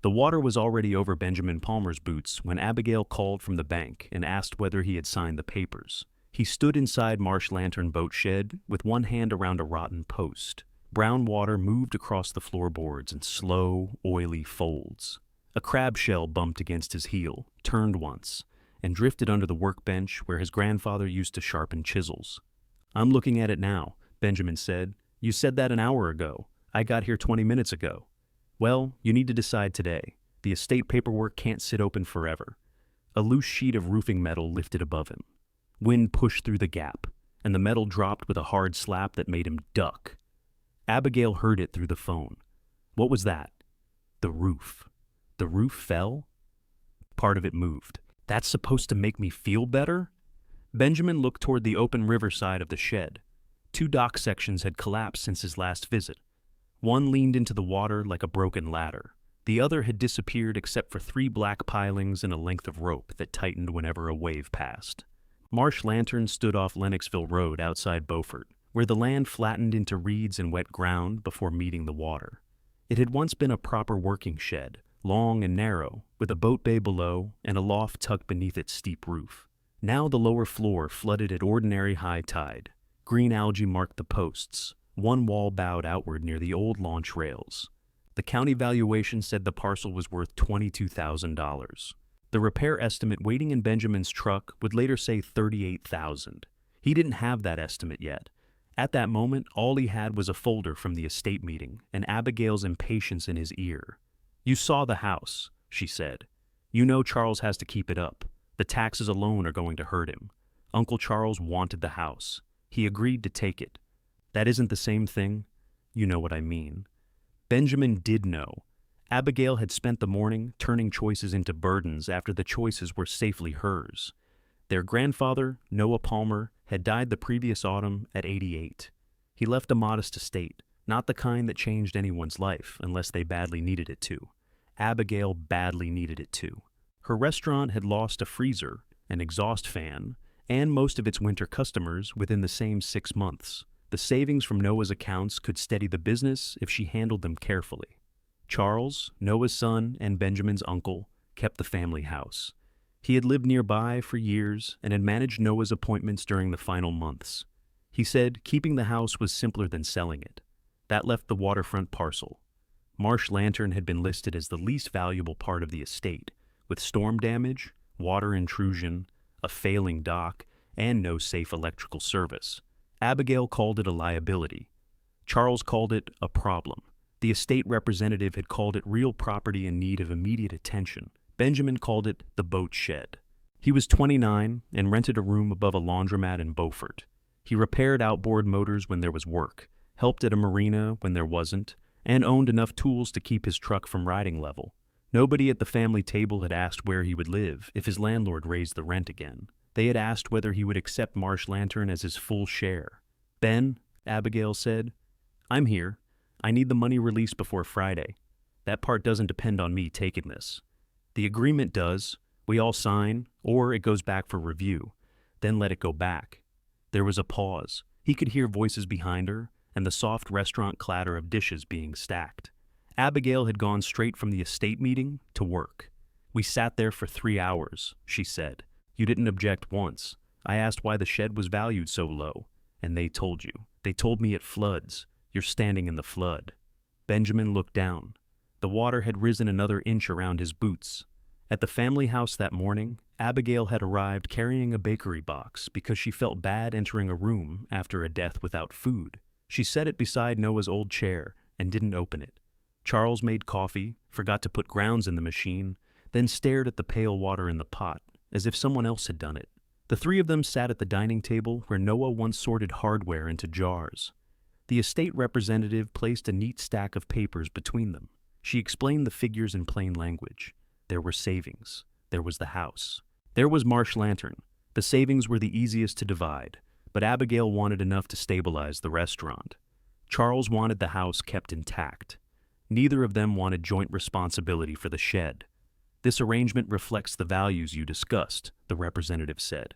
The water was already over Benjamin Palmer's boots when Abigail called from the bank and asked whether he had signed the papers. He stood inside Marsh Lantern boat shed with one hand around a rotten post. Brown water moved across the floorboards in slow, oily folds. A crab shell bumped against his heel, turned once, and drifted under the workbench where his grandfather used to sharpen chisels. "I'm looking at it now," Benjamin said. "You said that an hour ago. I got here 20 minutes ago." "Well, you need to decide today. The estate paperwork can't sit open forever." A loose sheet of roofing metal lifted above him. Wind pushed through the gap, and the metal dropped with a hard slap that made him duck. Abigail heard it through the phone. What was that? The roof. The roof fell? Part of it moved. "That's supposed to make me feel better?" Benjamin looked toward the open riverside of the shed. 2 dock sections had collapsed since his last visit. One leaned into the water like a broken ladder. The other had disappeared except for 3 black pilings and a length of rope that tightened whenever a wave passed. Marsh Lantern stood off Lennoxville Road outside Beaufort, where the land flattened into reeds and wet ground before meeting the water. It had once been a proper working shed, long and narrow, with a boat bay below and a loft tucked beneath its steep roof. Now the lower floor flooded at ordinary high tide. Green algae marked the posts. One wall bowed outward near the old launch rails. The county valuation said the parcel was worth $22,000. The repair estimate waiting in Benjamin's truck would later say $38,000. He didn't have that estimate yet. At that moment, all he had was a folder from the estate meeting and Abigail's impatience in his ear. "You saw the house," she said. "You know Charles has to keep it up. The taxes alone are going to hurt him. Uncle Charles wanted the house. He agreed to take it. That isn't the same thing. You know what I mean." Benjamin did know. Abigail had spent the morning turning choices into burdens after the choices were safely hers. Their grandfather, Noah Palmer, had died the previous autumn at 88. He left a modest estate, not the kind that changed anyone's life unless they badly needed it to. Abigail badly needed it to. Her restaurant had lost a freezer, an exhaust fan, and most of its winter customers within the same 6 months. The savings from Noah's accounts could steady the business if she handled them carefully. Charles, Noah's son and Benjamin's uncle, kept the family house. He had lived nearby for years and had managed Noah's appointments during the final months. He said keeping the house was simpler than selling it. That left the waterfront parcel. Marsh Lantern had been listed as the least valuable part of the estate, with storm damage, water intrusion, a failing dock, and no safe electrical service. Abigail called it a liability. Charles called it a problem. The estate representative had called it real property in need of immediate attention. Benjamin called it the boat shed. He was 29 and rented a room above a laundromat in Beaufort. He repaired outboard motors when there was work, helped at a marina when there wasn't, and owned enough tools to keep his truck from riding level. Nobody at the family table had asked where he would live if his landlord raised the rent again. They had asked whether he would accept Marsh Lantern as his full share. "Ben," Abigail said, "I'm here. I need the money released before Friday. That part doesn't depend on me taking this. The agreement does. We all sign, or it goes back for review. Then let it go back." There was a pause. He could hear voices behind her and the soft restaurant clatter of dishes being stacked. Abigail had gone straight from the estate meeting to work. "We sat there for 3 hours, she said. "You didn't object once. I asked why the shed was valued so low, and they told you. They told me it floods. You're standing in the flood." Benjamin looked down. The water had risen another inch around his boots. At the family house that morning, Abigail had arrived carrying a bakery box because she felt bad entering a room after a death without food. She set it beside Noah's old chair and didn't open it. Charles made coffee, forgot to put grounds in the machine, then stared at the pale water in the pot, as if someone else had done it. The 3 of them sat at the dining table where Noah once sorted hardware into jars. The estate representative placed a neat stack of papers between them. She explained the figures in plain language. There were savings. There was the house. There was Marsh Lantern. The savings were the easiest to divide, but Abigail wanted enough to stabilize the restaurant. Charles wanted the house kept intact. Neither of them wanted joint responsibility for the shed. "This arrangement reflects the values you discussed," the representative said.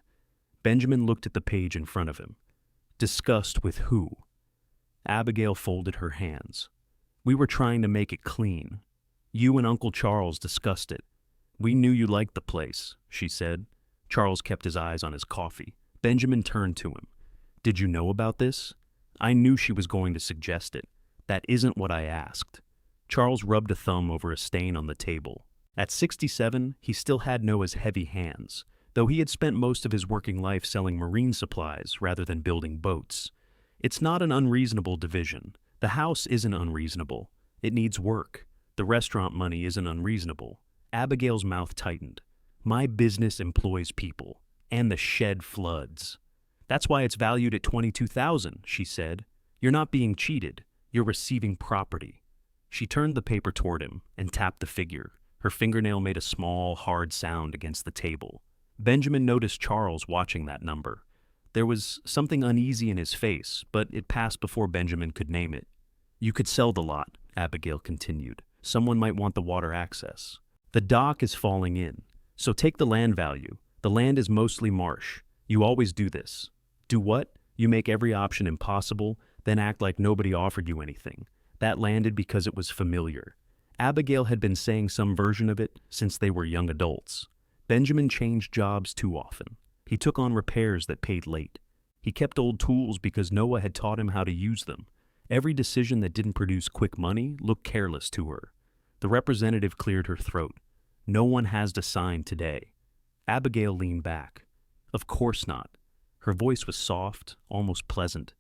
Benjamin looked at the page in front of him. "Discussed with who?" Abigail folded her hands. "We were trying to make it clean." You and Uncle Charles discussed it. We knew you liked the place, she said. Charles kept his eyes on his coffee. Benjamin turned to him. Did you know about this? I knew she was going to suggest it. That isn't what I asked. Charles rubbed a thumb over a stain on the table. At 67, he still had Noah's heavy hands, though he had spent most of his working life selling marine supplies rather than building boats. It's not an unreasonable division. The house isn't unreasonable. It needs work. The restaurant money isn't unreasonable. Abigail's mouth tightened. My business employs people, and the shed floods. That's why it's valued at $22,000, she said. You're not being cheated. You're receiving property. She turned the paper toward him and tapped the figure. Her fingernail made a small, hard sound against the table. Benjamin noticed Charles watching that number. There was something uneasy in his face, but it passed before Benjamin could name it. You could sell the lot, Abigail continued. Someone might want the water access. The dock is falling in, so take the land value. The land is mostly marsh. You always do this. Do what? You make every option impossible, then act like nobody offered you anything. That landed because it was familiar. Abigail had been saying some version of it since they were young adults. Benjamin changed jobs too often. He took on repairs that paid late. He kept old tools because Noah had taught him how to use them. Every decision that didn't produce quick money looked careless to her. The representative cleared her throat. No one has to sign today. Abigail leaned back. Of course not. Her voice was soft, almost pleasant.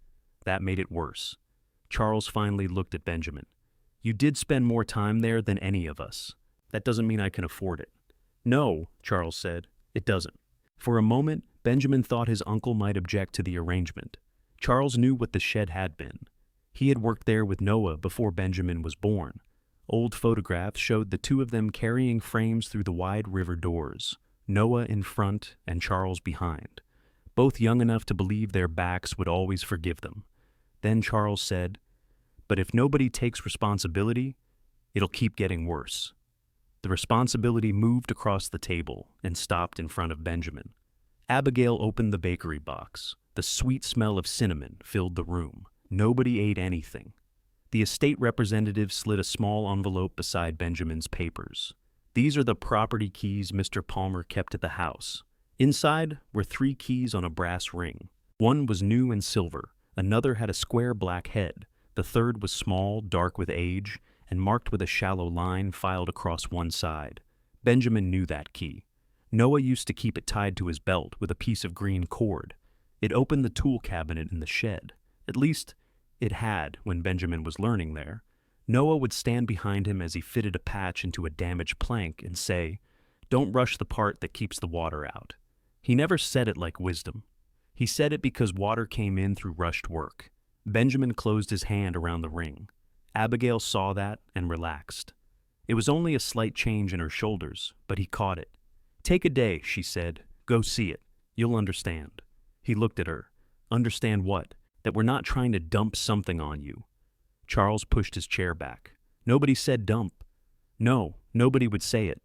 That made it worse. Charles finally looked at Benjamin. You did spend more time there than any of us. That doesn't mean I can afford it. No, Charles said. It doesn't. For a moment, Benjamin thought his uncle might object to the arrangement. Charles knew what the shed had been. He had worked there with Noah before Benjamin was born. Old photographs showed the two of them carrying frames through the wide river doors, Noah in front and Charles behind, both young enough to believe their backs would always forgive them. Then Charles said, "But if nobody takes responsibility, it'll keep getting worse." The responsibility moved across the table and stopped in front of Benjamin. Abigail opened the bakery box. The sweet smell of cinnamon filled the room. Nobody ate anything. The estate representative slid a small envelope beside Benjamin's papers. These are the property keys Mr. Palmer kept at the house. Inside were 3 keys on a brass ring. One was new and silver. Another had a square black head. The third was small, dark with age, and marked with a shallow line filed across one side. Benjamin knew that key. Noah used to keep it tied to his belt with a piece of green cord. It opened the tool cabinet in the shed. At least, it had when Benjamin was learning there. Noah would stand behind him as he fitted a patch into a damaged plank and say, "Don't rush the part that keeps the water out." He never said it like wisdom. He said it because water came in through rushed work. Benjamin closed his hand around the ring. Abigail saw that and relaxed. It was only a slight change in her shoulders, but he caught it. "Take a day," she said. "Go see it. You'll understand." He looked at her. "Understand what? That we're not trying to dump something on you." Charles pushed his chair back. "Nobody said dump." No, nobody would say it.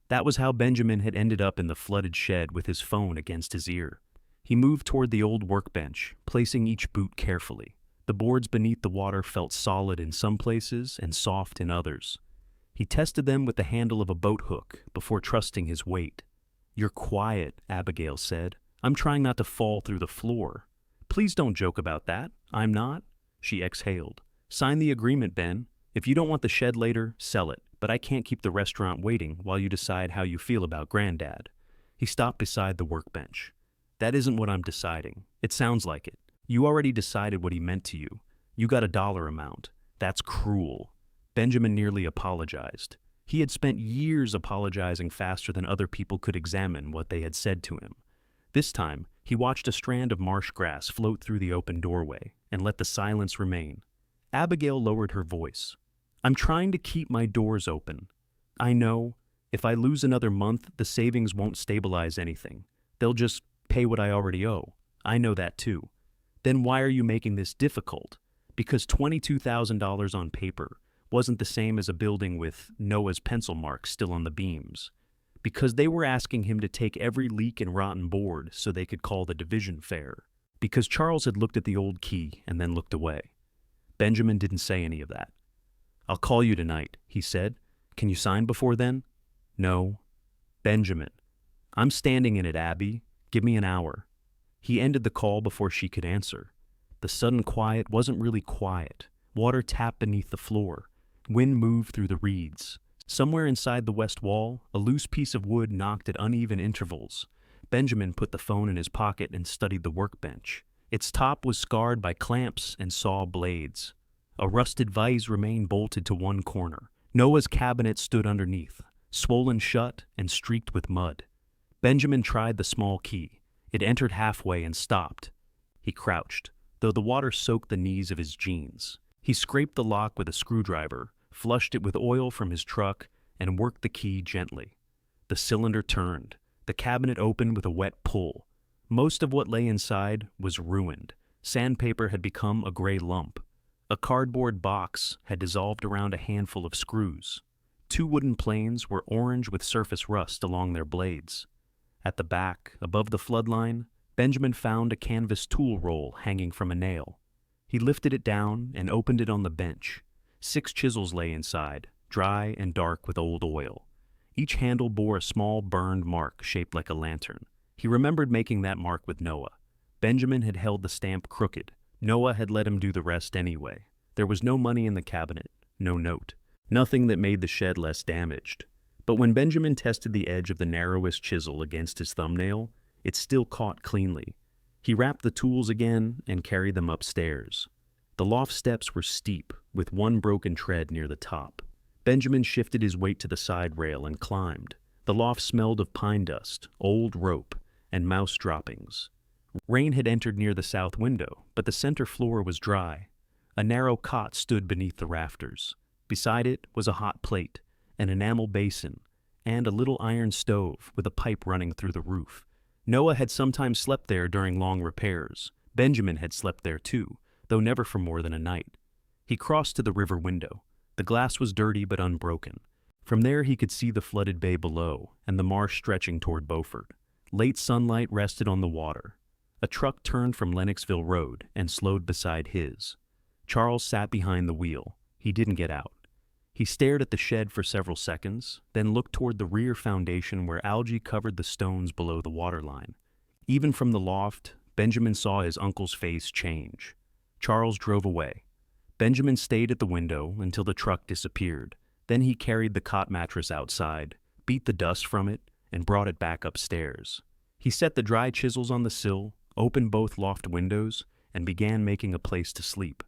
That was how Benjamin had ended up in the flooded shed with his phone against his ear. He moved toward the old workbench, placing each boot carefully. The boards beneath the water felt solid in some places and soft in others. He tested them with the handle of a boat hook before trusting his weight. "You're quiet," Abigail said. "I'm trying not to fall through the floor." "Please don't joke about that. I'm not." She exhaled. "Sign the agreement, Ben. If you don't want the shed later, sell it, but I can't keep the restaurant waiting while you decide how you feel about Granddad." He stopped beside the workbench. "That isn't what I'm deciding. It sounds like it. You already decided what he meant to you. You got a dollar amount. That's cruel." Benjamin nearly apologized. He had spent years apologizing faster than other people could examine what they had said to him. This time, he watched a strand of marsh grass float through the open doorway and let the silence remain. Abigail lowered her voice. "I'm trying to keep my doors open. I know, if I lose another month, the savings won't stabilize anything. They'll just pay what I already owe. I know that too. Then why are you making this difficult? Because $22,000 on paper wasn't the same as a building with Noah's pencil marks still on the beams. Because they were asking him to take every leak and rotten board so they could call the division fair. Because Charles had looked at the old key and then looked away. Benjamin didn't say any of that. "I'll call you tonight," he said. Can you sign before then? No. Benjamin. I'm standing in it, Abby. Give me an hour. He ended the call before she could answer. The sudden quiet wasn't really quiet. Water tapped beneath the floor. Wind moved through the reeds. Somewhere inside the west wall, a loose piece of wood knocked at uneven intervals. Benjamin put the phone in his pocket and studied the workbench. Its top was scarred by clamps and saw blades. A rusted vise remained bolted to one corner. Noah's cabinet stood underneath, swollen shut and streaked with mud. Benjamin tried the small key. It entered halfway and stopped. He crouched, though the water soaked the knees of his jeans. He scraped the lock with a screwdriver, flushed it with oil from his truck, and worked the key gently. The cylinder turned. The cabinet opened with a wet pull. Most of what lay inside was ruined. Sandpaper had become a gray lump. A cardboard box had dissolved around a handful of screws. 2 wooden planes were orange with surface rust along their blades. At the back, above the floodline, Benjamin found a canvas tool roll hanging from a nail. He lifted it down and opened it on the bench. 6 chisels lay inside, dry and dark with old oil. Each handle bore a small burned mark shaped like a lantern. He remembered making that mark with Noah. Benjamin had held the stamp crooked. Noah had let him do the rest anyway. There was no money in the cabinet, no note, nothing that made the shed less damaged. But when Benjamin tested the edge of the narrowest chisel against his thumbnail, it still caught cleanly. He wrapped the tools again and carried them upstairs. The loft steps were steep, with one broken tread near the top. Benjamin shifted his weight to the side rail and climbed. The loft smelled of pine dust, old rope, and mouse droppings. Rain had entered near the south window, but the center floor was dry. A narrow cot stood beneath the rafters. Beside it was a hot plate, an enamel basin, and a little iron stove with a pipe running through the roof. Noah had sometimes slept there during long repairs. Benjamin had slept there too, though never for more than a night. He crossed to the river window. The glass was dirty but unbroken. From there he could see the flooded bay below and the marsh stretching toward Beaufort. Late sunlight rested on the water. A truck turned from Lennoxville Road and slowed beside his. Charles sat behind the wheel. He didn't get out. He stared at the shed for several seconds, then looked toward the rear foundation where algae covered the stones below the waterline. Even from the loft, Benjamin saw his uncle's face change. Charles drove away. Benjamin stayed at the window until the truck disappeared. Then he carried the cot mattress outside, beat the dust from it, and brought it back upstairs. He set the dry chisels on the sill, opened both loft windows, and began making a place to sleep.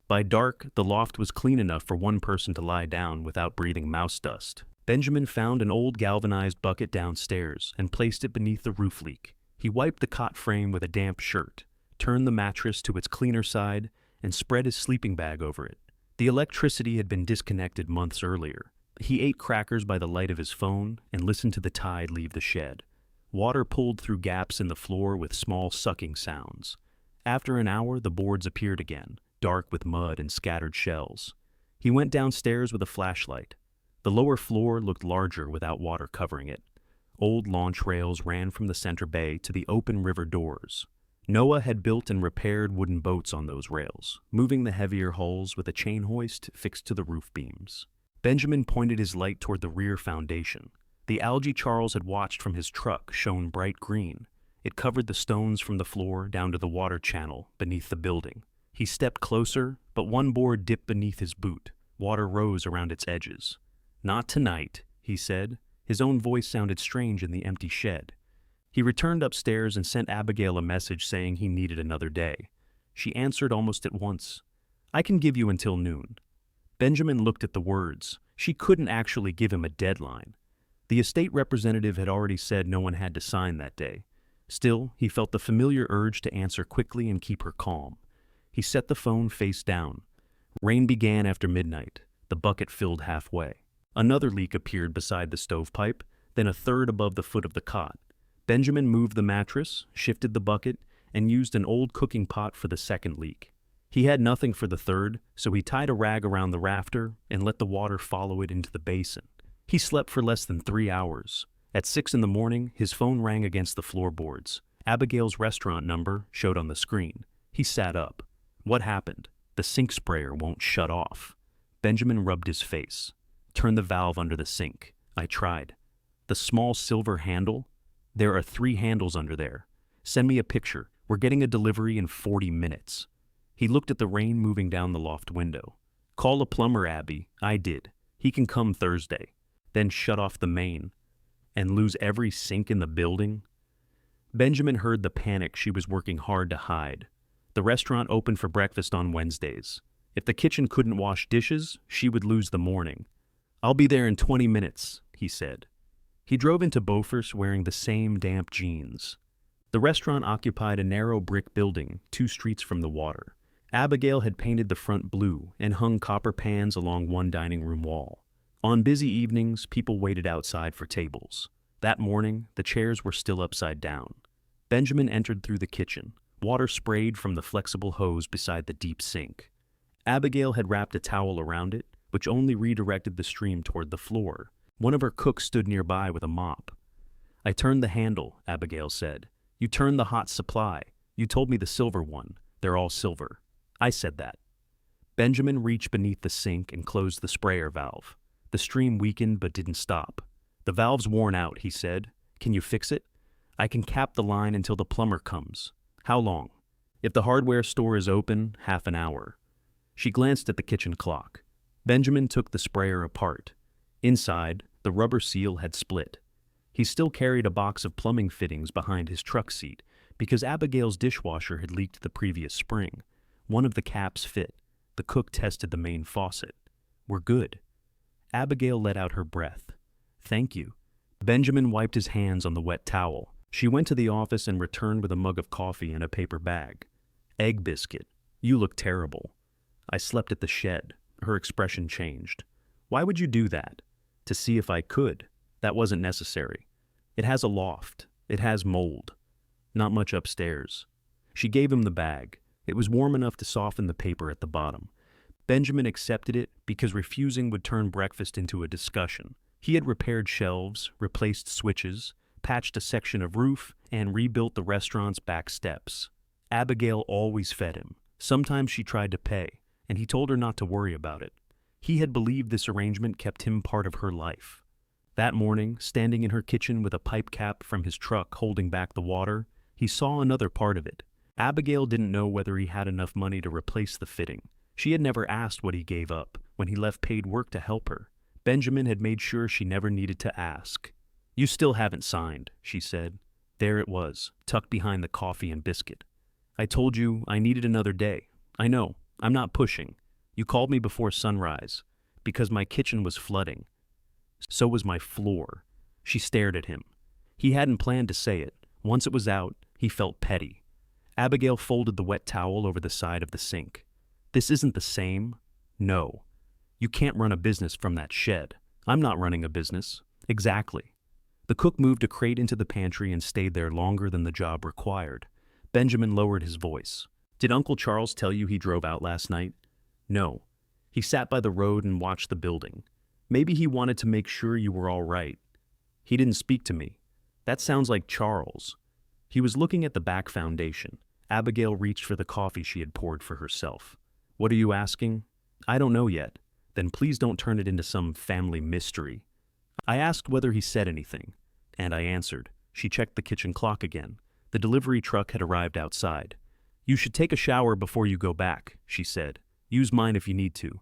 By dark, the loft was clean enough for one person to lie down without breathing mouse dust. Benjamin found an old galvanized bucket downstairs and placed it beneath the roof leak. He wiped the cot frame with a damp shirt, turned the mattress to its cleaner side, and spread his sleeping bag over it. The electricity had been disconnected months earlier. He ate crackers by the light of his phone and listened to the tide leave the shed. Water pulled through gaps in the floor with small sucking sounds. After an hour, the boards appeared again, dark with mud and scattered shells. He went downstairs with a flashlight. The lower floor looked larger without water covering it. Old launch rails ran from the center bay to the open river doors. Noah had built and repaired wooden boats on those rails, moving the heavier hulls with a chain hoist fixed to the roof beams. Benjamin pointed his light toward the rear foundation. The algae Charles had watched from his truck shone bright green. It covered the stones from the floor down to the water channel beneath the building. He stepped closer, but one board dipped beneath his boot. Water rose around its edges. "Not tonight," he said. His own voice sounded strange in the empty shed. He returned upstairs and sent Abigail a message saying he needed another day. She answered almost at once. "I can give you until noon." Benjamin looked at the words. She couldn't actually give him a deadline. The estate representative had already said no one had to sign that day. Still, he felt the familiar urge to answer quickly and keep her calm. He set the phone face down. Rain began after midnight. The bucket filled halfway. Another leak appeared beside the stovepipe, then a third above the foot of the cot. Benjamin moved the mattress, shifted the bucket, and used an old cooking pot for the second leak. He had nothing for the third, so he tied a rag around the rafter and let the water follow it into the basin. He slept for less than 3 hours. At 6 in the morning, his phone rang against the floorboards. Abigail's restaurant number showed on the screen. He sat up. What happened? The sink sprayer won't shut off. Benjamin rubbed his face. Turn the valve under the sink. I tried. The small silver handle? There are 3 handles under there. Send me a picture. We're getting a delivery in 40 minutes. He looked at the rain moving down the loft window. Call a plumber, Abby. I did. He can come Thursday. Then shut off the main. And lose every sink in the building? Benjamin heard the panic she was working hard to hide. The restaurant opened for breakfast on Wednesdays. If the kitchen couldn't wash dishes, she would lose the morning. I'll be there in 20 minutes, he said. He drove into Beaufort's wearing the same damp jeans. The restaurant occupied a narrow brick building 2 streets from the water. Abigail had painted the front blue and hung copper pans along one dining room wall. On busy evenings, people waited outside for tables. That morning, the chairs were still upside down. Benjamin entered through the kitchen. Water sprayed from the flexible hose beside the deep sink. Abigail had wrapped a towel around it, which only redirected the stream toward the floor. One of her cooks stood nearby with a mop. I turned the handle, Abigail said. You turned the hot supply. You told me the silver one. They're all silver. I said that. Benjamin reached beneath the sink and closed the sprayer valve. The stream weakened but didn't stop. The valve's worn out, he said. Can you fix it? I can cap the line until the plumber comes. How long? If the hardware store is open, half an hour. She glanced at the kitchen clock. Benjamin took the sprayer apart. Inside, the rubber seal had split. He still carried a box of plumbing fittings behind his truck seat because Abigail's dishwasher had leaked the previous spring. One of the caps fit. The cook tested the main faucet. We're good. Abigail let out her breath. Thank you. Benjamin wiped his hands on the wet towel. She went to the office and returned with a mug of coffee and a paper bag. Egg biscuit. You look terrible. I slept at the shed. Her expression changed. Why would you do that? To see if I could. That wasn't necessary. It has a loft. It has mold. Not much upstairs. She gave him the bag. It was warm enough to soften the paper at the bottom. Benjamin accepted it because refusing would turn breakfast into a discussion. He had repaired shelves, replaced switches, patched a section of roof, and rebuilt the restaurant's back steps. Abigail always fed him. Sometimes she tried to pay, and he told her not to worry about it. He had believed this arrangement kept him part of her life. That morning, standing in her kitchen with a pipe cap from his truck holding back the water, he saw another part of it. Abigail didn't know whether he had enough money to replace the fitting. She had never asked what he gave up when he left paid work to help her. Benjamin had made sure she never needed to ask. You still haven't signed, she said. There it was, tucked behind the coffee and biscuit. I told you I needed another day. I know, I'm not pushing. You called me before sunrise, because my kitchen was flooding. So was my floor. She stared at him. He hadn't planned to say it. Once it was out, he felt petty. Abigail folded the wet towel over the side of the sink. This isn't the same. No. You can't run a business from that shed. I'm not running a business. Exactly. The cook moved a crate into the pantry and stayed there longer than the job required. Benjamin lowered his voice. Did Uncle Charles tell you he drove out last night? No. He sat by the road and watched the building. Maybe he wanted to make sure you were all right. He didn't speak to me. That sounds like Charles. He was looking at the back foundation. Abigail reached for the coffee she had poured for herself. What are you asking? I don't know yet. Then please don't turn it into some family mystery. I asked whether he said anything, and I answered. She checked the kitchen clock again. The delivery truck had arrived outside. You should take a shower before you go back, she said. Use mine if you need to.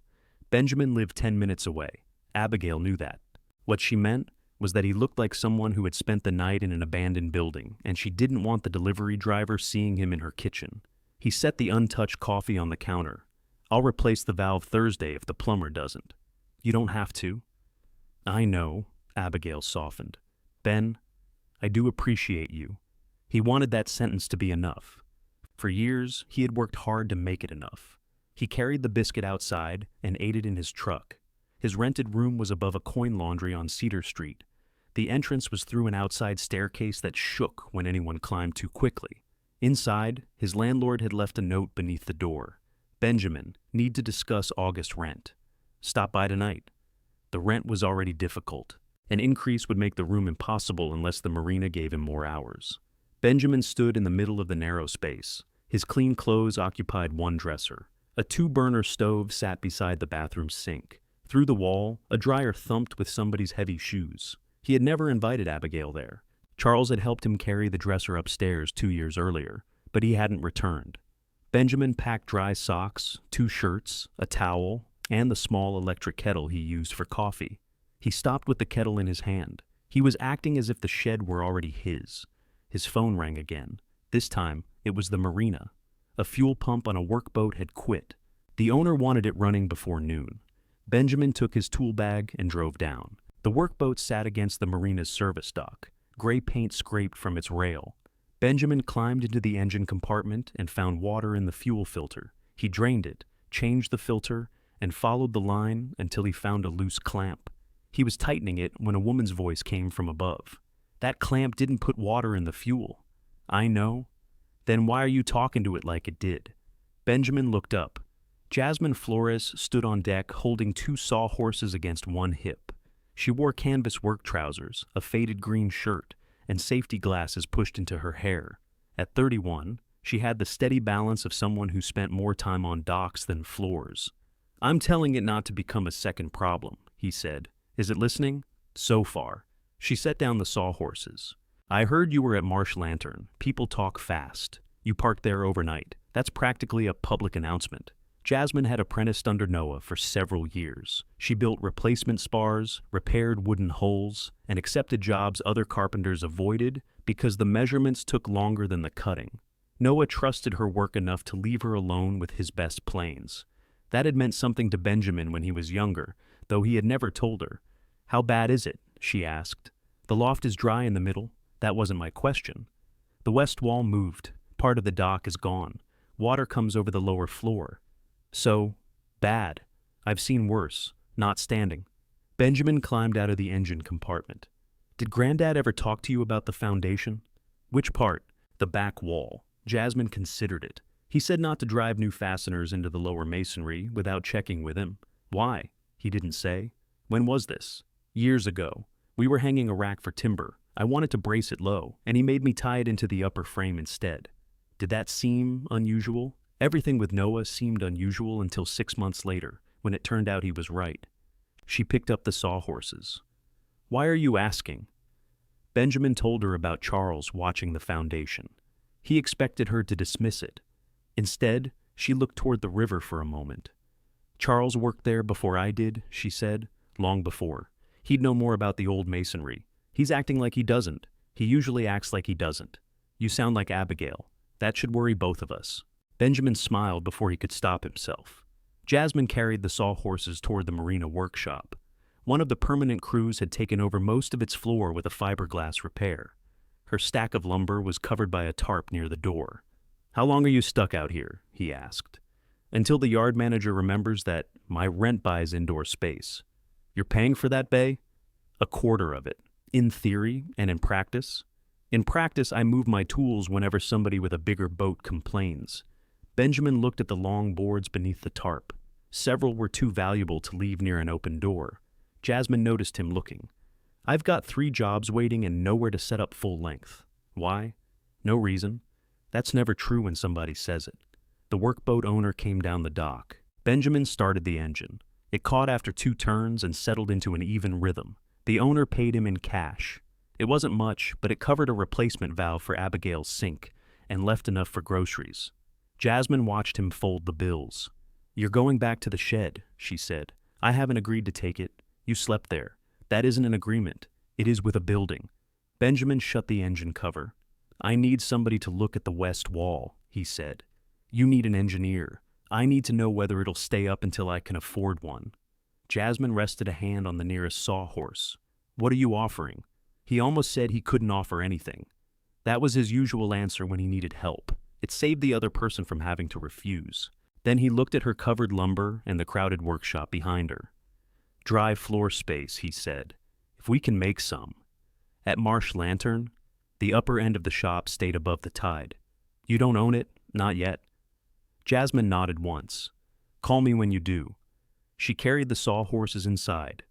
Benjamin lived 10 minutes away. Abigail knew that. What she meant was that he looked like someone who had spent the night in an abandoned building, and she didn't want the delivery driver seeing him in her kitchen. He set the untouched coffee on the counter. I'll replace the valve Thursday if the plumber doesn't. You don't have to. I know, Abigail softened. Ben, I do appreciate you. He wanted that sentence to be enough. For years, he had worked hard to make it enough. He carried the biscuit outside and ate it in his truck. His rented room was above a coin laundry on Cedar Street. The entrance was through an outside staircase that shook when anyone climbed too quickly. Inside, his landlord had left a note beneath the door. Benjamin, need to discuss August rent. Stop by tonight. The rent was already difficult. An increase would make the room impossible unless the marina gave him more hours. Benjamin stood in the middle of the narrow space. His clean clothes occupied one dresser. A 2-burner stove sat beside the bathroom sink. Through the wall, a dryer thumped with somebody's heavy shoes. He had never invited Abigail there. Charles had helped him carry the dresser upstairs 2 years earlier, but he hadn't returned. Benjamin packed dry socks, 2 shirts, a towel, and the small electric kettle he used for coffee. He stopped with the kettle in his hand. He was acting as if the shed were already his. His phone rang again. This time, it was the marina. A fuel pump on a workboat had quit. The owner wanted it running before noon. Benjamin took his tool bag and drove down. The workboat sat against the marina's service dock. Gray paint scraped from its rail. Benjamin climbed into the engine compartment and found water in the fuel filter. He drained it, changed the filter, and followed the line until he found a loose clamp. He was tightening it when a woman's voice came from above. "That clamp didn't put water in the fuel." "I know." "Then why are you talking to it like it did?" Benjamin looked up. Jasmine Flores stood on deck holding 2 sawhorses against one hip. She wore canvas work trousers, a faded green shirt, and safety glasses pushed into her hair. At 31, she had the steady balance of someone who spent more time on docks than floors. "I'm telling it not to become a second problem," he said. "Is it listening?" "So far." She set down the sawhorses. "I heard you were at Marsh Lantern. People talk fast. You parked there overnight. That's practically a public announcement." Jasmine had apprenticed under Noah for several years. She built replacement spars, repaired wooden hulls, and accepted jobs other carpenters avoided because the measurements took longer than the cutting. Noah trusted her work enough to leave her alone with his best planes. That had meant something to Benjamin when he was younger, though he had never told her. "How bad is it?" she asked. "The loft is dry in the middle." "That wasn't my question." "The west wall moved. Part of the dock is gone. Water comes over the lower floor." "So bad. I've seen worse. Not standing." Benjamin climbed out of the engine compartment. "Did Granddad ever talk to you about the foundation?" "Which part?" "The back wall." Jasmine considered it. "He said not to drive new fasteners into the lower masonry without checking with him." "Why?" "He didn't say." "When was this?" "Years ago. We were hanging a rack for timber. I wanted to brace it low, and he made me tie it into the upper frame instead." "Did that seem unusual?" Everything with Noah seemed unusual until 6 months later, when it turned out he was right. She picked up the sawhorses. "Why are you asking?" Benjamin told her about Charles watching the foundation. He expected her to dismiss it. Instead, she looked toward the river for a moment. "Charles worked there before I did," she said. "Long before. He'd know more about the old masonry. He's acting like he doesn't. He usually acts like he doesn't. You sound like Abigail. That should worry both of us." Benjamin smiled before he could stop himself. Jasmine carried the sawhorses toward the marina workshop. One of the permanent crews had taken over most of its floor with a fiberglass repair. Her stack of lumber was covered by a tarp near the door. "How long are you stuck out here?" he asked. "Until the yard manager remembers that my rent buys indoor space." "You're paying for that bay?" "A quarter of it. In theory and in practice." "In practice, I move my tools whenever somebody with a bigger boat complains." Benjamin looked at the long boards beneath the tarp. Several were too valuable to leave near an open door. Jasmine noticed him looking. "I've got 3 jobs waiting and nowhere to set up full length." "Why?" "No reason." That's never true when somebody says it. The workboat owner came down the dock. Benjamin started the engine. It caught after 2 turns and settled into an even rhythm. The owner paid him in cash. It wasn't much, but it covered a replacement valve for Abigail's sink and left enough for groceries. Jasmine watched him fold the bills. "You're going back to the shed," she said. "I haven't agreed to take it. You slept there. That isn't an agreement. It is with a building." Benjamin shut the engine cover. "I need somebody to look at the west wall," he said. "You need an engineer. I need to know whether it'll stay up until I can afford one." Jasmine rested a hand on the nearest sawhorse. "What are you offering?" He almost said he couldn't offer anything. That was his usual answer when he needed help. It saved the other person from having to refuse. Then he looked at her covered lumber and the crowded workshop behind her. "Dry floor space," he said. "If we can make some." "At Marsh Lantern?" The upper end of the shop stayed above the tide. "You don't own it? Not yet." Jasmine nodded once. "Call me when you do." She carried the sawhorses inside.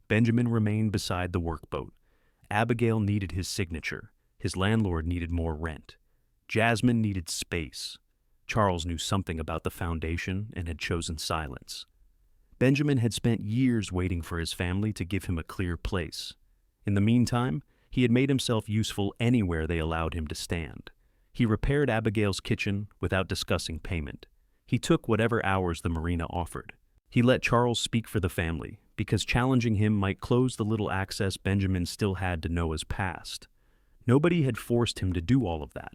Benjamin remained beside the workboat. Abigail needed his signature. His landlord needed more rent. Jasmine needed space. Charles knew something about the foundation and had chosen silence. Benjamin had spent years waiting for his family to give him a clear place. In the meantime, he had made himself useful anywhere they allowed him to stand. He repaired Abigail's kitchen without discussing payment. He took whatever hours the marina offered. He let Charles speak for the family, because challenging him might close the little access Benjamin still had to Noah's past. Nobody had forced him to do all of that.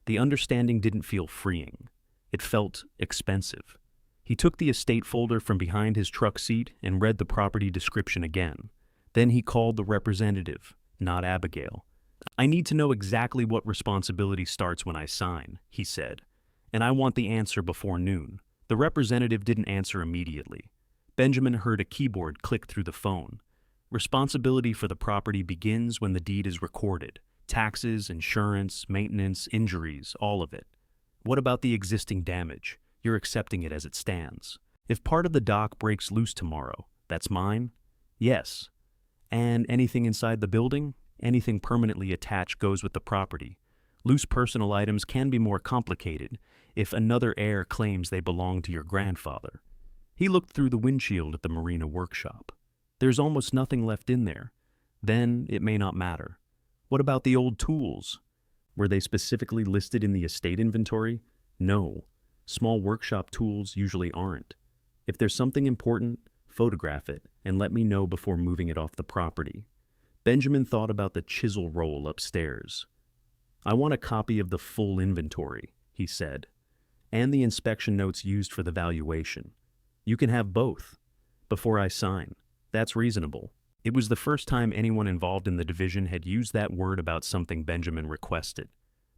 The understanding didn't feel freeing. It felt expensive. He took the estate folder from behind his truck seat and read the property description again. Then he called the representative, not Abigail. "I need to know exactly what responsibility starts when I sign," he said, "and I want the answer before noon." The representative didn't answer immediately. Benjamin heard a keyboard click through the phone. "Responsibility for the property begins when the deed is recorded. Taxes, insurance, maintenance, injuries, all of it. What about the existing damage? You're accepting it as it stands. If part of the dock breaks loose tomorrow, that's mine?" "Yes." "And anything inside the building? Anything permanently attached goes with the property. Loose personal items can be more complicated if another heir claims they belong to your grandfather." He looked through the windshield at the marina workshop. "There's almost nothing left in there. Then it may not matter." "What about the old tools? Were they specifically listed in the estate inventory?" "No. Small workshop tools usually aren't. If there's something important, photograph it and let me know before moving it off the property." Benjamin thought about the chisel roll upstairs. "I want a copy of the full inventory," he said, "and the inspection notes used for the valuation. You can have both before I sign. That's reasonable." It was the first time anyone involved in the division had used that word about something Benjamin requested.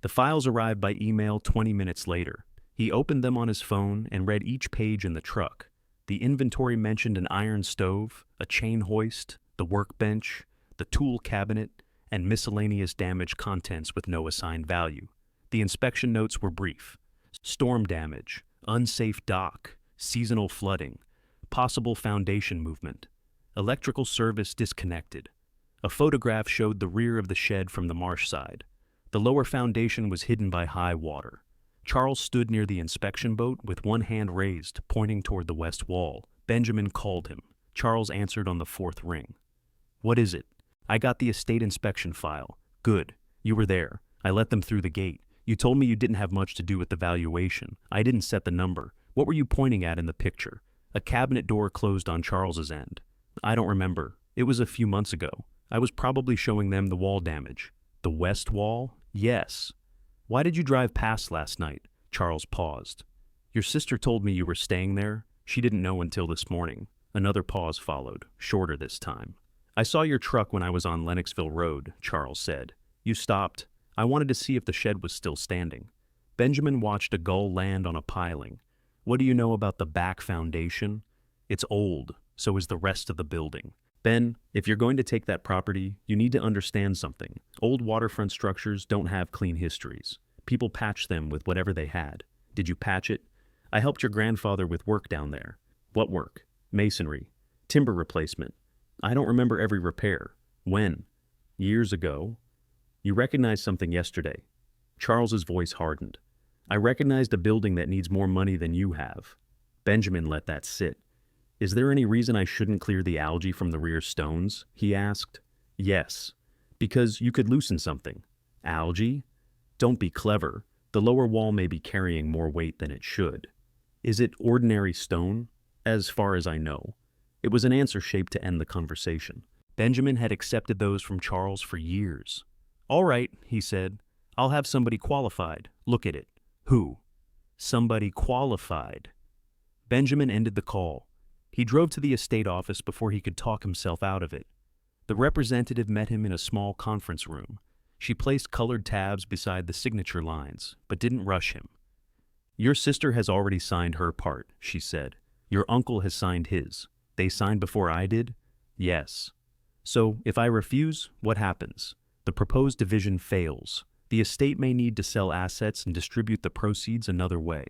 The files arrived by email 20 minutes later. He opened them on his phone and read each page in the truck. The inventory mentioned an iron stove, a chain hoist, the workbench, the tool cabinet, and miscellaneous damaged contents with no assigned value. The inspection notes were brief. Storm damage, unsafe dock, seasonal flooding, possible foundation movement, electrical service disconnected. A photograph showed the rear of the shed from the marsh side. The lower foundation was hidden by high water. Charles stood near the inspection boat with one hand raised, pointing toward the west wall. Benjamin called him. Charles answered on the fourth ring. "What is it?" "I got the estate inspection file." "Good. You were there. I let them through the gate. You told me you didn't have much to do with the valuation. I didn't set the number. What were you pointing at in the picture?" A cabinet door closed on Charles's end. "I don't remember. It was a few months ago. I was probably showing them the wall damage." "The west wall?" "Yes." "Why did you drive past last night?" Charles paused. "Your sister told me you were staying there. She didn't know until this morning." Another pause followed, shorter this time. "I saw your truck when I was on Lennoxville Road," Charles said. "You stopped. I wanted to see if the shed was still standing." Benjamin watched a gull land on a piling. "What do you know about the back foundation?" "It's old. So is the rest of the building." "Ben, if you're going to take that property, you need to understand something. Old waterfront structures don't have clean histories. People patch them with whatever they had. Did you patch it?" "I helped your grandfather with work down there." "What work?" "Masonry. Timber replacement." "I don't remember every repair." "When?" "Years ago." "You recognized something yesterday." Charles's voice hardened. "I recognized a building that needs more money than you have." Benjamin let that sit. "Is there any reason I shouldn't clear the algae from the rear stones?" he asked. "Yes. Because you could loosen something." "Algae?" "Don't be clever. The lower wall may be carrying more weight than it should." "Is it ordinary stone?" "As far as I know." It was an answer shaped to end the conversation. Benjamin had accepted those from Charles for years. "All right," he said. "I'll have somebody qualified look at it." "Who?" "Somebody qualified." Benjamin ended the call. He drove to the estate office before he could talk himself out of it. The representative met him in a small conference room. She placed colored tabs beside the signature lines, but didn't rush him. "Your sister has already signed her part," she said. "Your uncle has signed his. They signed before I did?" "Yes." "So, if I refuse, what happens?" "The proposed division fails. The estate may need to sell assets and distribute the proceeds another way.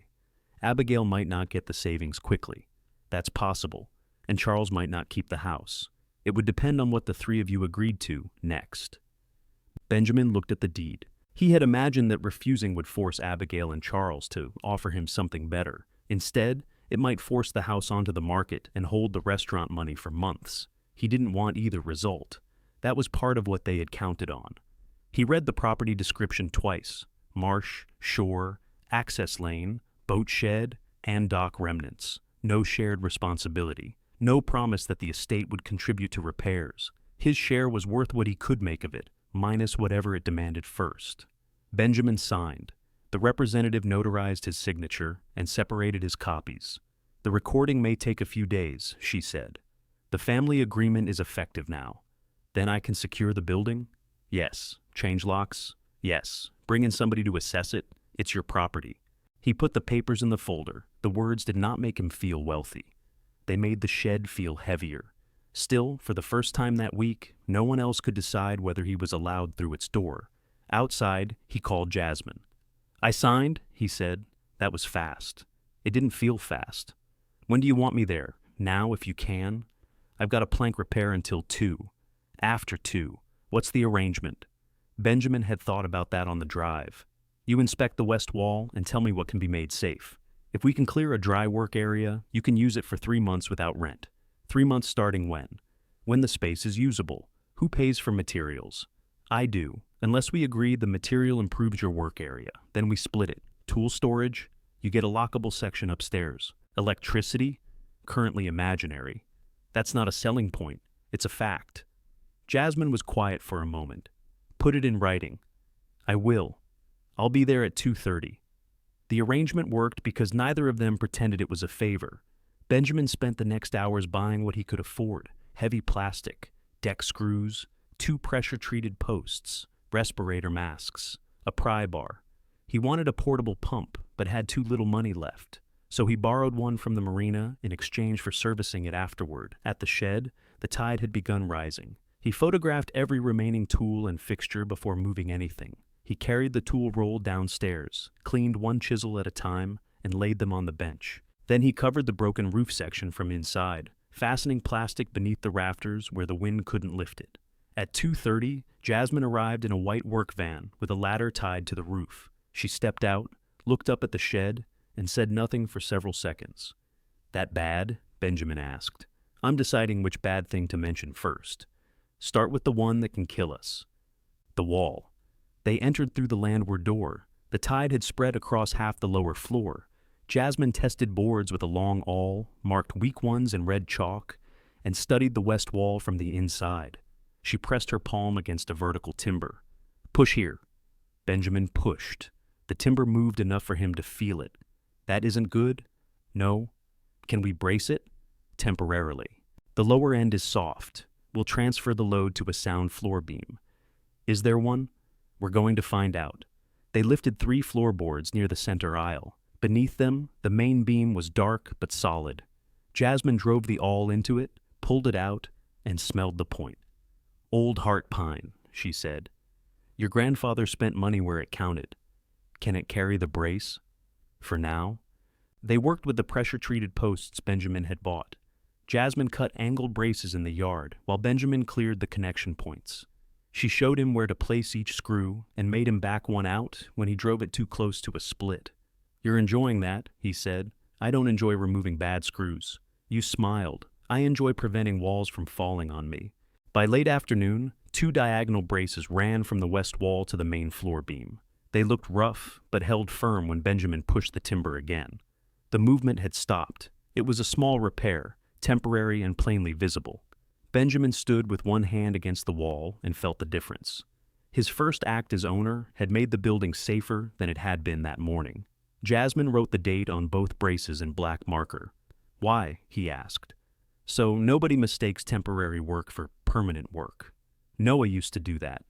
Abigail might not get the savings quickly. That's possible. And Charles might not keep the house. It would depend on what the three of you agreed to next." Benjamin looked at the deed. He had imagined that refusing would force Abigail and Charles to offer him something better. Instead, It might force the house onto the market and hold the restaurant money for months. He didn't want either result. That was part of what they had counted on. He read the property description twice: marsh, shore, access lane, boat shed, and dock remnants. No shared responsibility. No promise that the estate would contribute to repairs. His share was worth what he could make of it, minus whatever it demanded first. Benjamin signed. The representative notarized his signature and separated his copies. "The recording may take a few days," she said. "The family agreement is effective now. Then I can secure the building?" "Yes." "Change locks?" "Yes." "Bring in somebody to assess it?" "It's your property." He put the papers in the folder. The words did not make him feel wealthy. They made the shed feel heavier. Still, for the first time that week, no one else could decide whether he was allowed through its door. Outside, he called Jasmine. "I signed," he said. That was fast. It didn't feel fast. "When do you want me there?" "Now, if you can." "I've got a plank repair until 2. "After 2. What's the arrangement?" Benjamin had thought about that on the drive. "You inspect the west wall and tell me what can be made safe. If we can clear a dry work area, you can use it for 3 months without rent. 3 months starting when? When the space is usable. Who pays for materials?" "I do. Unless we agree the material improves your work area. Then we split it. Tool storage? You get a lockable section upstairs. Electricity? Currently imaginary. That's not a selling point. It's a fact." Jasmine was quiet for a moment. "Put it in writing." "I will. I'll be there at 2:30. The arrangement worked because neither of them pretended it was a favor. Benjamin spent the next hours buying what he could afford: heavy plastic, deck screws, 2 pressure-treated posts, respirator masks, a pry bar. He wanted a portable pump, but had too little money left. So he borrowed one from the marina in exchange for servicing it afterward. At the shed, the tide had begun rising. He photographed every remaining tool and fixture before moving anything. He carried the tool roll downstairs, cleaned 1 chisel at a time, and laid them on the bench. Then he covered the broken roof section from inside, fastening plastic beneath the rafters where the wind couldn't lift it. At 2:30, Jasmine arrived in a white work van with a ladder tied to the roof. She stepped out, looked up at the shed, and said nothing for several seconds. "That bad?" Benjamin asked. "I'm deciding which bad thing to mention first. Start with the one that can kill us." "The wall." They entered through the landward door. The tide had spread across half the lower floor. Jasmine tested boards with a long awl, marked weak ones in red chalk, and studied the west wall from the inside. She pressed her palm against a vertical timber. "Push here." Benjamin pushed. The timber moved enough for him to feel it. "That isn't good?" "No." "Can we brace it?" "Temporarily. The lower end is soft. We'll transfer the load to a sound floor beam." "Is there one?" "We're going to find out." They lifted 3 floorboards near the center aisle. Beneath them, the main beam was dark but solid. Jasmine drove the awl into it, pulled it out, and smelled the point. "Old heart pine," she said. "Your grandfather spent money where it counted. Can it carry the brace?" "For now." They worked with the pressure-treated posts Benjamin had bought. Jasmine cut angled braces in the yard, while Benjamin cleared the connection points. She showed him where to place each screw and made him back one out when he drove it too close to a split. "You're enjoying that," he said. "I don't enjoy removing bad screws." You smiled. "I enjoy preventing walls from falling on me." By late afternoon, 2 diagonal braces ran from the west wall to the main floor beam. They looked rough, but held firm when Benjamin pushed the timber again. The movement had stopped. It was a small repair, temporary and plainly visible. Benjamin stood with one hand against the wall and felt the difference. His first act as owner had made the building safer than it had been that morning. Jasmine wrote the date on both braces in black marker. "Why?" he asked. "So nobody mistakes temporary work for permanent work. Noah used to do that.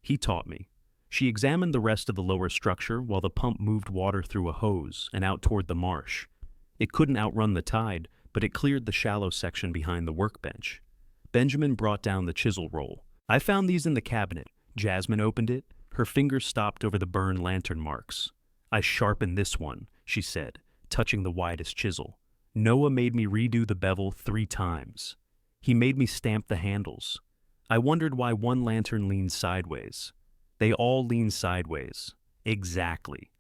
He taught me." She examined the rest of the lower structure while the pump moved water through a hose and out toward the marsh. It couldn't outrun the tide, but it cleared the shallow section behind the workbench. Benjamin brought down the chisel roll. "I found these in the cabinet." Jasmine opened it. Her fingers stopped over the burned lantern marks. "I sharpened this one," she said, touching the widest chisel. "Noah made me redo the bevel 3 times. He made me stamp the handles. I wondered why one lantern leaned sideways. They all lean sideways." "Exactly."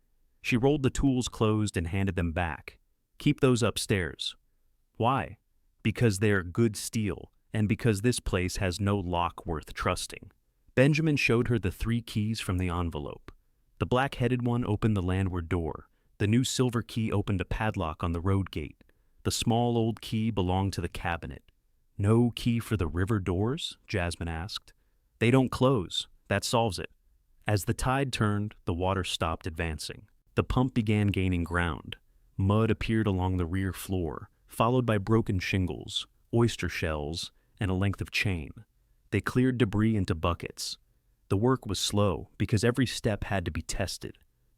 She rolled the tools closed and handed them back. Keep those upstairs. Why? Because they're good steel, and because this place has no lock worth trusting. Benjamin showed her the 3 keys from the envelope. The black-headed one opened the landward door. The new silver key opened a padlock on the road gate. The small old key belonged to the cabinet. No key for the river doors? Jasmine asked. They don't close. That solves it. As the tide turned, the water stopped advancing. The pump began gaining ground. Mud appeared along the rear floor, followed by broken shingles, oyster shells, and a length of chain. They cleared debris into buckets. The work was slow because every step had to be tested.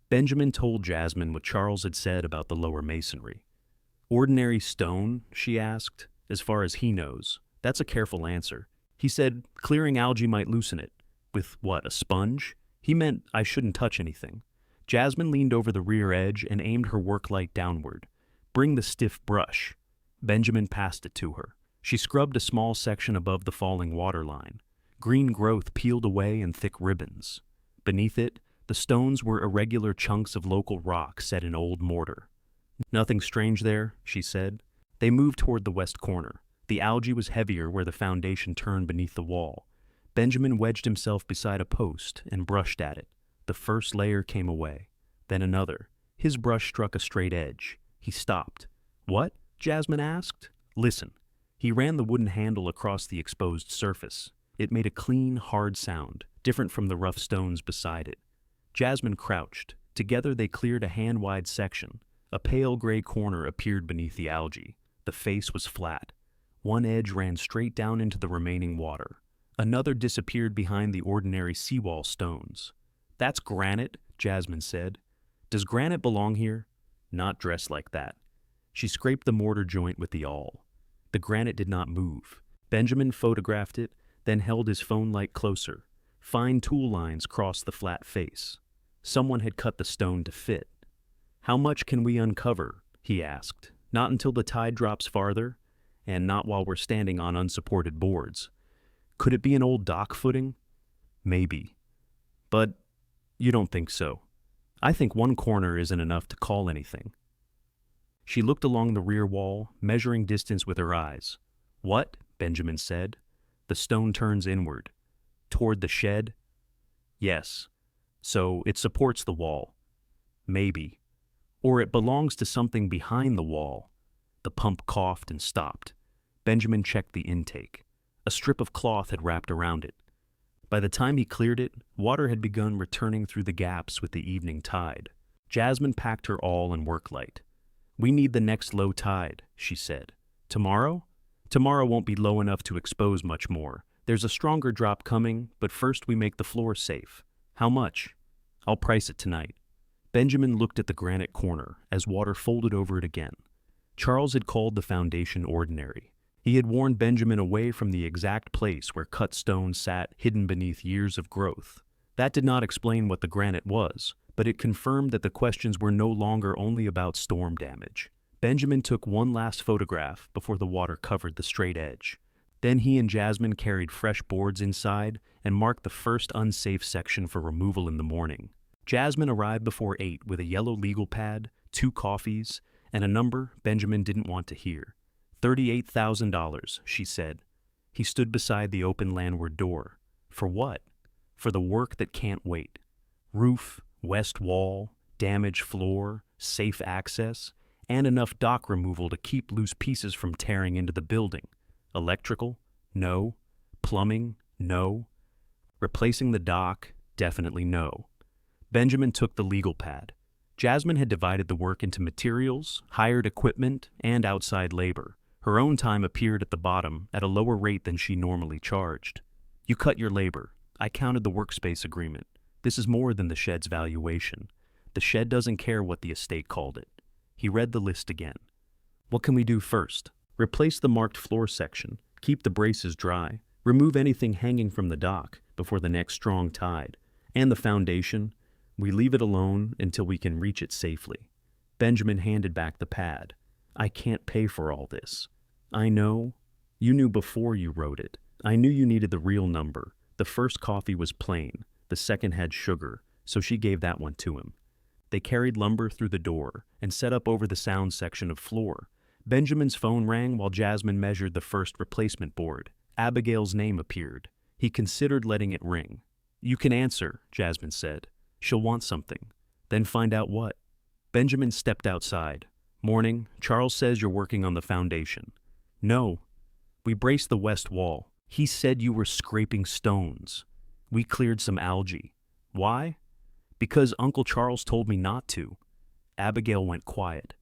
Benjamin told Jasmine what Charles had said about the lower masonry. Ordinary stone, she asked. As far as he knows. That's a careful answer. He said clearing algae might loosen it. With what, a sponge? He meant I shouldn't touch anything. Jasmine leaned over the rear edge and aimed her work light downward. Bring the stiff brush. Benjamin passed it to her. She scrubbed a small section above the falling waterline. Green growth peeled away in thick ribbons. Beneath it, the stones were irregular chunks of local rock set in old mortar. Nothing strange there, she said. They moved toward the west corner. The algae was heavier where the foundation turned beneath the wall. Benjamin wedged himself beside a post and brushed at it. The first layer came away. Then another. His brush struck a straight edge. He stopped. What? Jasmine asked. Listen. He ran the wooden handle across the exposed surface. It made a clean, hard sound, different from the rough stones beside it. Jasmine crouched. Together they cleared a hand-wide section. A pale gray corner appeared beneath the algae. The face was flat. One edge ran straight down into the remaining water. Another disappeared behind the ordinary seawall stones. That's granite, Jasmine said. Does granite belong here? Not dressed like that. She scraped the mortar joint with the awl. The granite did not move. Benjamin photographed it, then held his phone light closer. Fine tool lines crossed the flat face. Someone had cut the stone to fit. How much can we uncover? He asked. Not until the tide drops farther, and not while we're standing on unsupported boards. Could it be an old dock footing? Maybe. But you don't think so. I think one corner isn't enough to call anything. She looked along the rear wall, measuring distance with her eyes. What? Benjamin said. The stone turns inward. Toward the shed? Yes. So it supports the wall. Maybe. Or it belongs to something behind the wall. The pump coughed and stopped. Benjamin checked the intake. A strip of cloth had wrapped around it. By the time he cleared it, water had begun returning through the gaps with the evening tide. Jasmine packed her awl and work light. We need the next low tide, she said. Tomorrow? Tomorrow won't be low enough to expose much more. There's a stronger drop coming, but first we make the floor safe. How much? I'll price it tonight. Benjamin looked at the granite corner as water folded over it again. Charles had called the foundation ordinary. He had warned Benjamin away from the exact place where cut stone sat hidden beneath years of growth. That did not explain what the granite was, but it confirmed that the questions were no longer only about storm damage. Benjamin took one last photograph before the water covered the straight edge. Then he and Jasmine carried fresh boards inside and marked the first unsafe section for removal in the morning. Jasmine arrived before 8 with a yellow legal pad, 2 coffees, and a number Benjamin didn't want to hear. $38,000, she said. He stood beside the open landward door. For what? For the work that can't wait. Roof, west wall, damaged floor, safe access, and enough dock removal to keep loose pieces from tearing into the building. Electrical? No. Plumbing? No. Replacing the dock? Definitely no. Benjamin took the legal pad. Jasmine had divided the work into materials, hired equipment, and outside labor. Her own time appeared at the bottom at a lower rate than she normally charged. You cut your labor. I counted the workspace agreement. This is more than the shed's valuation. The shed doesn't care what the estate called it. He read the list again. What can we do first? Replace the marked floor section, keep the braces dry, remove anything hanging from the dock before the next strong tide, and the foundation. We leave it alone until we can reach it safely. Benjamin handed back the pad. I can't pay for all this. I know. You knew before you wrote it. I knew you needed the real number. The first coffee was plain. The second had sugar, so she gave that one to him. They carried lumber through the door and set up over the sound section of floor. Benjamin's phone rang while Jasmine measured the first replacement board. Abigail's name appeared. He considered letting it ring. "You can answer," Jasmine said. "She'll want something." "Then find out what." Benjamin stepped outside. "Morning. Charles says you're working on the foundation." "No. We braced the west wall. He said you were scraping stones. We cleared some algae." "Why?" "Because Uncle Charles told me not to." Abigail went quiet.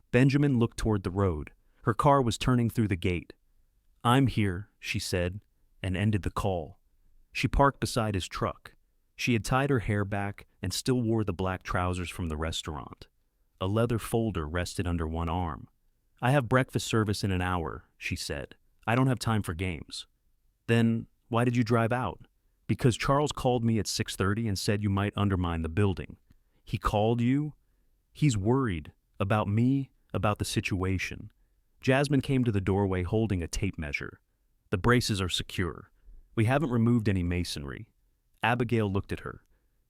Benjamin looked toward the road. Her car was turning through the gate. "I'm here," she said, and ended the call. She parked beside his truck. She had tied her hair back and still wore the black trousers from the restaurant. A leather folder rested under one arm. "I have breakfast service in an hour," she said. "I don't have time for games." "Then why did you drive out?" "Because Charles called me at 6:30 and said you might undermine the building." "He called you?" "He's worried. About me, about the situation." Jasmine came to the doorway holding a tape measure. "The braces are secure. We haven't removed any masonry." Abigail looked at her.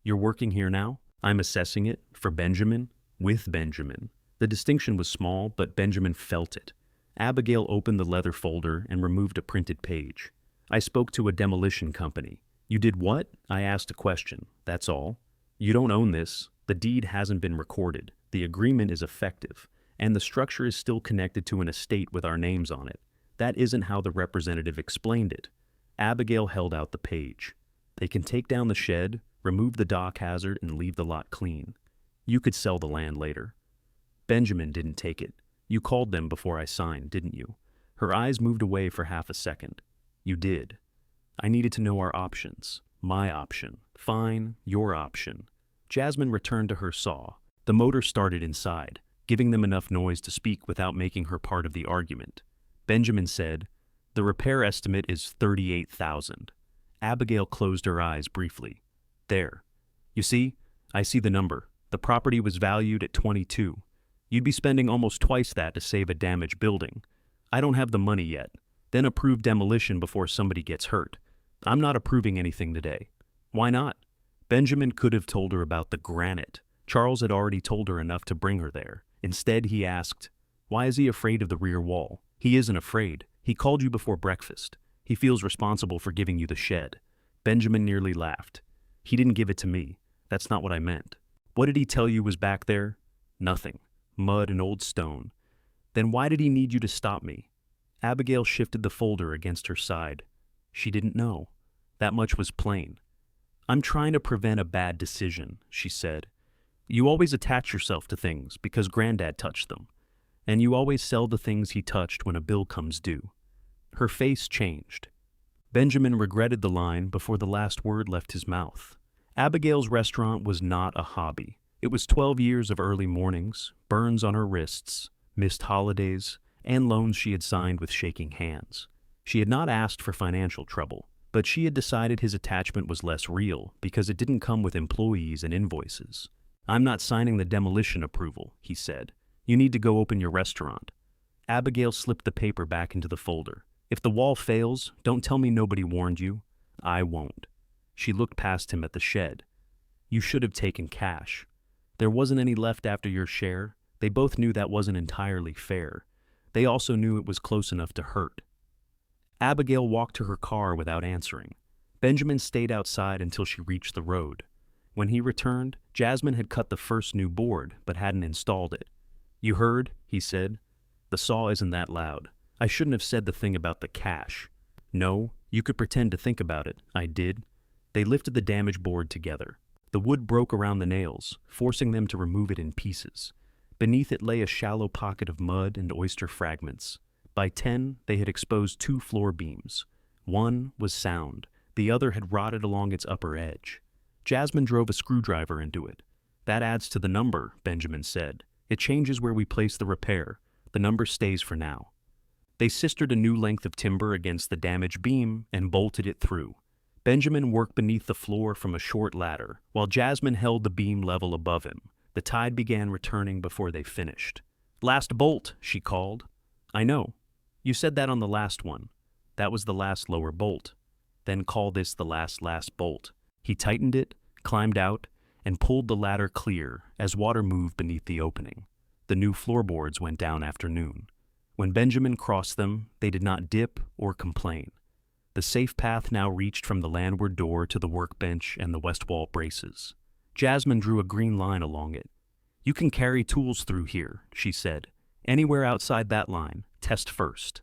"You're working here now?" "I'm assessing it, for Benjamin, with Benjamin." The distinction was small, but Benjamin felt it. Abigail opened the leather folder and removed a printed page. "I spoke to a demolition company." "You did what?" "I asked a question, that's all." "You don't own this. The deed hasn't been recorded. The agreement is effective, and the structure is still connected to an estate with our names on it. That isn't how the representative explained it." Abigail held out the page. "They can take down the shed, remove the dock hazard, and leave the lot clean. You could sell the land later." Benjamin didn't take it. "You called them before I signed, didn't you?" Her eyes moved away for half a second. "You did." "I needed to know our options." "My option." "Fine, your option." Jasmine returned to her saw. The motor started inside, giving them enough noise to speak without making her part of the argument. Benjamin said, "The repair estimate is $38,000. Abigail closed her eyes briefly. "There. You see? I see the number. The property was valued at 22. You'd be spending almost twice that to save a damaged building. I don't have the money yet. Then approve demolition before somebody gets hurt. I'm not approving anything today." "Why not?" Benjamin could have told her about the granite. Charles had already told her enough to bring her there. Instead, he asked, "Why is he afraid of the rear wall?" "He isn't afraid. He called you before breakfast. He feels responsible for giving you the shed." Benjamin nearly laughed. "He didn't give it to me. That's not what I meant." "What did he tell you was back there?" "Nothing. Mud and old stone." "Then why did he need you to stop me?" Abigail shifted the folder against her side. She didn't know. That much was plain. "I'm trying to prevent a bad decision," she said. "You always attach yourself to things because Granddad touched them. And you always sell the things he touched when a bill comes due." Her face changed. Benjamin regretted the line before the last word left his mouth. Abigail's restaurant was not a hobby. It was 12 years of early mornings, burns on her wrists, missed holidays, and loans she had signed with shaking hands. She had not asked for financial trouble, but she had decided his attachment was less real because it didn't come with employees and invoices. "I'm not signing the demolition approval," he said. "You need to go open your restaurant." Abigail slipped the paper back into the folder. "If the wall fails, don't tell me nobody warned you." "I won't." She looked past him at the shed. "You should have taken cash. There wasn't any left after your share." They both knew that wasn't entirely fair. They also knew it was close enough to hurt. Abigail walked to her car without answering. Benjamin stayed outside until she reached the road. When he returned, Jasmine had cut the first new board, but hadn't installed it. "You heard?" he said. "The saw isn't that loud. I shouldn't have said the thing about the cash." "No, you could pretend to think about it." "I did." They lifted the damaged board together. The wood broke around the nails, forcing them to remove it in pieces. Beneath it lay a shallow pocket of mud and oyster fragments. By 10, they had exposed 2 floor beams. One was sound. The other had rotted along its upper edge. Jasmine drove a screwdriver into it. "That adds to the number," Benjamin said. "It changes where we place the repair. The number stays for now." They sistered a new length of timber against the damaged beam and bolted it through. Benjamin worked beneath the floor from a short ladder, while Jasmine held the beam level above him. The tide began returning before they finished. "Last bolt," she called. "I know. You said that on the last one. That was the last lower bolt. Then call this the last bolt." He tightened it, climbed out, and pulled the ladder clear as water moved beneath the opening. The new floorboards went down after noon. When Benjamin crossed them, they did not dip or complain. The safe path now reached from the landward door to the workbench and the west wall braces. Jasmine drew a green line along it. "You can carry tools through here," she said. "Anywhere outside that line, test first."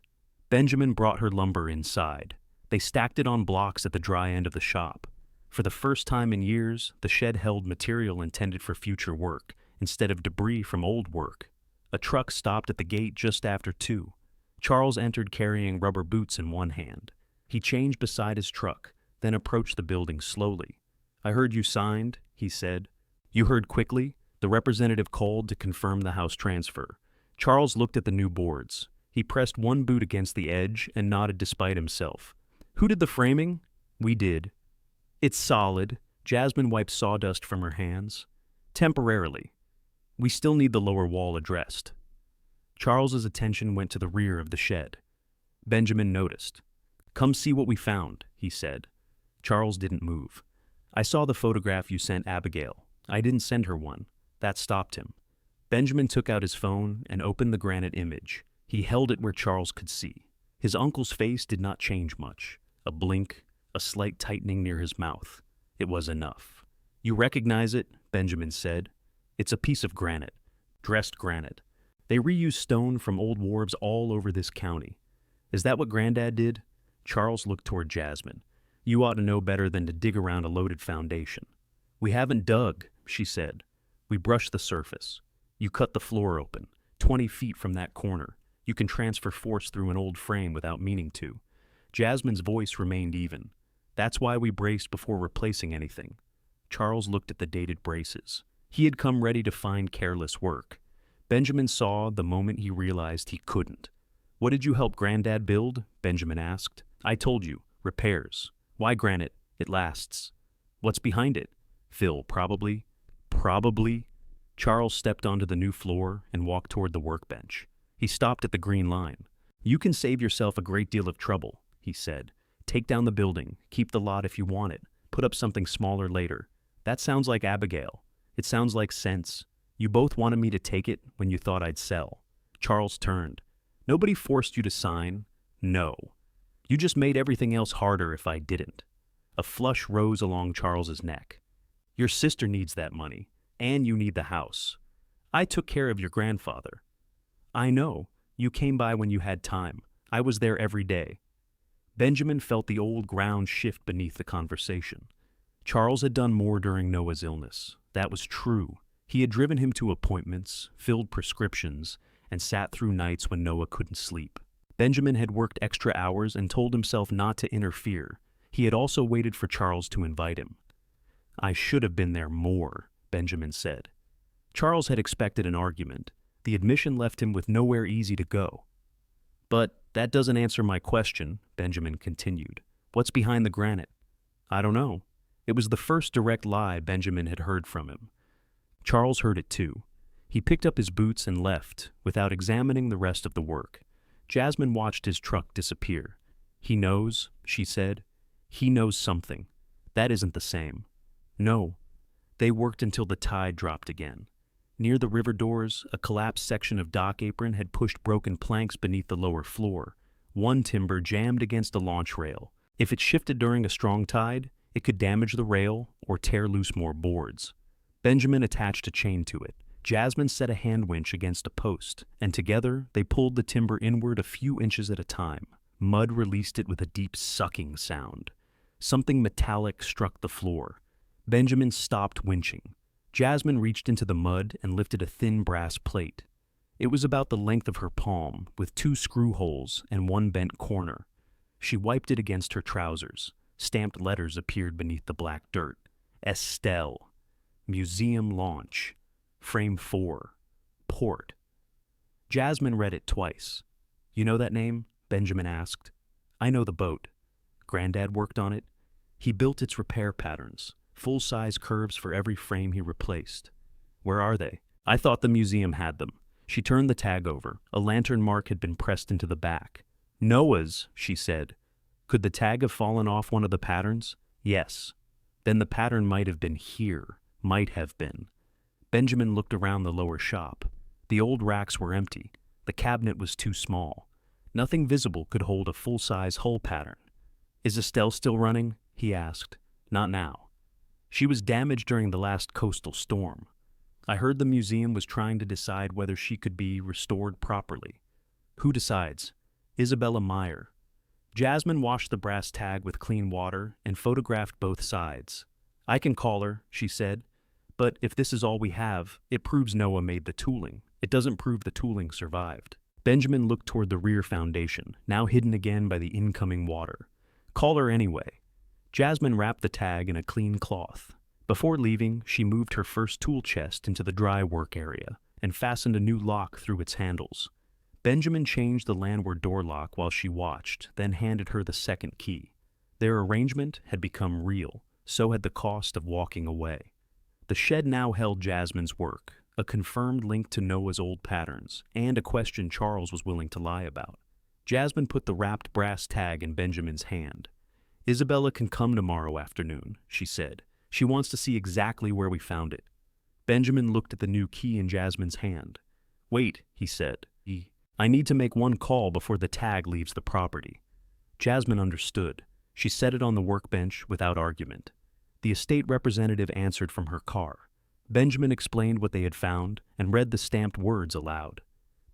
Benjamin brought her lumber inside. They stacked it on blocks at the dry end of the shop. For the first time in years, the shed held material intended for future work, instead of debris from old work. A truck stopped at the gate just after 2. Charles entered carrying rubber boots in one hand. He changed beside his truck, then approached the building slowly. "I heard you signed," he said. "You heard quickly?" The representative called to confirm the house transfer. Charles looked at the new boards. He pressed one boot against the edge and nodded despite himself. "Who did the framing?" "We did." "It's solid." Jasmine wiped sawdust from her hands. "Temporarily. We still need the lower wall addressed." Charles's attention went to the rear of the shed. Benjamin noticed. "Come see what we found," he said. Charles didn't move. "I saw the photograph you sent Abigail. I didn't send her one." That stopped him. Benjamin took out his phone and opened the granite image. He held it where Charles could see. His uncle's face did not change much. A blink, a slight tightening near his mouth. It was enough. "You recognize it?" Benjamin said. "It's a piece of granite. Dressed granite. They reuse stone from old wharves all over this county. Is that what Granddad did?" Charles looked toward Jasmine. "You ought to know better than to dig around a loaded foundation." "We haven't dug," she said. "We brushed the surface. You cut the floor open, 20 feet from that corner. You can transfer force through an old frame without meaning to." Jasmine's voice remained even. "That's why we braced before replacing anything." Charles looked at the dated braces. He had come ready to find careless work. Benjamin saw the moment he realized he couldn't. "What did you help Granddad build?" Benjamin asked. "I told you. Repairs." "Why granite? It lasts." "What's behind it?" "Fill, probably." "Probably." Charles stepped onto the new floor and walked toward the workbench. He stopped at the green line. "You can save yourself a great deal of trouble," he said. "Take down the building, keep the lot if you want it, put up something smaller later." "That sounds like Abigail. It sounds like sense. You both wanted me to take it when you thought I'd sell." Charles turned. "Nobody forced you to sign." "No. You just made everything else harder if I didn't." A flush rose along Charles's neck. "Your sister needs that money, and you need the house. I took care of your grandfather." "I know. You came by when you had time. I was there every day." Benjamin felt the old ground shift beneath the conversation. Charles had done more during Noah's illness. That was true. He had driven him to appointments, filled prescriptions, and sat through nights when Noah couldn't sleep. Benjamin had worked extra hours and told himself not to interfere. He had also waited for Charles to invite him. "I should have been there more," Benjamin said. Charles had expected an argument. The admission left him with nowhere easy to go. "But that doesn't answer my question," Benjamin continued. "What's behind the granite?" "I don't know." It was the first direct lie Benjamin had heard from him. Charles heard it too. He picked up his boots and left, without examining the rest of the work. Jasmine watched his truck disappear. "He knows," she said. "He knows something. That isn't the same." "No." They worked until the tide dropped again. Near the river doors, a collapsed section of dock apron had pushed broken planks beneath the lower floor. One timber jammed against a launch rail. If it shifted during a strong tide, it could damage the rail or tear loose more boards. Benjamin attached a chain to it. Jasmine set a hand winch against a post, and together they pulled the timber inward a few inches at a time. Mud released it with a deep sucking sound. Something metallic struck the floor. Benjamin stopped winching. Jasmine reached into the mud and lifted a thin brass plate. It was about the length of her palm, with 2 screw holes and 1 bent corner. She wiped it against her trousers. Stamped letters appeared beneath the black dirt. Estelle. Museum launch. Frame 4. Port. Jasmine read it twice. "You know that name?" Benjamin asked. "I know the boat. Granddad worked on it. He built its repair patterns. Full-size curves for every frame he replaced." "Where are they?" "I thought the museum had them." She turned the tag over. A lantern mark had been pressed into the back. "Noah's," she said. "Could the tag have fallen off one of the patterns?" "Yes." "Then the pattern might have been here." Might have been. Benjamin looked around the lower shop. The old racks were empty. The cabinet was too small. Nothing visible could hold a full-size hull pattern. "Is Estelle still running?" he asked. "Not now. She was damaged during the last coastal storm. I heard the museum was trying to decide whether she could be restored properly." "Who decides?" "Isabella Meyer." Jasmine washed the brass tag with clean water and photographed both sides. "I can call her," she said. "But if this is all we have, it proves Noah made the tooling. It doesn't prove the tooling survived." Benjamin looked toward the rear foundation, now hidden again by the incoming water. "Call her anyway." Jasmine wrapped the tag in a clean cloth. Before leaving, she moved her first tool chest into the dry work area and fastened a new lock through its handles. Benjamin changed the landward door lock while she watched, then handed her the second key. Their arrangement had become real, so had the cost of walking away. The shed now held Jasmine's work, a confirmed link to Noah's old patterns, and a question Charles was willing to lie about. Jasmine put the wrapped brass tag in Benjamin's hand. "Isabella can come tomorrow afternoon," she said. "She wants to see exactly where we found it." Benjamin looked at the new key in Jasmine's hand. "Wait," he said. "I need to make one call before the tag leaves the property." Jasmine understood. She set it on the workbench without argument. The estate representative answered from her car. Benjamin explained what they had found and read the stamped words aloud.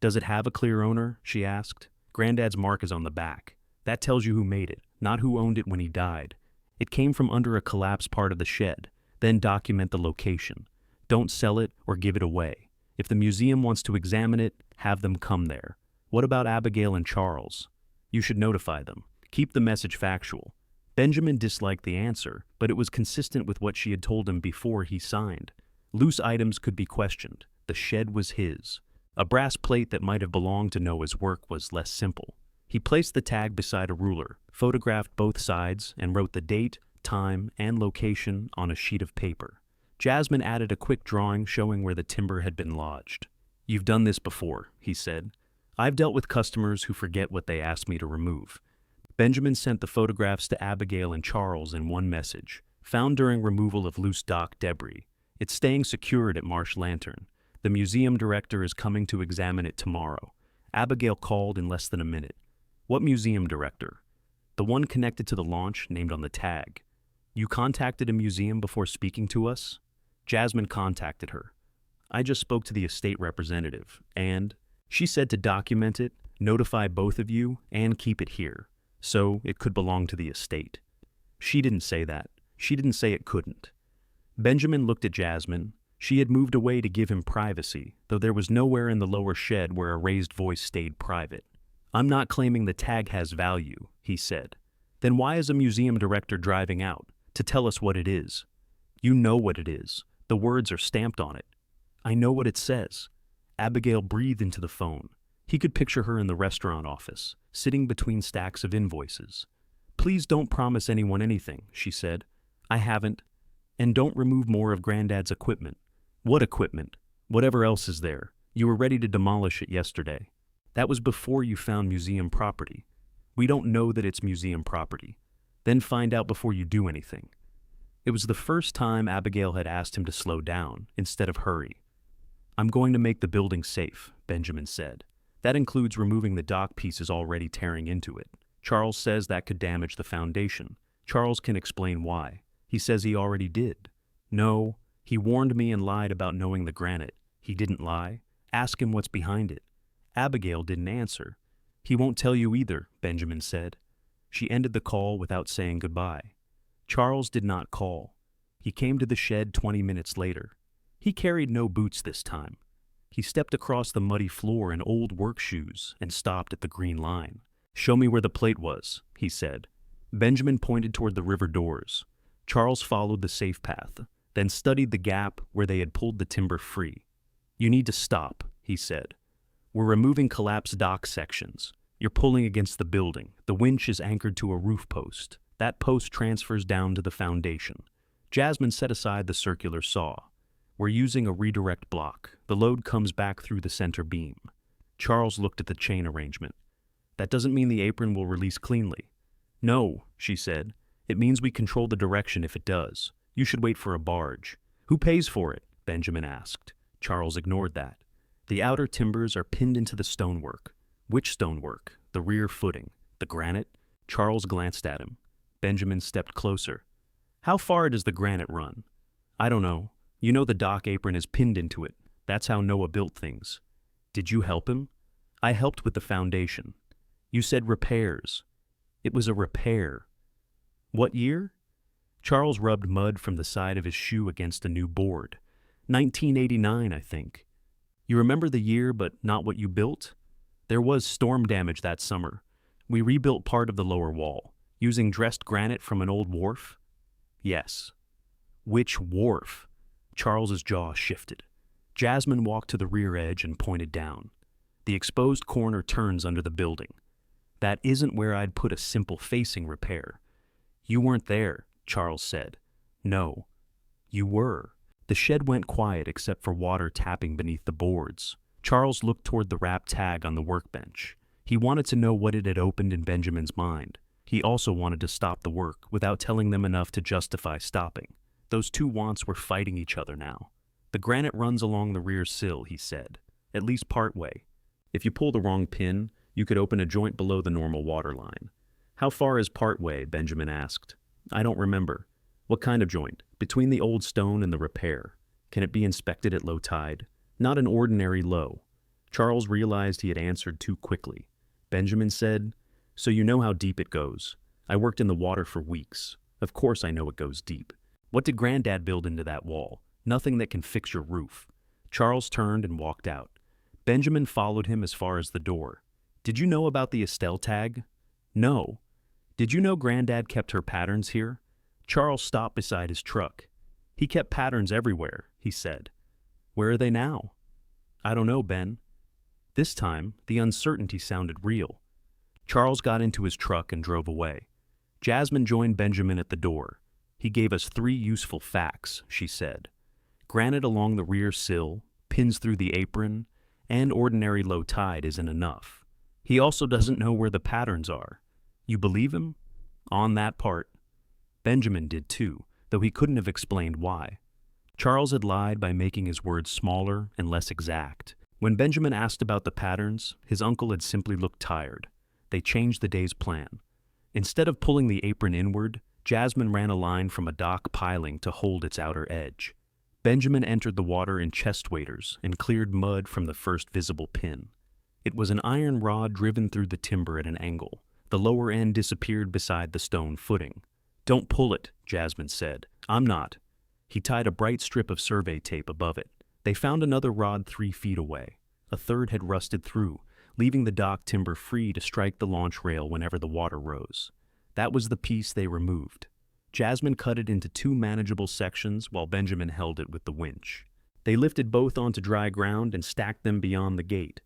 "Does it have a clear owner?" she asked. "Granddad's mark is on the back. That tells you who made it, not who owned it when he died. It came from under a collapsed part of the shed. Then document the location. Don't sell it or give it away. If the museum wants to examine it, have them come there. What about Abigail and Charles? You should notify them. Keep the message factual." Benjamin disliked the answer, but it was consistent with what she had told him before he signed. Loose items could be questioned. The shed was his. A brass plate that might have belonged to Noah's work was less simple. He placed the tag beside a ruler, photographed both sides, and wrote the date, time, and location on a sheet of paper. Jasmine added a quick drawing showing where the timber had been lodged. "You've done this before," he said. "I've dealt with customers who forget what they asked me to remove." Benjamin sent the photographs to Abigail and Charles in one message. "Found during removal of loose dock debris. It's staying secured at Marsh Lantern. The museum director is coming to examine it tomorrow." Abigail called in less than a minute. "What museum director?" "The one connected to the launch named on the tag." "You contacted a museum before speaking to us?" Jasmine contacted her. "I just spoke to the estate representative, and she said to document it, notify both of you, and keep it here, so it could belong to the estate." "She didn't say that. She didn't say it couldn't." Benjamin looked at Jasmine. She had moved away to give him privacy, though there was nowhere in the lower shed where a raised voice stayed private. "I'm not claiming the tag has value," he said. "Then why is a museum director driving out? To tell us what it is." "You know what it is. The words are stamped on it." "I know what it says." Abigail breathed into the phone. He could picture her in the restaurant office, sitting between stacks of invoices. "Please don't promise anyone anything," she said. "I haven't. And don't remove more of Granddad's equipment." "What equipment?" "Whatever else is there. You were ready to demolish it yesterday." "That was before you found museum property." "We don't know that it's museum property." "Then find out before you do anything." It was the first time Abigail had asked him to slow down instead of hurry. "I'm going to make the building safe," Benjamin said. "That includes removing the dock pieces already tearing into it. Charles says that could damage the foundation. Charles can explain why. He says he already did." "No, he warned me and lied about knowing the granite. He didn't lie. Ask him what's behind it." Abigail didn't answer. "He won't tell you either," Benjamin said. She ended the call without saying goodbye. Charles did not call. He came to the shed 20 minutes later. He carried no boots this time. He stepped across the muddy floor in old work shoes and stopped at the green line. "Show me where the plate was," he said. Benjamin pointed toward the river doors. Charles followed the safe path, then studied the gap where they had pulled the timber free. "You need to stop," he said. "We're removing collapsed dock sections. You're pulling against the building. The winch is anchored to a roof post. That post transfers down to the foundation." Jasmine set aside the circular saw. "We're using a redirect block. The load comes back through the center beam." Charles looked at the chain arrangement. "That doesn't mean the apron will release cleanly." "No," she said. "It means we control the direction if it does. You should wait for a barge. Who pays for it? Benjamin asked. Charles ignored that. The outer timbers are pinned into the stonework. Which stonework? The rear footing. The granite? Charles glanced at him. Benjamin stepped closer. How far does the granite run? I don't know. You know the dock apron is pinned into it. That's how Noah built things. Did you help him? I helped with the foundation. You said repairs. It was a repair. What year? Charles rubbed mud from the side of his shoe against a new board. 1989, I think. You remember the year, but not what you built? There was storm damage that summer. We rebuilt part of the lower wall, using dressed granite from an old wharf. Yes. Which wharf? Charles's jaw shifted. Jasmine walked to the rear edge and pointed down. The exposed corner turns under the building. That isn't where I'd put a simple facing repair. You weren't there, Charles said. No. You were. The shed went quiet except for water tapping beneath the boards. Charles looked toward the wrapped tag on the workbench. He wanted to know what it had opened in Benjamin's mind. He also wanted to stop the work without telling them enough to justify stopping. Those two wants were fighting each other now. The granite runs along the rear sill, he said, at least part way. If you pull the wrong pin, you could open a joint below the normal waterline. How far is part way? Benjamin asked. I don't remember. What kind of joint? Between the old stone and the repair. Can it be inspected at low tide? Not an ordinary low. Charles realized he had answered too quickly. Benjamin said, So you know how deep it goes. I worked in the water for weeks. Of course I know it goes deep. What did Granddad build into that wall? Nothing that can fix your roof. Charles turned and walked out. Benjamin followed him as far as the door. Did you know about the Estelle tag? No. Did you know Granddad kept her patterns here? Charles stopped beside his truck. He kept patterns everywhere, he said. Where are they now? I don't know, Ben. This time, the uncertainty sounded real. Charles got into his truck and drove away. Jasmine joined Benjamin at the door. He gave us 3 useful facts, she said. Granite along the rear sill, pins through the apron, and ordinary low tide isn't enough. He also doesn't know where the patterns are. You believe him? On that part. Benjamin did too, though he couldn't have explained why. Charles had lied by making his words smaller and less exact. When Benjamin asked about the patterns, his uncle had simply looked tired. They changed the day's plan. Instead of pulling the apron inward, Jasmine ran a line from a dock piling to hold its outer edge. Benjamin entered the water in chest waders and cleared mud from the first visible pin. It was an iron rod driven through the timber at an angle. The lower end disappeared beside the stone footing. Don't pull it, Jasmine said. I'm not. He tied a bright strip of survey tape above it. They found another rod 3 feet away. A third had rusted through, leaving the dock timber free to strike the launch rail whenever the water rose. That was the piece they removed. Jasmine cut it into 2 manageable sections while Benjamin held it with the winch. They lifted both onto dry ground and stacked them beyond the gate.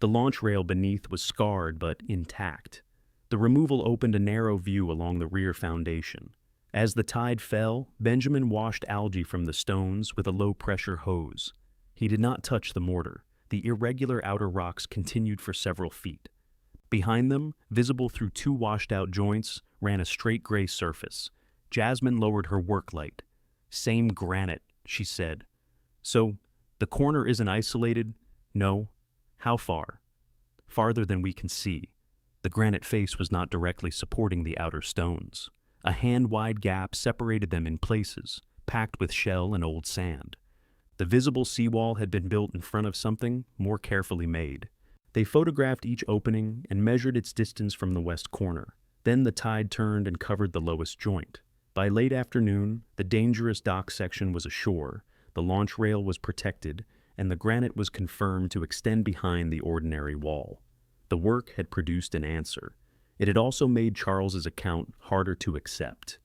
The launch rail beneath was scarred but intact. The removal opened a narrow view along the rear foundation. As the tide fell, Benjamin washed algae from the stones with a low-pressure hose. He did not touch the mortar. The irregular outer rocks continued for several feet. Behind them, visible through 2 washed-out joints, ran a straight gray surface. Jasmine lowered her work light. Same granite, she said. So, the corner isn't isolated? No. How far? Farther than we can see. The granite face was not directly supporting the outer stones. A hand-wide gap separated them in places, packed with shell and old sand. The visible seawall had been built in front of something more carefully made. They photographed each opening and measured its distance from the west corner. Then the tide turned and covered the lowest joint. By late afternoon, the dangerous dock section was ashore, the launch rail was protected, and the granite was confirmed to extend behind the ordinary wall. The work had produced an answer. It had also made Charles's account harder to accept.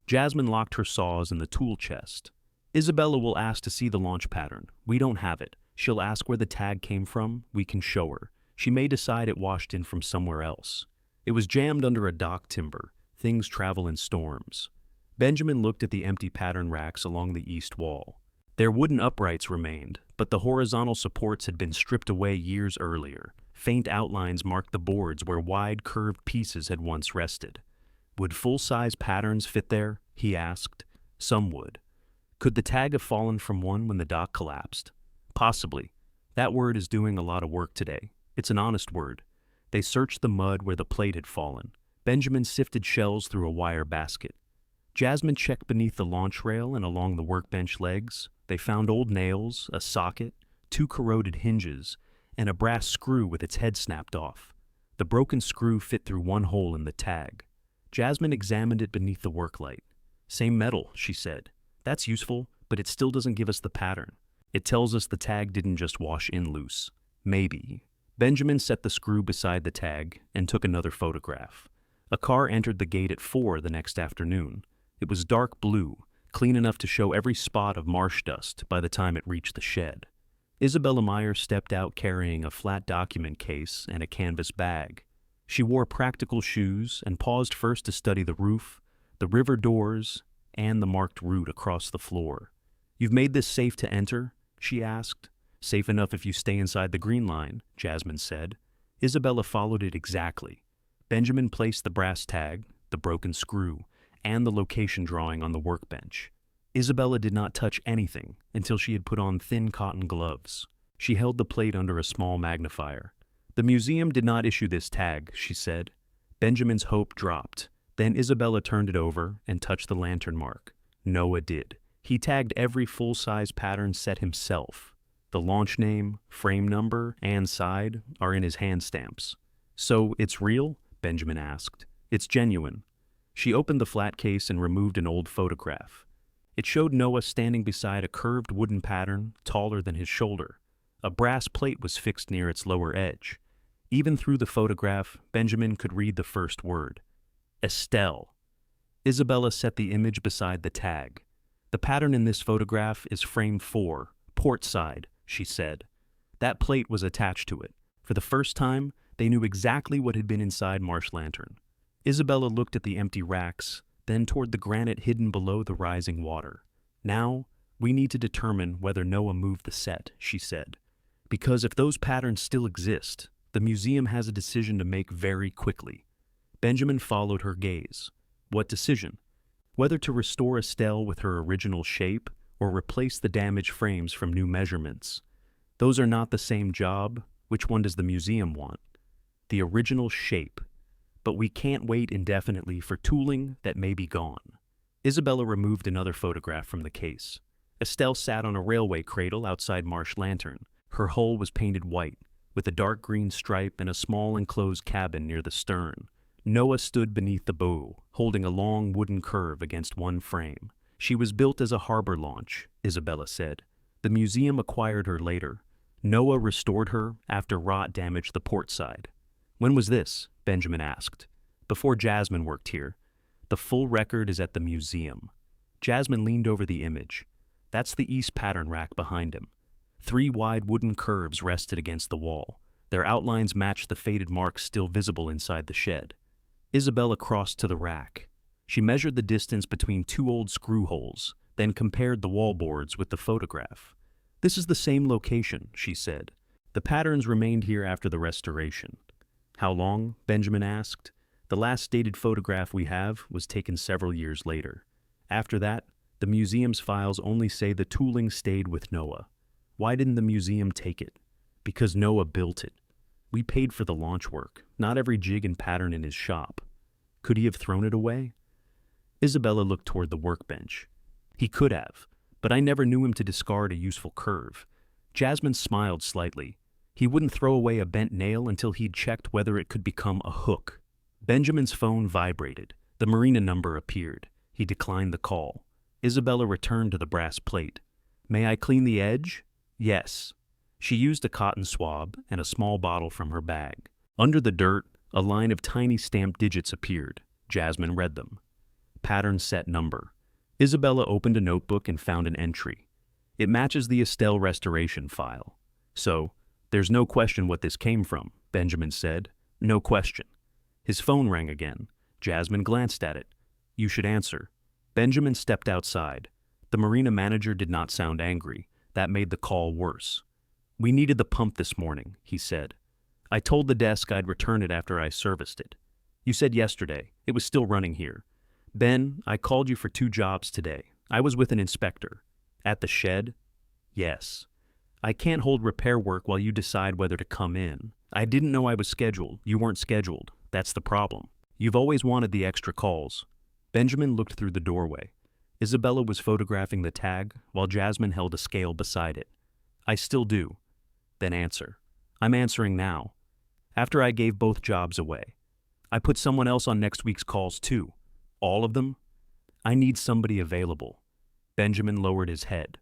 Jasmine locked her saws in the tool chest. Isabella will ask to see the launch pattern. We don't have it. She'll ask where the tag came from. We can show her. She may decide it washed in from somewhere else. It was jammed under a dock timber. Things travel in storms. Benjamin looked at the empty pattern racks along the east wall. Their wooden uprights remained, but the horizontal supports had been stripped away years earlier. Faint outlines marked the boards where wide, curved pieces had once rested. Would full-size patterns fit there? He asked. Some would. Could the tag have fallen from one when the dock collapsed? Possibly. That word is doing a lot of work today. It's an honest word. They searched the mud where the plate had fallen. Benjamin sifted shells through a wire basket. Jasmine checked beneath the launch rail and along the workbench legs. They found old nails, a socket, 2 corroded hinges, and a brass screw with its head snapped off. The broken screw fit through one hole in the tag. Jasmine examined it beneath the work light. Same metal, she said. That's useful, but it still doesn't give us the pattern. It tells us the tag didn't just wash in loose. Maybe. Benjamin set the screw beside the tag and took another photograph. A car entered the gate at 4 the next afternoon. It was dark blue, clean enough to show every spot of marsh dust by the time it reached the shed. Isabella Meyer stepped out carrying a flat document case and a canvas bag. She wore practical shoes and paused first to study the roof, the river doors, and the marked route across the floor. "You've made this safe to enter?" she asked. "Safe enough if you stay inside the green line," Jasmine said. Isabella followed it exactly. Benjamin placed the brass tag, the broken screw, and the location drawing on the workbench. Isabella did not touch anything until she had put on thin cotton gloves. She held the plate under a small magnifier. "The museum did not issue this tag," she said. Benjamin's hope dropped. Then Isabella turned it over and touched the lantern mark. Noah did. He tagged every full-size pattern set himself. The launch name, frame number, and side are in his hand stamps. "So it's real?" Benjamin asked. "It's genuine." She opened the flat case and removed an old photograph. It showed Noah standing beside a curved wooden pattern taller than his shoulder. A brass plate was fixed near its lower edge. Even through the photograph, Benjamin could read the first word. Estelle. Isabella set the image beside the tag. "The pattern in this photograph is frame 4, port side," she said. That plate was attached to it. For the first time, they knew exactly what had been inside Marsh Lantern. Isabella looked at the empty racks, then toward the granite hidden below the rising water. "Now, we need to determine whether Noah moved the set," she said. "Because if those patterns still exist, the museum has a decision to make very quickly." Benjamin followed her gaze. What decision? Whether to restore Estelle with her original shape or replace the damaged frames from new measurements. Those are not the same job. Which one does the museum want? The original shape. But we can't wait indefinitely for tooling that may be gone. Isabella removed another photograph from the case. Estelle sat on a railway cradle outside Marsh Lantern. Her hull was painted white, with a dark green stripe and a small enclosed cabin near the stern. Noah stood beneath the bow, holding a long wooden curve against one frame. "She was built as a harbor launch," Isabella said. "The museum acquired her later. Noah restored her after rot damaged the port side." "When was this?" Benjamin asked. "Before Jasmine worked here. The full record is at the museum." Jasmine leaned over the image. "That's the east pattern rack behind him." 3 wide wooden curves rested against the wall. Their outlines matched the faded marks still visible inside the shed. Isabella crossed to the rack. She measured the distance between 2 old screw holes, then compared the wall boards with the photograph. "This is the same location," she said. "The patterns remained here after the restoration." "How long?" Benjamin asked. "The last dated photograph we have was taken several years later. After that, the museum's files only say the tooling stayed with Noah." "Why didn't the museum take it?" "Because Noah built it. We paid for the launch work, not every jig and pattern in his shop." "Could he have thrown it away?" Isabella looked toward the workbench. "He could have, but I never knew him to discard a useful curve." Jasmine smiled slightly. "He wouldn't throw away a bent nail until he'd checked whether it could become a hook." Benjamin's phone vibrated. The marina number appeared. He declined the call. Isabella returned to the brass plate. "May I clean the edge?" "Yes." She used a cotton swab and a small bottle from her bag. Under the dirt, a line of tiny stamped digits appeared. Jasmine read them. "Pattern set number." Isabella opened a notebook and found an entry. "It matches the Estelle restoration file." "So, there's no question what this came from," Benjamin said. "No question." His phone rang again. Jasmine glanced at it. "You should answer." Benjamin stepped outside. The marina manager did not sound angry. That made the call worse. "We needed the pump this morning," he said. "I told the desk I'd return it after I serviced it. You said yesterday. It was still running here. Ben, I called you for 2 jobs today. I was with an inspector. At the shed? Yes. I can't hold repair work while you decide whether to come in. I didn't know I was scheduled. You weren't scheduled. That's the problem. You've always wanted the extra calls. Benjamin looked through the doorway. Isabella was photographing the tag while Jasmine held a scale beside it. I still do. Then answer. I'm answering now. After I gave both jobs away. I put someone else on next week's calls too. All of them? I need somebody available. Benjamin lowered his head.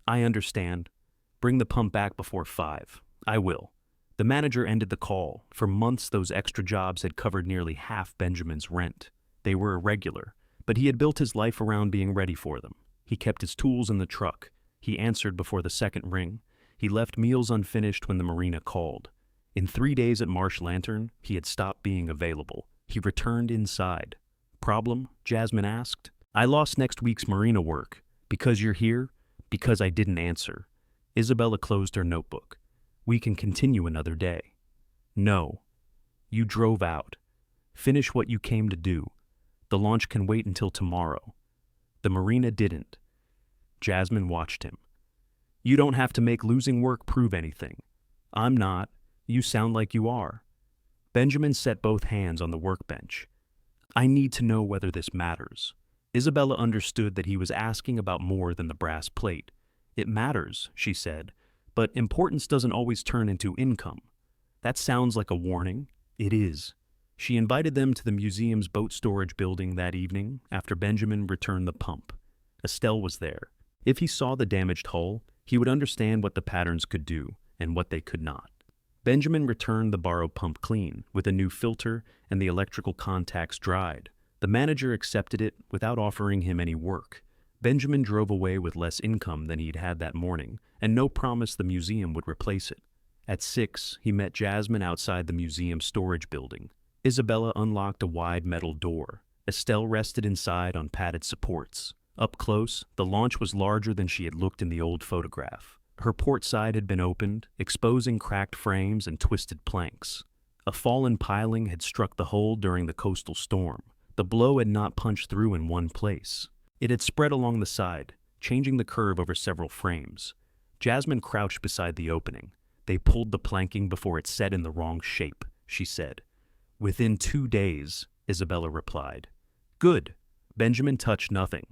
I understand. Bring the pump back before 5. I will. The manager ended the call. For months, those extra jobs had covered nearly half Benjamin's rent. They were irregular, but he had built his life around being ready for them. He kept his tools in the truck. He answered before the second ring. He left meals unfinished when the marina called. In 3 days at Marsh Lantern, he had stopped being available. He returned inside. Problem? Jasmine asked. I lost next week's marina work. Because you're here? Because I didn't answer. Isabella closed her notebook. We can continue another day. No. You drove out. Finish what you came to do. The launch can wait until tomorrow. The marina didn't. Jasmine watched him. You don't have to make losing work prove anything. I'm not. You sound like you are. Benjamin set both hands on the workbench. I need to know whether this matters. Isabella understood that he was asking about more than the brass plate. It matters, she said, but importance doesn't always turn into income. That sounds like a warning. It is. She invited them to the museum's boat storage building that evening after Benjamin returned the pump. Estelle was there. If he saw the damaged hull, he would understand what the patterns could do and what they could not. Benjamin returned the borrowed pump clean, with a new filter and the electrical contacts dried. The manager accepted it without offering him any work. Benjamin drove away with less income than he'd had that morning, and no promise the museum would replace it. At 6, he met Jasmine outside the museum storage building. Isabella unlocked a wide metal door. Estelle rested inside on padded supports. Up close, the launch was larger than she had looked in the old photograph. Her port side had been opened, exposing cracked frames and twisted planks. A fallen piling had struck the hull during the coastal storm. The blow had not punched through in one place. It had spread along the side, changing the curve over several frames. Jasmine crouched beside the opening. They pulled the planking before it set in the wrong shape, she said. Within 2 days, Isabella replied. Good. Benjamin touched nothing.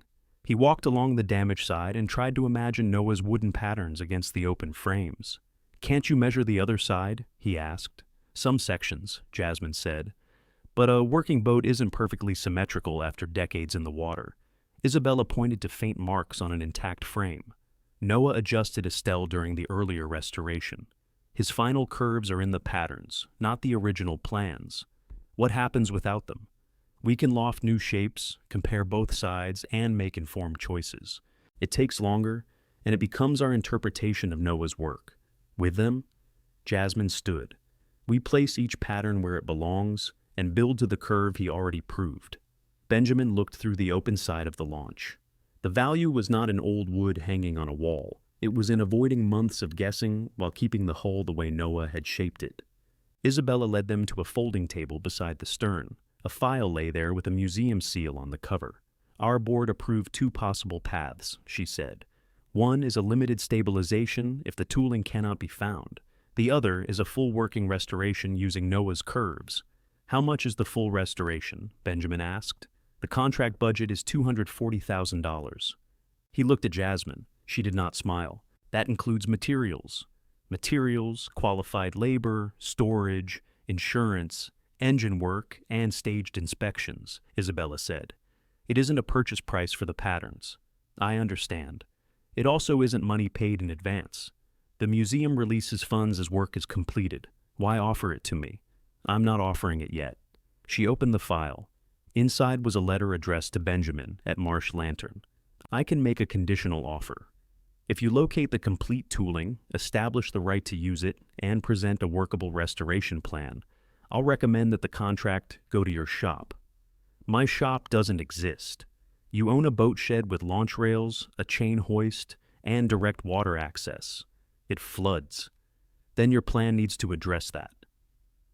He walked along the damaged side and tried to imagine Noah's wooden patterns against the open frames. Can't you measure the other side? He asked. Some sections, Jasmine said. But a working boat isn't perfectly symmetrical after decades in the water. Isabella pointed to faint marks on an intact frame. Noah adjusted Estelle during the earlier restoration. His final curves are in the patterns, not the original plans. What happens without them? We can loft new shapes, compare both sides, and make informed choices. It takes longer, and it becomes our interpretation of Noah's work. With them, Jasmine stood. We place each pattern where it belongs and build to the curve he already proved. Benjamin looked through the open side of the launch. The value was not in old wood hanging on a wall. It was in avoiding months of guessing while keeping the hull the way Noah had shaped it. Isabella led them to a folding table beside the stern. A file lay there with a museum seal on the cover. Our board approved 2 possible paths, she said. One is a limited stabilization if the tooling cannot be found. The other is a full working restoration using Noah's curves. How much is the full restoration? Benjamin asked. The contract budget is $240,000. He looked at Jasmine. She did not smile. That includes materials. Materials, qualified labor, storage, insurance, engine work, and staged inspections, Isabella said. It isn't a purchase price for the patterns. I understand. It also isn't money paid in advance. The museum releases funds as work is completed. Why offer it to me? I'm not offering it yet. She opened the file. Inside was a letter addressed to Benjamin at Marsh Lantern. I can make a conditional offer. If you locate the complete tooling, establish the right to use it, and present a workable restoration plan, I'll recommend that the contract go to your shop. My shop doesn't exist. You own a boat shed with launch rails, a chain hoist, and direct water access. It floods. Then your plan needs to address that.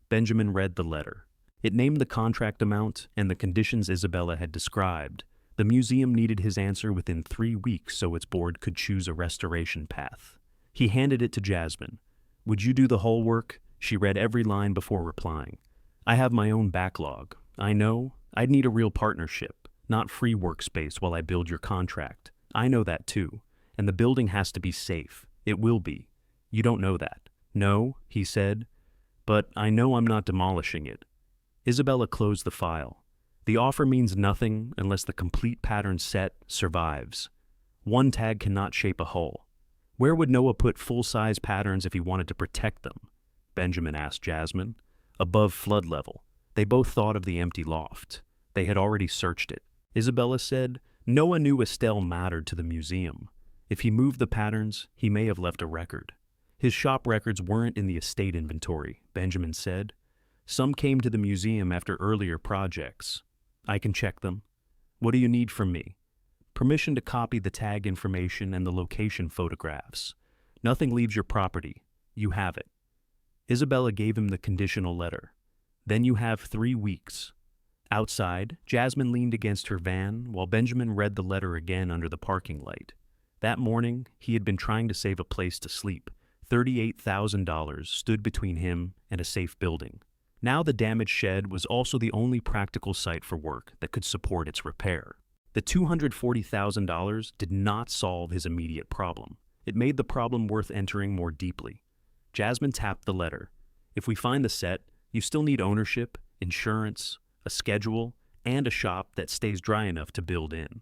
Benjamin read the letter. It named the contract amount and the conditions Isabella had described, The museum needed his answer within 3 weeks so its board could choose a restoration path. He handed it to Jasmine. "Would you do the whole work?" She read every line before replying. "I have my own backlog. I know. I'd need a real partnership, not free workspace while I build your contract. I know that too. And the building has to be safe. It will be. You don't know that." "No," he said. "But I know I'm not demolishing it." Isabella closed the file. The offer means nothing unless the complete pattern set survives. One tag cannot shape a hull. Where would Noah put full-size patterns if he wanted to protect them? Benjamin asked Jasmine. Above flood level. They both thought of the empty loft. They had already searched it. Isabella said, Noah knew Estelle mattered to the museum. If he moved the patterns, he may have left a record. His shop records weren't in the estate inventory, Benjamin said. Some came to the museum after earlier projects. I can check them. What do you need from me? Permission to copy the tag information and the location photographs. Nothing leaves your property. You have it. Isabella gave him the conditional letter. Then you have 3 weeks. Outside, Jasmine leaned against her van while Benjamin read the letter again under the parking light. That morning, he had been trying to save a place to sleep. $38,000 stood between him and a safe building. Now the damaged shed was also the only practical site for work that could support its repair. The $240,000 did not solve his immediate problem. It made the problem worth entering more deeply. Jasmine tapped the letter. If we find the set, you still need ownership, insurance, a schedule, and a shop that stays dry enough to build in.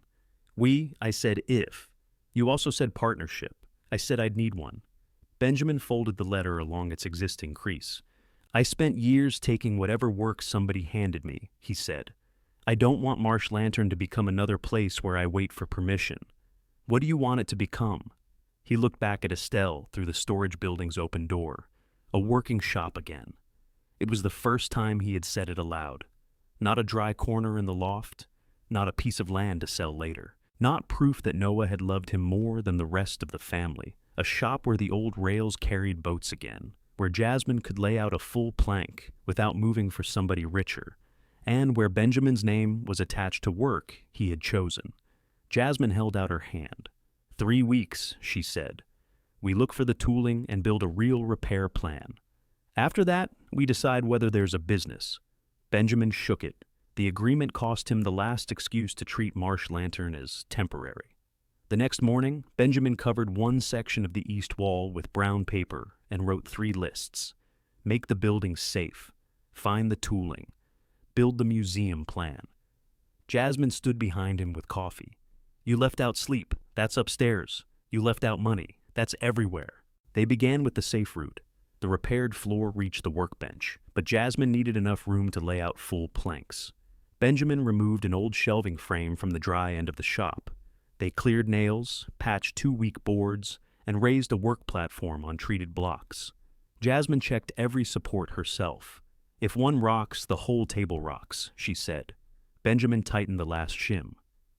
I said if. You also said partnership. I said I'd need one. Benjamin folded the letter along its existing crease. I spent years taking whatever work somebody handed me, he said. I don't want Marsh Lantern to become another place where I wait for permission. What do you want it to become? He looked back at Estelle through the storage building's open door. A working shop again. It was the first time he had said it aloud. Not a dry corner in the loft, not a piece of land to sell later. Not proof that Noah had loved him more than the rest of the family. A shop where the old rails carried boats again, where Jasmine could lay out a full plank without moving for somebody richer, and where Benjamin's name was attached to work he had chosen. Jasmine held out her hand. 3 weeks, she said. We look for the tooling and build a real repair plan. After that, we decide whether there's a business. Benjamin shook it. The agreement cost him the last excuse to treat Marsh Lantern as temporary. The next morning, Benjamin covered one section of the east wall with brown paper and wrote 3 lists. Make the building safe. Find the tooling. Build the museum plan. Jasmine stood behind him with coffee. You left out sleep. That's upstairs. You left out money. That's everywhere. They began with the safe route. The repaired floor reached the workbench, but Jasmine needed enough room to lay out full planks. Benjamin removed an old shelving frame from the dry end of the shop. They cleared nails, patched 2 weak boards, and raised a work platform on treated blocks. Jasmine checked every support herself. If one rocks, the whole table rocks, she said. Benjamin tightened the last shim.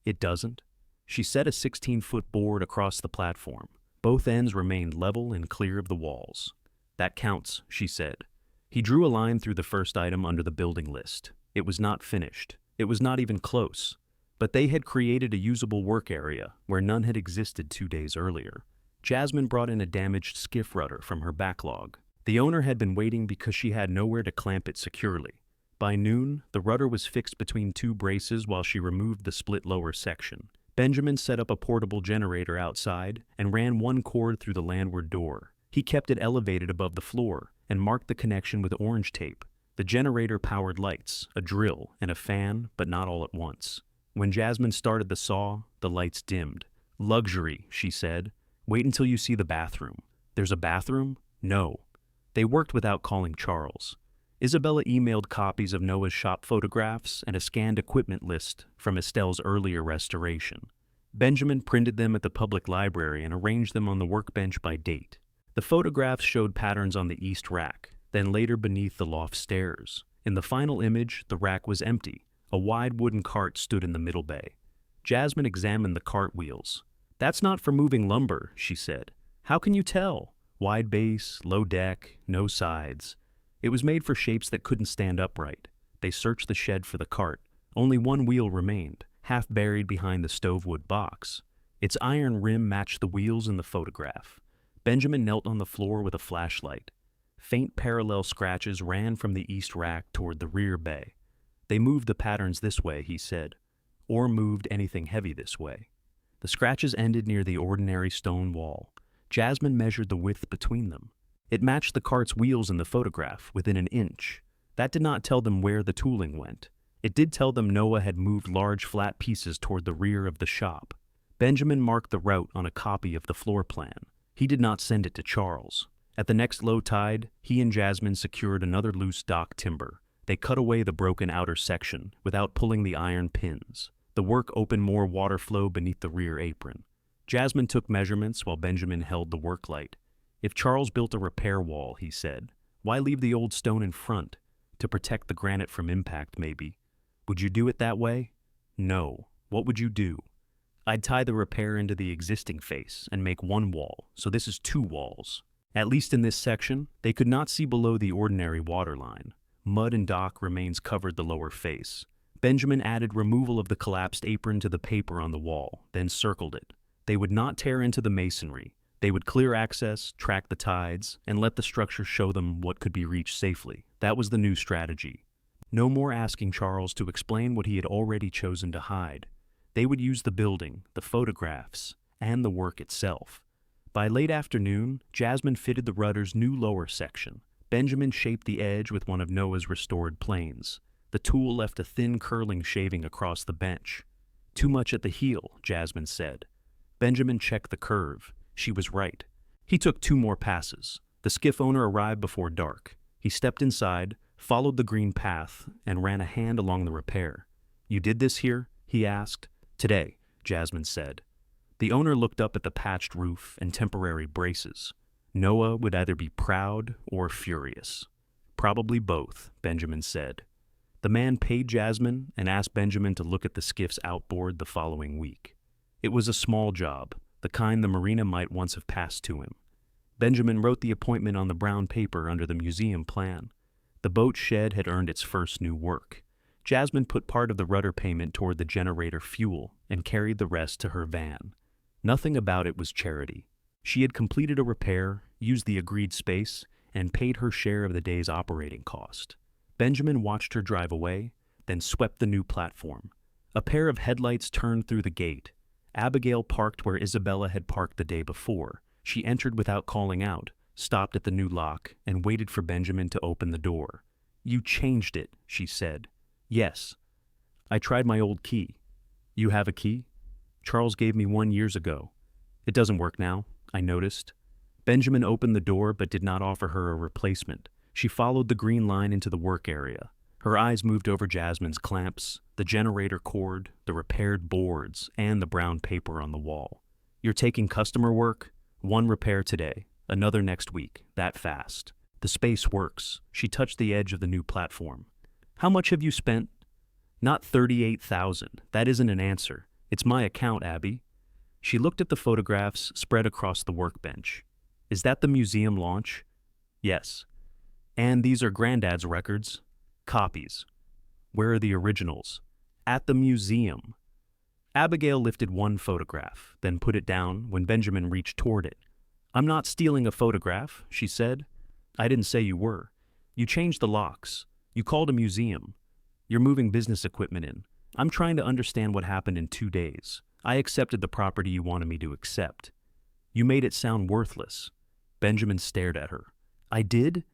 It doesn't? She set a 16-foot board across the platform. Both ends remained level and clear of the walls. That counts, she said. He drew a line through the first item under the building list. It was not finished. It was not even close. But they had created a usable work area where none had existed 2 days earlier. Jasmine brought in a damaged skiff rudder from her backlog. The owner had been waiting because she had nowhere to clamp it securely. By noon, the rudder was fixed between 2 braces while she removed the split lower section. Benjamin set up a portable generator outside and ran one cord through the landward door. He kept it elevated above the floor and marked the connection with orange tape. The generator powered lights, a drill, and a fan, but not all at once. When Jasmine started the saw, the lights dimmed. Luxury, she said. Wait until you see the bathroom. There's a bathroom? No. They worked without calling Charles. Isabella emailed copies of Noah's shop photographs and a scanned equipment list from Estelle's earlier restoration. Benjamin printed them at the public library and arranged them on the workbench by date. The photographs showed patterns on the east rack, then later beneath the loft stairs. In the final image, the rack was empty. A wide wooden cart stood in the middle bay. Jasmine examined the cart wheels. That's not for moving lumber, she said. How can you tell? Wide base, low deck, no sides. It was made for shapes that couldn't stand upright. They searched the shed for the cart. Only one wheel remained. half buried behind the stovewood box. Its iron rim matched the wheels in the photograph. Benjamin knelt on the floor with a flashlight. Faint parallel scratches ran from the east rack toward the rear bay. They moved the patterns this way, he said, or moved anything heavy this way. The scratches ended near the ordinary stone wall. Jasmine measured the width between them. It matched the cart's wheels in the photograph, within an inch. That did not tell them where the tooling went. It did tell them Noah had moved large flat pieces toward the rear of the shop. Benjamin marked the route on a copy of the floor plan. He did not send it to Charles. At the next low tide, he and Jasmine secured another loose dock timber. They cut away the broken outer section without pulling the iron pins. The work opened more water flow beneath the rear apron. Jasmine took measurements while Benjamin held the work light. If Charles built a repair wall, he said, why leave the old stone in front? To protect the granite from impact, maybe. Would you do it that way? No. What would you do? I'd tie the repair into the existing face and make one wall, so this is 2 walls. At least in this section, they could not see below the ordinary waterline. Mud and dock remains covered the lower face. Benjamin added removal of the collapsed apron to the paper on the wall, then circled it. They would not tear into the masonry. They would clear access, track the tides, and let the structure show them what could be reached safely. That was the new strategy. No more asking Charles to explain what he had already chosen to hide. They would use the building, the photographs, and the work itself. By late afternoon, Jasmine fitted the rudder's new lower section. Benjamin shaped the edge with one of Noah's restored planes. The tool left a thin curling shaving across the bench. Too much at the heel, Jasmine said. Benjamin checked the curve. She was right. He took 2 more passes. The skiff owner arrived before dark. He stepped inside, followed the green path, and ran a hand along the repair. You did this here? He asked. Today, Jasmine said. The owner looked up at the patched roof and temporary braces. Noah would either be proud or furious. Probably both, Benjamin said. The man paid Jasmine and asked Benjamin to look at the skiff's outboard the following week. It was a small job, the kind the marina might once have passed to him. Benjamin wrote the appointment on the brown paper under the museum plan. The boat shed had earned its first new work. Jasmine put part of the rudder payment toward the generator fuel and carried the rest to her van. Nothing about it was charity. She had completed a repair, used the agreed space, and paid her share of the day's operating cost. Benjamin watched her drive away, then swept the new platform. A pair of headlights turned through the gate. Abigail parked where Isabella had parked the day before. She entered without calling out, stopped at the new lock, and waited for Benjamin to open the door. You changed it, she said. Yes. I tried my old key. You have a key? Charles gave me one years ago. It doesn't work now, I noticed. Benjamin opened the door but did not offer her a replacement. She followed the green line into the work area. Her eyes moved over Jasmine's clamps, the generator cord, the repaired boards, and the brown paper on the wall. You're taking customer work? 1 repair today, another next week, that fast. The space works. She touched the edge of the new platform. How much have you spent? Not $38,000. That isn't an answer. It's my account, Abby. She looked at the photographs spread across the workbench. Is that the museum launch? Yes. And these are Granddad's records? Copies. Where are the originals? At the museum. Abigail lifted one photograph, then put it down when Benjamin reached toward it. I'm not stealing a photograph, she said. I didn't say you were. You changed the locks. You called a museum. You're moving business equipment in. I'm trying to understand what happened in 2 days. I accepted the property you wanted me to accept. You made it sound worthless. Benjamin stared at her. I did?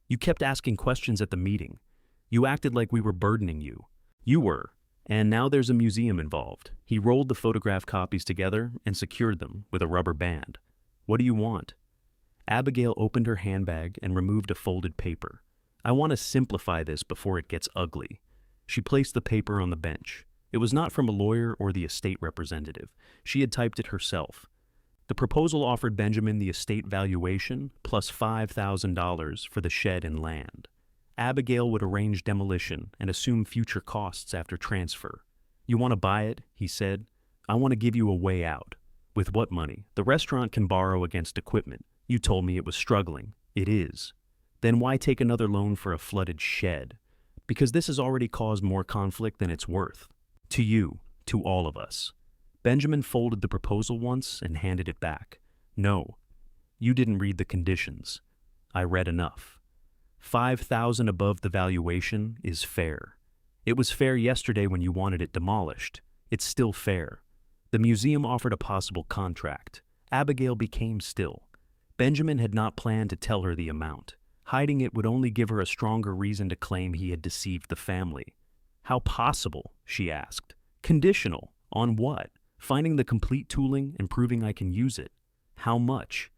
You kept asking questions at the meeting. You acted like we were burdening you. You were. And now there's a museum involved. He rolled the photograph copies together and secured them with a rubber band. What do you want? Abigail opened her handbag and removed a folded paper. I want to simplify this before it gets ugly. She placed the paper on the bench. It was not from a lawyer or the estate representative. She had typed it herself. The proposal offered Benjamin the estate valuation plus $5,000 for the shed and land. Abigail would arrange demolition and assume future costs after transfer. You want to buy it? He said. I want to give you a way out. With what money? The restaurant can borrow against equipment. You told me it was struggling. It is. Then why take another loan for a flooded shed? Because this has already caused more conflict than it's worth. To you, to all of us. Benjamin folded the proposal once and handed it back. No, you didn't read the conditions. I read enough. 5,000 above the valuation is fair. It was fair yesterday when you wanted it demolished. It's still fair. The museum offered a possible contract. Abigail became still. Benjamin had not planned to tell her the amount. Hiding it would only give her a stronger reason to claim he had deceived the family. How possible? She asked. Conditional. On what? Finding the complete tooling and proving I can use it. How much?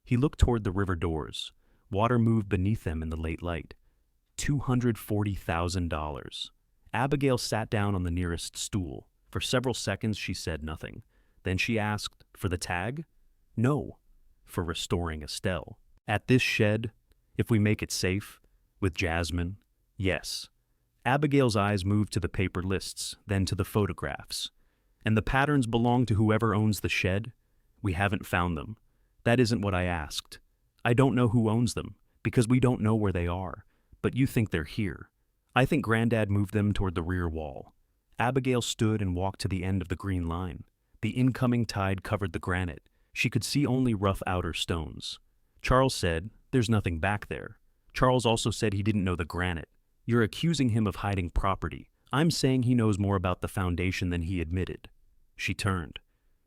He looked toward the river doors. Water moved beneath them in the late light. $240,000. Abigail sat down on the nearest stool. For several seconds she said nothing. Then she asked, for the tag? No, for restoring Estelle. At this shed, if we make it safe, with Jasmine, yes. Abigail's eyes moved to the paper lists, then to the photographs. And the patterns belong to whoever owns the shed? We haven't found them. That isn't what I asked. I don't know who owns them, because we don't know where they are, but you think they're here. I think Granddad moved them toward the rear wall. Abigail stood and walked to the end of the green line. The incoming tide covered the granite. She could see only rough outer stones. Charles said, there's nothing back there. Charles also said he didn't know the granite. You're accusing him of hiding property. I'm saying he knows more about the foundation than he admitted. She turned.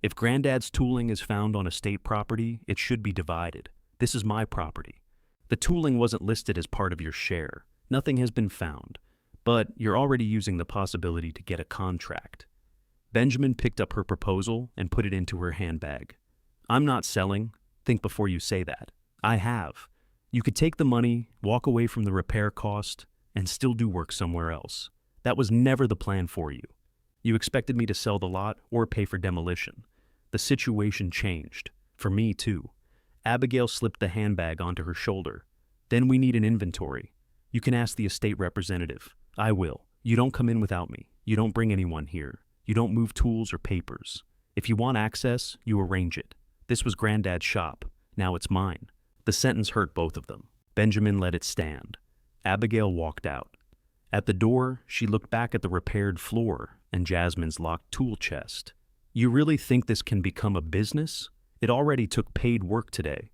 If Granddad's tooling is found on estate property, it should be divided. This is my property. The tooling wasn't listed as part of your share. Nothing has been found. But you're already using the possibility to get a contract. Benjamin picked up her proposal and put it into her handbag. I'm not selling. Think before you say that. I have. You could take the money, walk away from the repair cost, and still do work somewhere else. That was never the plan for you. You expected me to sell the lot or pay for demolition. The situation changed. For me, too. Abigail slipped the handbag onto her shoulder. Then we need an inventory. You can ask the estate representative. I will. You don't come in without me. You don't bring anyone here. You don't move tools or papers. If you want access, you arrange it. This was Granddad's shop. Now it's mine. The sentence hurt both of them. Benjamin let it stand. Abigail walked out. At the door, she looked back at the repaired floor and Jasmine's locked tool chest. You really think this can become a business? It already took paid work today.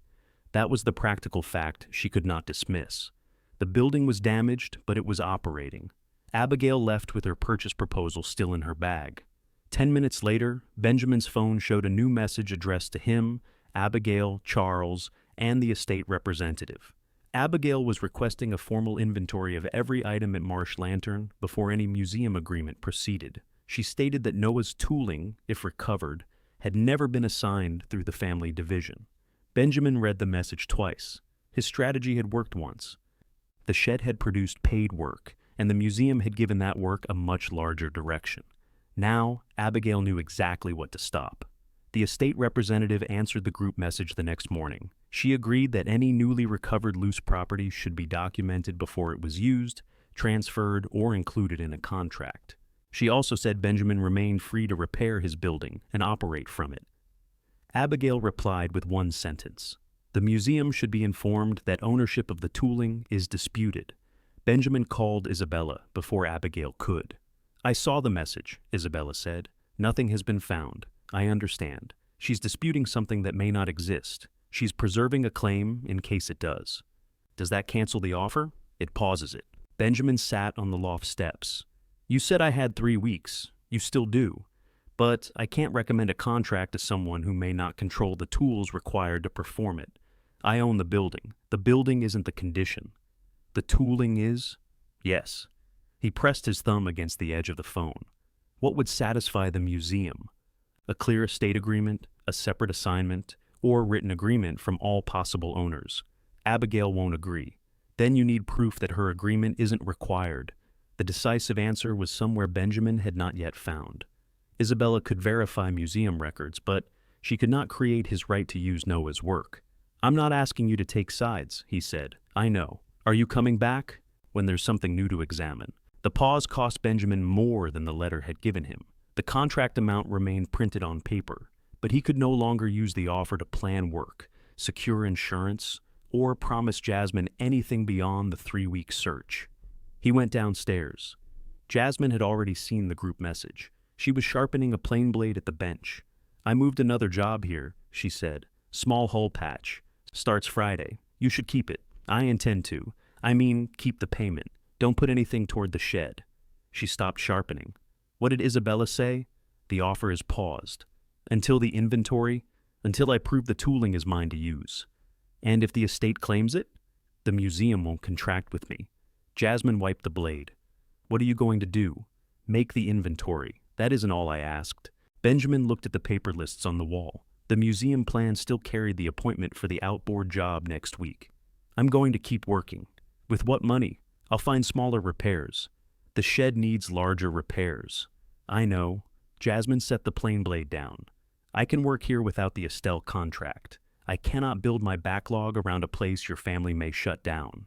That was the practical fact she could not dismiss. The building was damaged, but it was operating. Abigail left with her purchase proposal still in her bag. 10 minutes later, Benjamin's phone showed a new message addressed to him, Abigail, Charles, and the estate representative. Abigail was requesting a formal inventory of every item at Marsh Lantern before any museum agreement proceeded. She stated that Noah's tooling, if recovered, had never been assigned through the family division. Benjamin read the message twice. His strategy had worked once. The shed had produced paid work, and the museum had given that work a much larger direction. Now, Abigail knew exactly what to stop. The estate representative answered the group message the next morning. She agreed that any newly recovered loose property should be documented before it was used, transferred, or included in a contract. She also said Benjamin remained free to repair his building and operate from it. Abigail replied with one sentence. The museum should be informed that ownership of the tooling is disputed. Benjamin called Isabella before Abigail could. I saw the message, Isabella said. Nothing has been found. I understand. She's disputing something that may not exist. She's preserving a claim in case it does. Does that cancel the offer? It pauses it. Benjamin sat on the loft steps. You said I had 3 weeks. You still do. But I can't recommend a contract to someone who may not control the tools required to perform it. I own the building. The building isn't the condition. The tooling is? Yes. He pressed his thumb against the edge of the phone. What would satisfy the museum? A clear estate agreement, a separate assignment, or written agreement from all possible owners. Abigail won't agree. Then you need proof that her agreement isn't required. The decisive answer was somewhere Benjamin had not yet found. Isabella could verify museum records, but she could not create his right to use Noah's work. I'm not asking you to take sides, he said. I know. Are you coming back? When there's something new to examine. The pause cost Benjamin more than the letter had given him. The contract amount remained printed on paper, but he could no longer use the offer to plan work, secure insurance, or promise Jasmine anything beyond the 3-week search. He went downstairs. Jasmine had already seen the group message. She was sharpening a plane blade at the bench. I moved another job here, she said. Small hull patch. Starts Friday. You should keep it. I intend to. I mean, keep the payment. Don't put anything toward the shed. She stopped sharpening. What did Isabella say? The offer is paused. Until the inventory, until I prove the tooling is mine to use. And if the estate claims it, the museum won't contract with me. Jasmine wiped the blade. What are you going to do? Make the inventory. That isn't all I asked. Benjamin looked at the paper lists on the wall. The museum plan still carried the appointment for the outboard job next week. I'm going to keep working. With what money? I'll find smaller repairs. The shed needs larger repairs. I know. Jasmine set the plane blade down. I can work here without the Estelle contract. I cannot build my backlog around a place your family may shut down.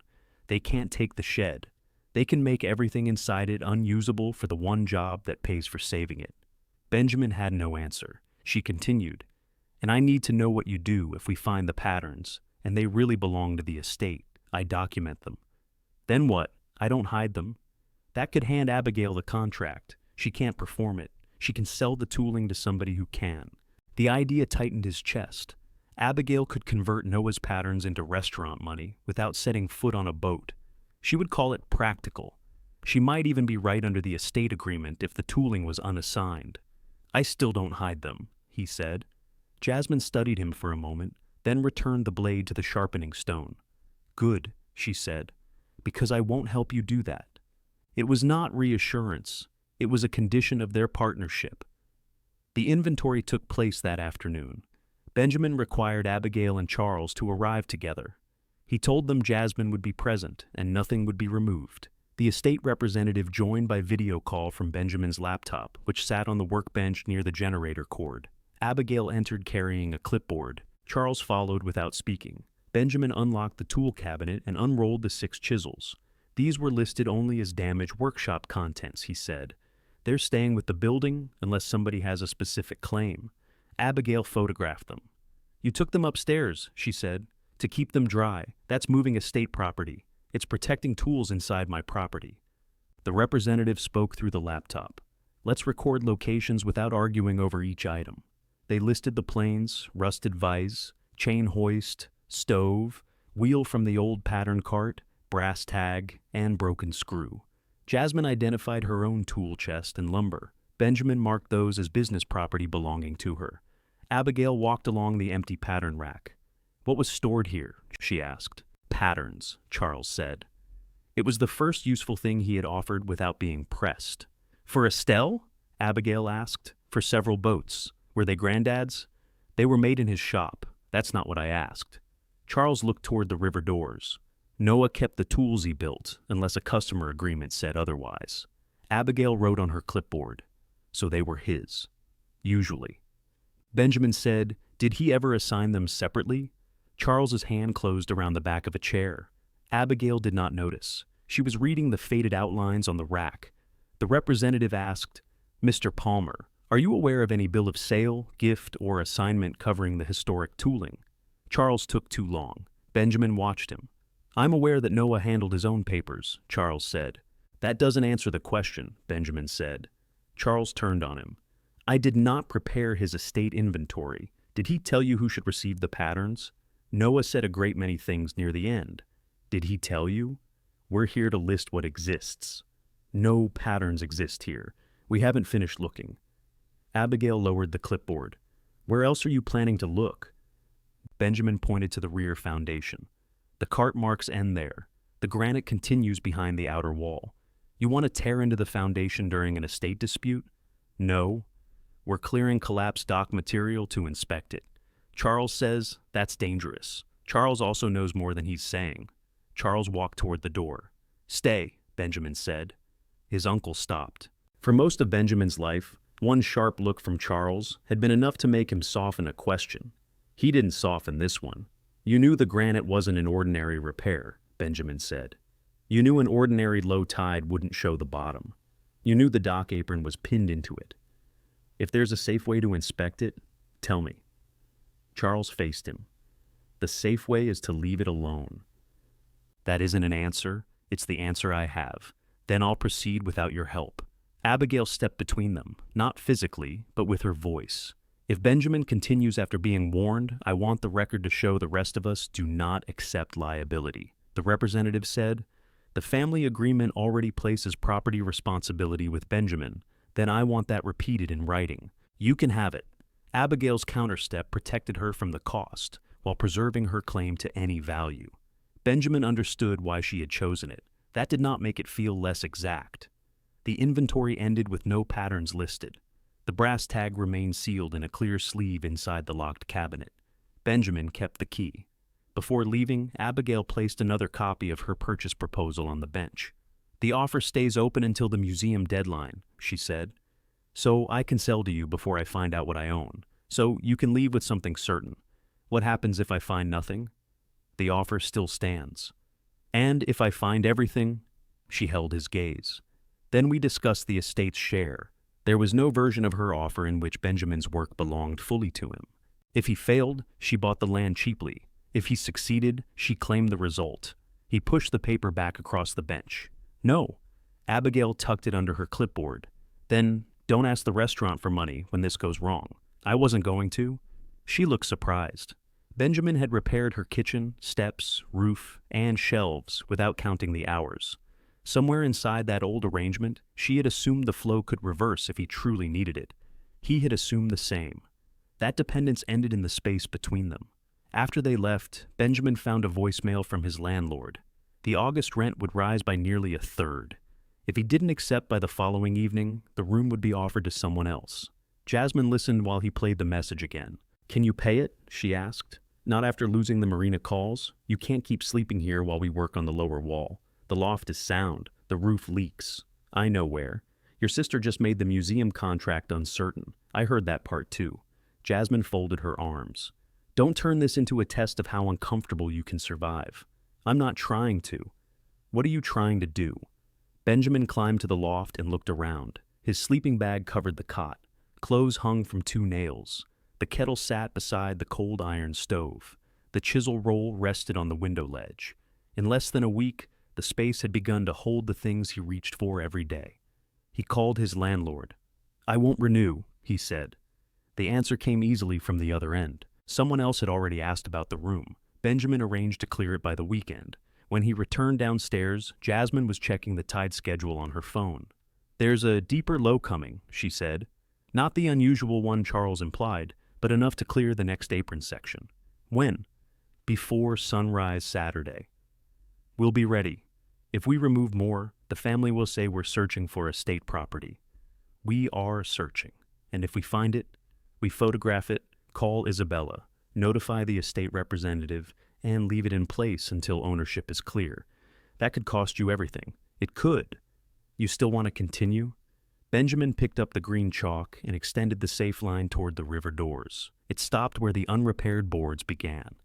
They can't take the shed. They can make everything inside it unusable for the one job that pays for saving it. Benjamin had no answer. She continued, and I need to know what you do if we find the patterns, and they really belong to the estate. I document them. Then what? I don't hide them. That could hand Abigail the contract. She can't perform it. She can sell the tooling to somebody who can. The idea tightened his chest. Abigail could convert Noah's patterns into restaurant money without setting foot on a boat. She would call it practical. She might even be right under the estate agreement if the tooling was unassigned. I still don't hide them, he said. Jasmine studied him for a moment, then returned the blade to the sharpening stone. Good, she said, because I won't help you do that. It was not reassurance. It was a condition of their partnership. The inventory took place that afternoon. Benjamin required Abigail and Charles to arrive together. He told them Jasmine would be present and nothing would be removed. The estate representative joined by video call from Benjamin's laptop, which sat on the workbench near the generator cord. Abigail entered carrying a clipboard. Charles followed without speaking. Benjamin unlocked the tool cabinet and unrolled the 6 chisels. These were listed only as damaged workshop contents, he said. They're staying with the building unless somebody has a specific claim. Abigail photographed them. You took them upstairs, she said, to keep them dry. That's moving estate property. It's protecting tools inside my property. The representative spoke through the laptop. Let's record locations without arguing over each item. They listed the planes, rusted vise, chain hoist, stove, wheel from the old pattern cart, brass tag, and broken screw. Jasmine identified her own tool chest and lumber. Benjamin marked those as business property belonging to her. Abigail walked along the empty pattern rack. What was stored here? She asked. Patterns, Charles said. It was the first useful thing he had offered without being pressed. For Estelle? Abigail asked. For several boats. Were they Granddad's? They were made in his shop. That's not what I asked. Charles looked toward the river doors. Noah kept the tools he built, unless a customer agreement said otherwise. Abigail wrote on her clipboard. So they were his. Usually. Benjamin said, did he ever assign them separately? Charles's hand closed around the back of a chair. Abigail did not notice. She was reading the faded outlines on the rack. The representative asked, Mr. Palmer, are you aware of any bill of sale, gift, or assignment covering the historic tooling? Charles took too long. Benjamin watched him. I'm aware that Noah handled his own papers, Charles said. That doesn't answer the question, Benjamin said. Charles turned on him. I did not prepare his estate inventory. Did he tell you who should receive the patterns? Noah said a great many things near the end. Did he tell you? We're here to list what exists. No patterns exist here. We haven't finished looking. Abigail lowered the clipboard. Where else are you planning to look? Benjamin pointed to the rear foundation. The cart marks end there. The granite continues behind the outer wall. You want to tear into the foundation during an estate dispute? No. We're clearing collapsed dock material to inspect it. Charles says that's dangerous. Charles also knows more than he's saying. Charles walked toward the door. Stay, Benjamin said. His uncle stopped. For most of Benjamin's life, one sharp look from Charles had been enough to make him soften a question. He didn't soften this one. You knew the granite wasn't an ordinary repair, Benjamin said. You knew an ordinary low tide wouldn't show the bottom. You knew the dock apron was pinned into it. If there's a safe way to inspect it, tell me. Charles faced him. The safe way is to leave it alone. That isn't an answer. It's the answer I have. Then I'll proceed without your help. Abigail stepped between them, not physically, but with her voice. If Benjamin continues after being warned, I want the record to show the rest of us do not accept liability. The representative said, the family agreement already places property responsibility with Benjamin. Then I want that repeated in writing. You can have it. Abigail's counterstep protected her from the cost, while preserving her claim to any value. Benjamin understood why she had chosen it. That did not make it feel less exact. The inventory ended with no patterns listed. The brass tag remained sealed in a clear sleeve inside the locked cabinet. Benjamin kept the key. Before leaving, Abigail placed another copy of her purchase proposal on the bench. The offer stays open until the museum deadline, she said. So I can sell to you before I find out what I own. So you can leave with something certain. What happens if I find nothing? The offer still stands. And if I find everything? She held his gaze. Then we discussed the estate's share. There was no version of her offer in which Benjamin's work belonged fully to him. If he failed, she bought the land cheaply. If he succeeded, she claimed the result. He pushed the paper back across the bench. No. Abigail tucked it under her clipboard. Then, don't ask the restaurant for money when this goes wrong. I wasn't going to. She looked surprised. Benjamin had repaired her kitchen, steps, roof, and shelves without counting the hours. Somewhere inside that old arrangement, she had assumed the flow could reverse if he truly needed it. He had assumed the same. That dependence ended in the space between them. After they left, Benjamin found a voicemail from his landlord. The August rent would rise by nearly a third. If he didn't accept by the following evening, the room would be offered to someone else. Jasmine listened while he played the message again. Can you pay it? She asked. Not after losing the marina calls. You can't keep sleeping here while we work on the lower wall. The loft is sound. The roof leaks. I know where. Your sister just made the museum contract uncertain. I heard that part too. Jasmine folded her arms. Don't turn this into a test of how uncomfortable you can survive. I'm not trying to. What are you trying to do? Benjamin climbed to the loft and looked around. His sleeping bag covered the cot. Clothes hung from 2 nails. The kettle sat beside the cold iron stove. The chisel roll rested on the window ledge. In less than a week, the space had begun to hold the things he reached for every day. He called his landlord. I won't renew, he said. The answer came easily from the other end. Someone else had already asked about the room. Benjamin arranged to clear it by the weekend. When he returned downstairs, Jasmine was checking the tide schedule on her phone. There's a deeper low coming, she said. Not the unusual one Charles implied, but enough to clear the next apron section. When? Before sunrise Saturday. We'll be ready. If we remove more, the family will say we're searching for estate property. We are searching. And if we find it, we photograph it, call Isabella, notify the estate representative, and leave it in place until ownership is clear. That could cost you everything. It could. You still want to continue? Benjamin picked up the green chalk and extended the safe line toward the river doors. It stopped where the unrepaired boards began.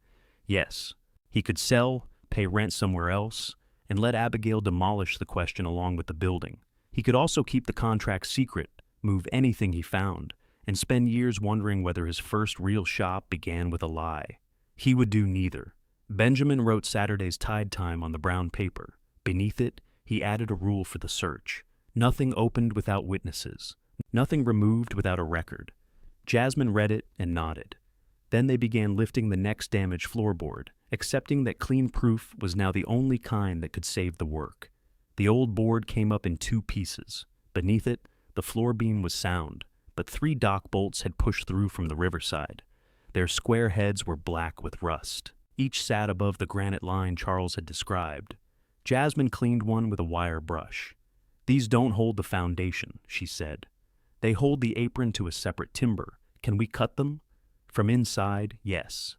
Yes, he could sell, pay rent somewhere else, and let Abigail demolish the question along with the building. He could also keep the contract secret, move anything he found, and spend years wondering whether his first real shop began with a lie. He would do neither. Benjamin wrote Saturday's tide time on the brown paper. Beneath it, he added a rule for the search. Nothing opened without witnesses. Nothing removed without a record. Jasmine read it and nodded. Then they began lifting the next damaged floorboard, accepting that clean proof was now the only kind that could save the work. The old board came up in 2 pieces. Beneath it, the floor beam was sound, but 3 dock bolts had pushed through from the riverside. Their square heads were black with rust. Each sat above the granite line Charles had described. Jasmine cleaned one with a wire brush. These don't hold the foundation, she said. They hold the apron to a separate timber. Can we cut them? From inside, yes.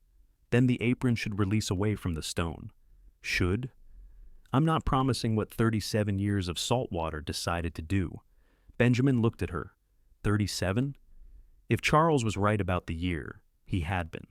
Then the apron should release away from the stone. Should? I'm not promising what 37 years of salt water decided to do. Benjamin looked at her. 37? If Charles was right about the year, he had been.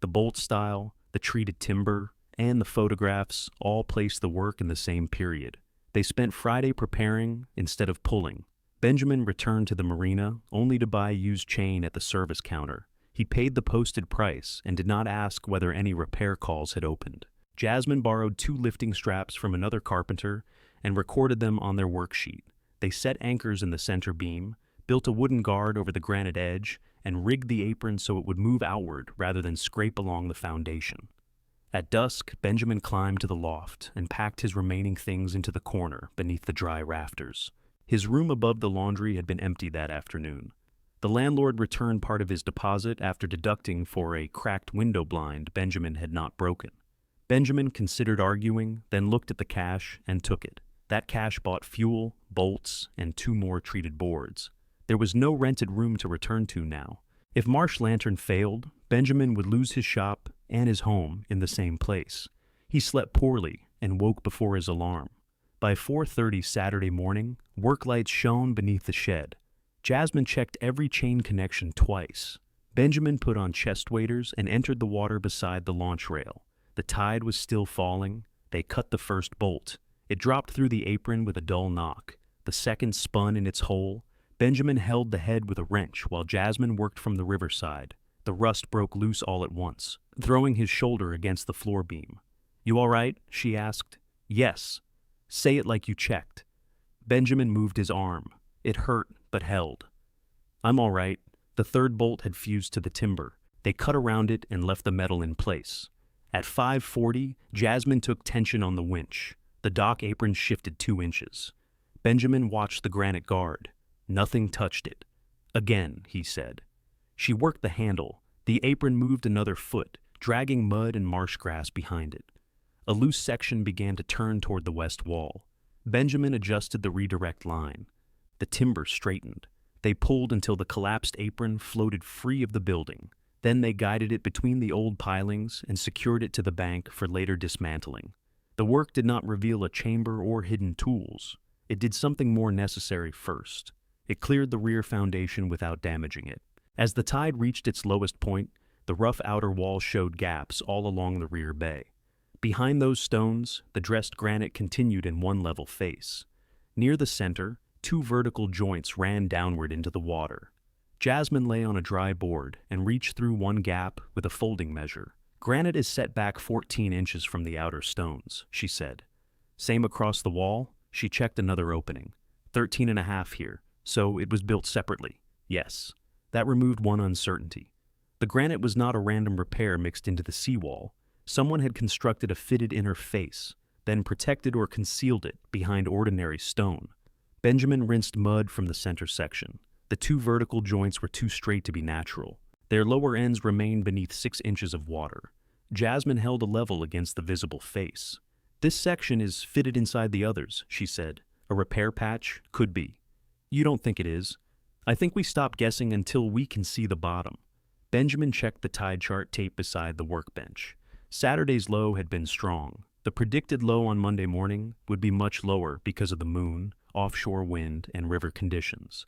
The bolt style, the treated timber, and the photographs all placed the work in the same period. They spent Friday preparing instead of pulling. Benjamin returned to the marina only to buy used chain at the service counter. He paid the posted price and did not ask whether any repair calls had opened. Jasmine borrowed 2 lifting straps from another carpenter and recorded them on their worksheet. They set anchors in the center beam, built a wooden guard over the granite edge, and rigged the apron so it would move outward rather than scrape along the foundation. At dusk, Benjamin climbed to the loft and packed his remaining things into the corner beneath the dry rafters. His room above the laundry had been empty that afternoon. The landlord returned part of his deposit after deducting for a cracked window blind Benjamin had not broken. Benjamin considered arguing, then looked at the cash and took it. That cash bought fuel, bolts, and 2 more treated boards. There was no rented room to return to now. If Marsh Lantern failed, Benjamin would lose his shop and his home in the same place. He slept poorly and woke before his alarm. By 4:30 Saturday morning, work lights shone beneath the shed. Jasmine checked every chain connection twice. Benjamin put on chest waders and entered the water beside the launch rail. The tide was still falling. They cut the first bolt. It dropped through the apron with a dull knock. The second spun in its hole. Benjamin held the head with a wrench while Jasmine worked from the riverside. The rust broke loose all at once, throwing his shoulder against the floor beam. "You all right?" she asked. "Yes." "Say it like you checked." Benjamin moved his arm. It hurt, but held. "I'm all right." The third bolt had fused to the timber. They cut around it and left the metal in place. At 5:40, Jasmine took tension on the winch. The dock apron shifted 2 inches. Benjamin watched the granite guard. Nothing touched it. "Again," he said. She worked the handle. The apron moved another foot, dragging mud and marsh grass behind it. A loose section began to turn toward the west wall. Benjamin adjusted the redirect line. The timber straightened. They pulled until the collapsed apron floated free of the building. Then they guided it between the old pilings and secured it to the bank for later dismantling. The work did not reveal a chamber or hidden tools. It did something more necessary first. It cleared the rear foundation without damaging it. As the tide reached its lowest point, the rough outer wall showed gaps all along the rear bay. Behind those stones, the dressed granite continued in one level face. Near the center, 2 vertical joints ran downward into the water. Jasmine lay on a dry board and reached through one gap with a folding measure. "Granite is set back 14 inches from the outer stones," she said. "Same across the wall?" She checked another opening. 13.5 here, so it was built separately. "Yes." That removed one uncertainty. The granite was not a random repair mixed into the seawall. Someone had constructed a fitted inner face, then protected or concealed it behind ordinary stone. Benjamin rinsed mud from the center section. The 2 vertical joints were too straight to be natural. Their lower ends remained beneath 6 inches of water. Jasmine held a level against the visible face. "This section is fitted inside the others," she said. "A repair patch? Could be." "You don't think it is?" "I think we stop guessing until we can see the bottom." Benjamin checked the tide chart taped beside the workbench. Saturday's low had been strong. The predicted low on Monday morning would be much lower because of the moon, offshore wind, and river conditions.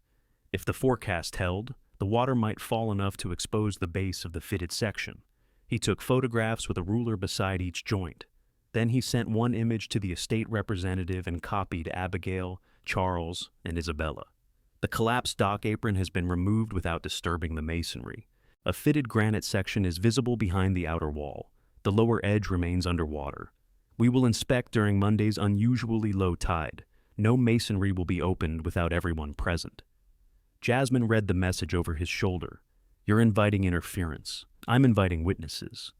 If the forecast held, the water might fall enough to expose the base of the fitted section. He took photographs with a ruler beside each joint. Then he sent one image to the estate representative and copied Abigail, Charles, and Isabella. The collapsed dock apron has been removed without disturbing the masonry. A fitted granite section is visible behind the outer wall. The lower edge remains underwater. We will inspect during Monday's unusually low tide. No masonry will be opened without everyone present. Jasmine read the message over his shoulder. "You're inviting interference. I'm inviting witnesses.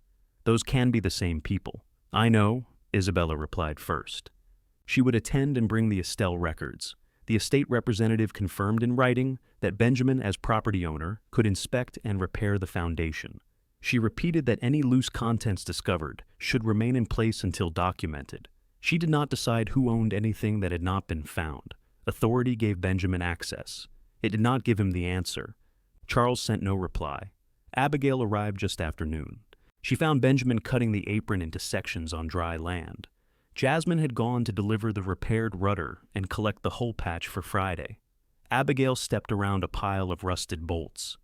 Those can be the same people." "I know," Isabella replied first. She would attend and bring the Estelle records. The estate representative confirmed in writing that Benjamin, as property owner, could inspect and repair the foundation. She repeated that any loose contents discovered should remain in place until documented. She did not decide who owned anything that had not been found. Authority gave Benjamin access. It did not give him the answer. Charles sent no reply. Abigail arrived just after noon. She found Benjamin cutting the apron into sections on dry land. Jasmine had gone to deliver the repaired rudder and collect the hole patch for Friday. Abigail stepped around a pile of rusted bolts.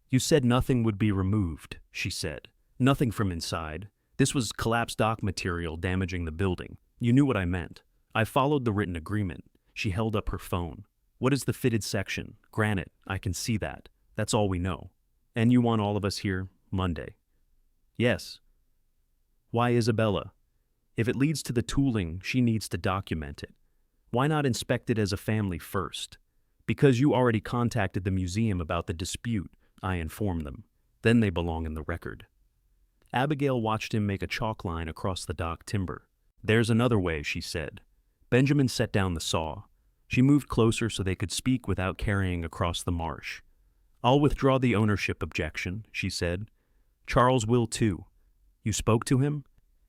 "You said nothing would be removed," she said. "Nothing from inside. This was collapsed dock material damaging the building. You knew what I meant. I followed the written agreement." She held up her phone. "What is the fitted section? Granite. I can see that. That's all we know. And you want all of us here Monday?" "Yes." "Why Isabella? If it leads to the tooling, she needs to document it. Why not inspect it as a family first? Because you already contacted the museum about the dispute, I informed them. Then they belong in the record. Abigail watched him make a chalk line across the dock timber. There's another way, she said. Benjamin set down the saw. She moved closer so they could speak without carrying across the marsh. I'll withdraw the ownership objection, she said. Charles will too. You spoke to him?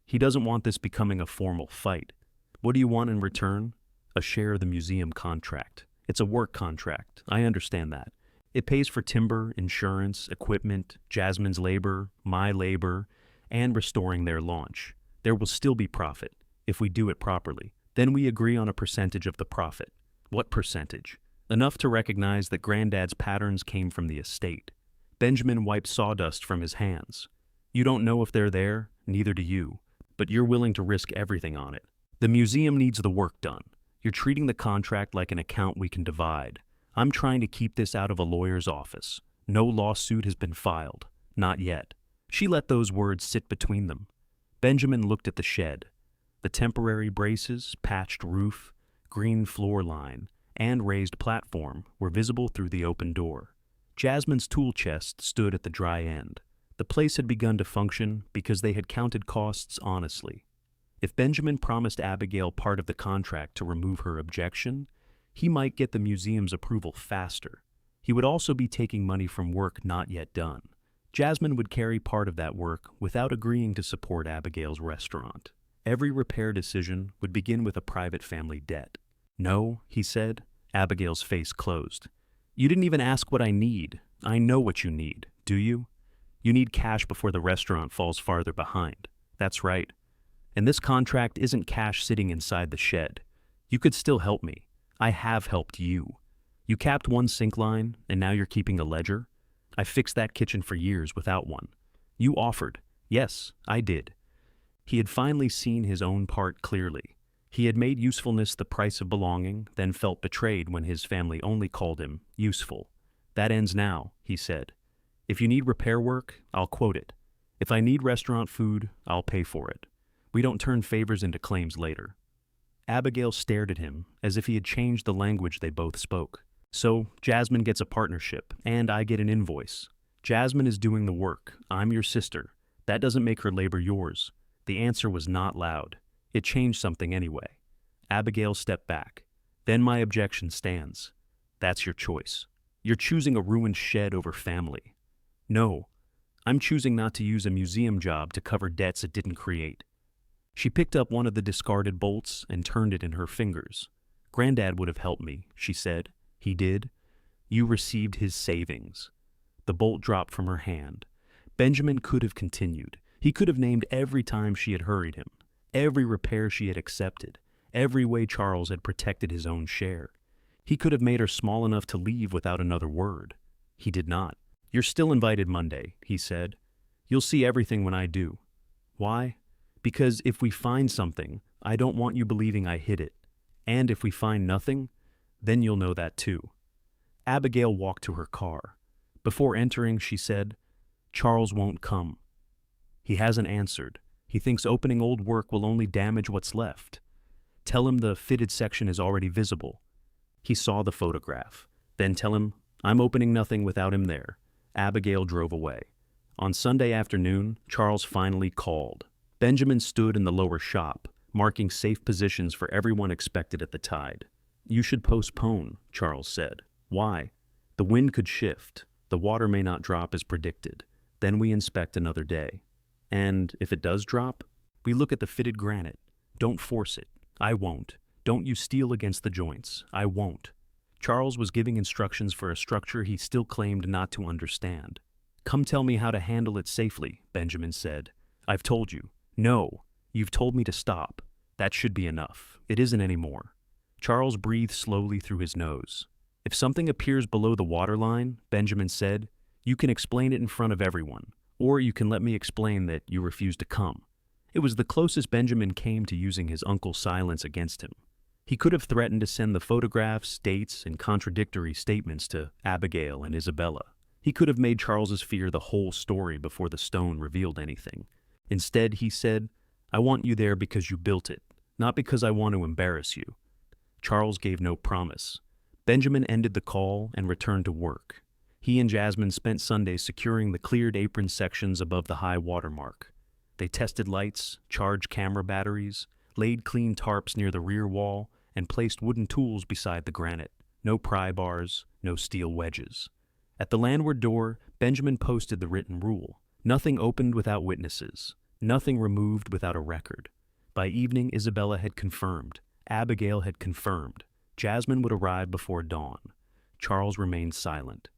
He doesn't want this becoming a formal fight. What do you want in return? A share of the museum contract. It's a work contract. I understand that. It pays for timber, insurance, equipment, Jasmine's labor, my labor, and restoring their launch. There will still be profit, if we do it properly. Then we agree on a percentage of the profit. What percentage? Enough to recognize that Granddad's patterns came from the estate. Benjamin wiped sawdust from his hands. You don't know if they're there, neither do you, but you're willing to risk everything on it. The museum needs the work done. You're treating the contract like an account we can divide. I'm trying to keep this out of a lawyer's office. No lawsuit has been filed. Not yet. She let those words sit between them. Benjamin looked at the shed. The temporary braces, patched roof, green floor line, and raised platform were visible through the open door. Jasmine's tool chest stood at the dry end. The place had begun to function because they had counted costs honestly. If Benjamin promised Abigail part of the contract to remove her objection, he might get the museum's approval faster. He would also be taking money from work not yet done. Jasmine would carry part of that work without agreeing to support Abigail's restaurant. Every repair decision would begin with a private family debt. No, he said. Abigail's face closed. You didn't even ask what I need. I know what you need, do you? You need cash before the restaurant falls farther behind. That's right. And this contract isn't cash sitting inside the shed. You could still help me. I have helped you. You capped one sink line, and now you're keeping a ledger? I fixed that kitchen for years without one. You offered. Yes, I did. He had finally seen his own part clearly. He had made usefulness the price of belonging, then felt betrayed when his family only called him useful. That ends now, he said. If you need repair work, I'll quote it. If I need restaurant food, I'll pay for it. We don't turn favors into claims later. Abigail stared at him as if he had changed the language they both spoke. So, Jasmine gets a partnership, and I get an invoice. Jasmine is doing the work. I'm your sister. That doesn't make her labor yours. The answer was not loud. It changed something anyway. Abigail stepped back. Then my objection stands. That's your choice. You're choosing a ruined shed over family. No, I'm choosing not to use a museum job to cover debts it didn't create. She picked up one of the discarded bolts and turned it in her fingers. Granddad would have helped me, she said. He did. You received his savings. The bolt dropped from her hand. Benjamin could have continued. He could have named every time she had hurried him, every repair she had accepted, every way Charles had protected his own share. He could have made her small enough to leave without another word. He did not. You're still invited Monday, he said. You'll see everything when I do. Why? Because if we find something, I don't want you believing I hid it. And if we find nothing, then you'll know that too. Abigail walked to her car. Before entering, she said, Charles won't come. He hasn't answered. He thinks opening old work will only damage what's left. Tell him the fitted section is already visible. He saw the photograph. Then tell him, I'm opening nothing without him there. Abigail drove away. On Sunday afternoon, Charles finally called. Benjamin stood in the lower shop, marking safe positions for everyone expected at the tide. You should postpone, Charles said. Why? The wind could shift. The water may not drop as predicted. Then we inspect another day. And if it does drop, we look at the fitted granite. Don't force it. I won't. Don't you steal against the joints. I won't. Charles was giving instructions for a structure he still claimed not to understand. Come tell me how to handle it safely, Benjamin said. I've told you. No, you've told me to stop. That should be enough. It isn't anymore. Charles breathed slowly through his nose. If something appears below the waterline, Benjamin said, you can explain it in front of everyone, or you can let me explain that you refuse to come. It was the closest Benjamin came to using his uncle's silence against him. He could have threatened to send the photographs, dates, and contradictory statements to Abigail and Isabella. He could have made Charles's fear the whole story before the stone revealed anything. Instead, he said, I want you there because you built it, not because I want to embarrass you. Charles gave no promise. Benjamin ended the call and returned to work. He and Jasmine spent Sundays securing the cleared apron sections above the high water mark. They tested lights, charged camera batteries, laid clean tarps near the rear wall, and placed wooden tools beside the granite. No pry bars, no steel wedges. At the landward door, Benjamin posted the written rule. Nothing opened without witnesses. Nothing removed without a record. By evening, Isabella had confirmed. Abigail had confirmed. Jasmine would arrive before dawn. Charles remained silent.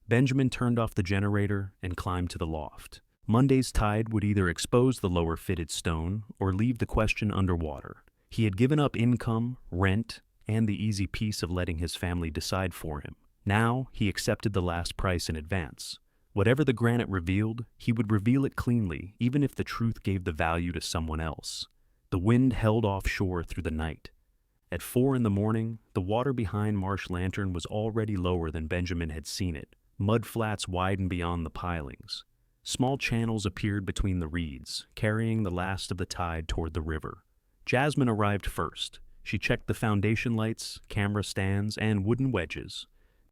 Benjamin turned off the generator and climbed to the loft. Monday's tide would either expose the lower fitted stone or leave the question underwater. He had given up income, rent, and the easy peace of letting his family decide for him. Now he accepted the last price in advance. Whatever the granite revealed, he would reveal it cleanly, even if the truth gave the value to someone else. The wind held offshore through the night. At 4 a.m, the water behind Marsh Lantern was already lower than Benjamin had seen it. Mud flats widened beyond the pilings. Small channels appeared between the reeds, carrying the last of the tide toward the river. Jasmine arrived first. She checked the foundation lights, camera stands, and wooden wedges.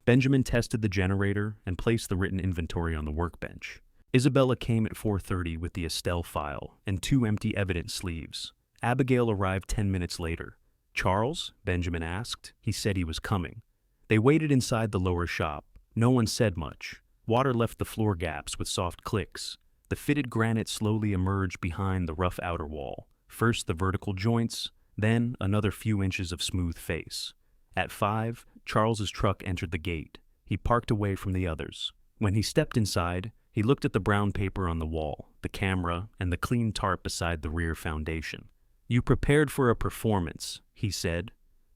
Benjamin tested the generator and placed the written inventory on the workbench. Isabella came at 4:30 with the Estelle file and 2 empty evidence sleeves. Abigail arrived 10 minutes later. "Charles?" Benjamin asked. He said he was coming. They waited inside the lower shop. No one said much. Water left the floor gaps with soft clicks. The fitted granite slowly emerged behind the rough outer wall. First the vertical joints, then another few inches of smooth face. At 5, Charles's truck entered the gate. He parked away from the others. When he stepped inside, he looked at the brown paper on the wall, the camera, and the clean tarp beside the rear foundation. "You prepared for a performance," he said.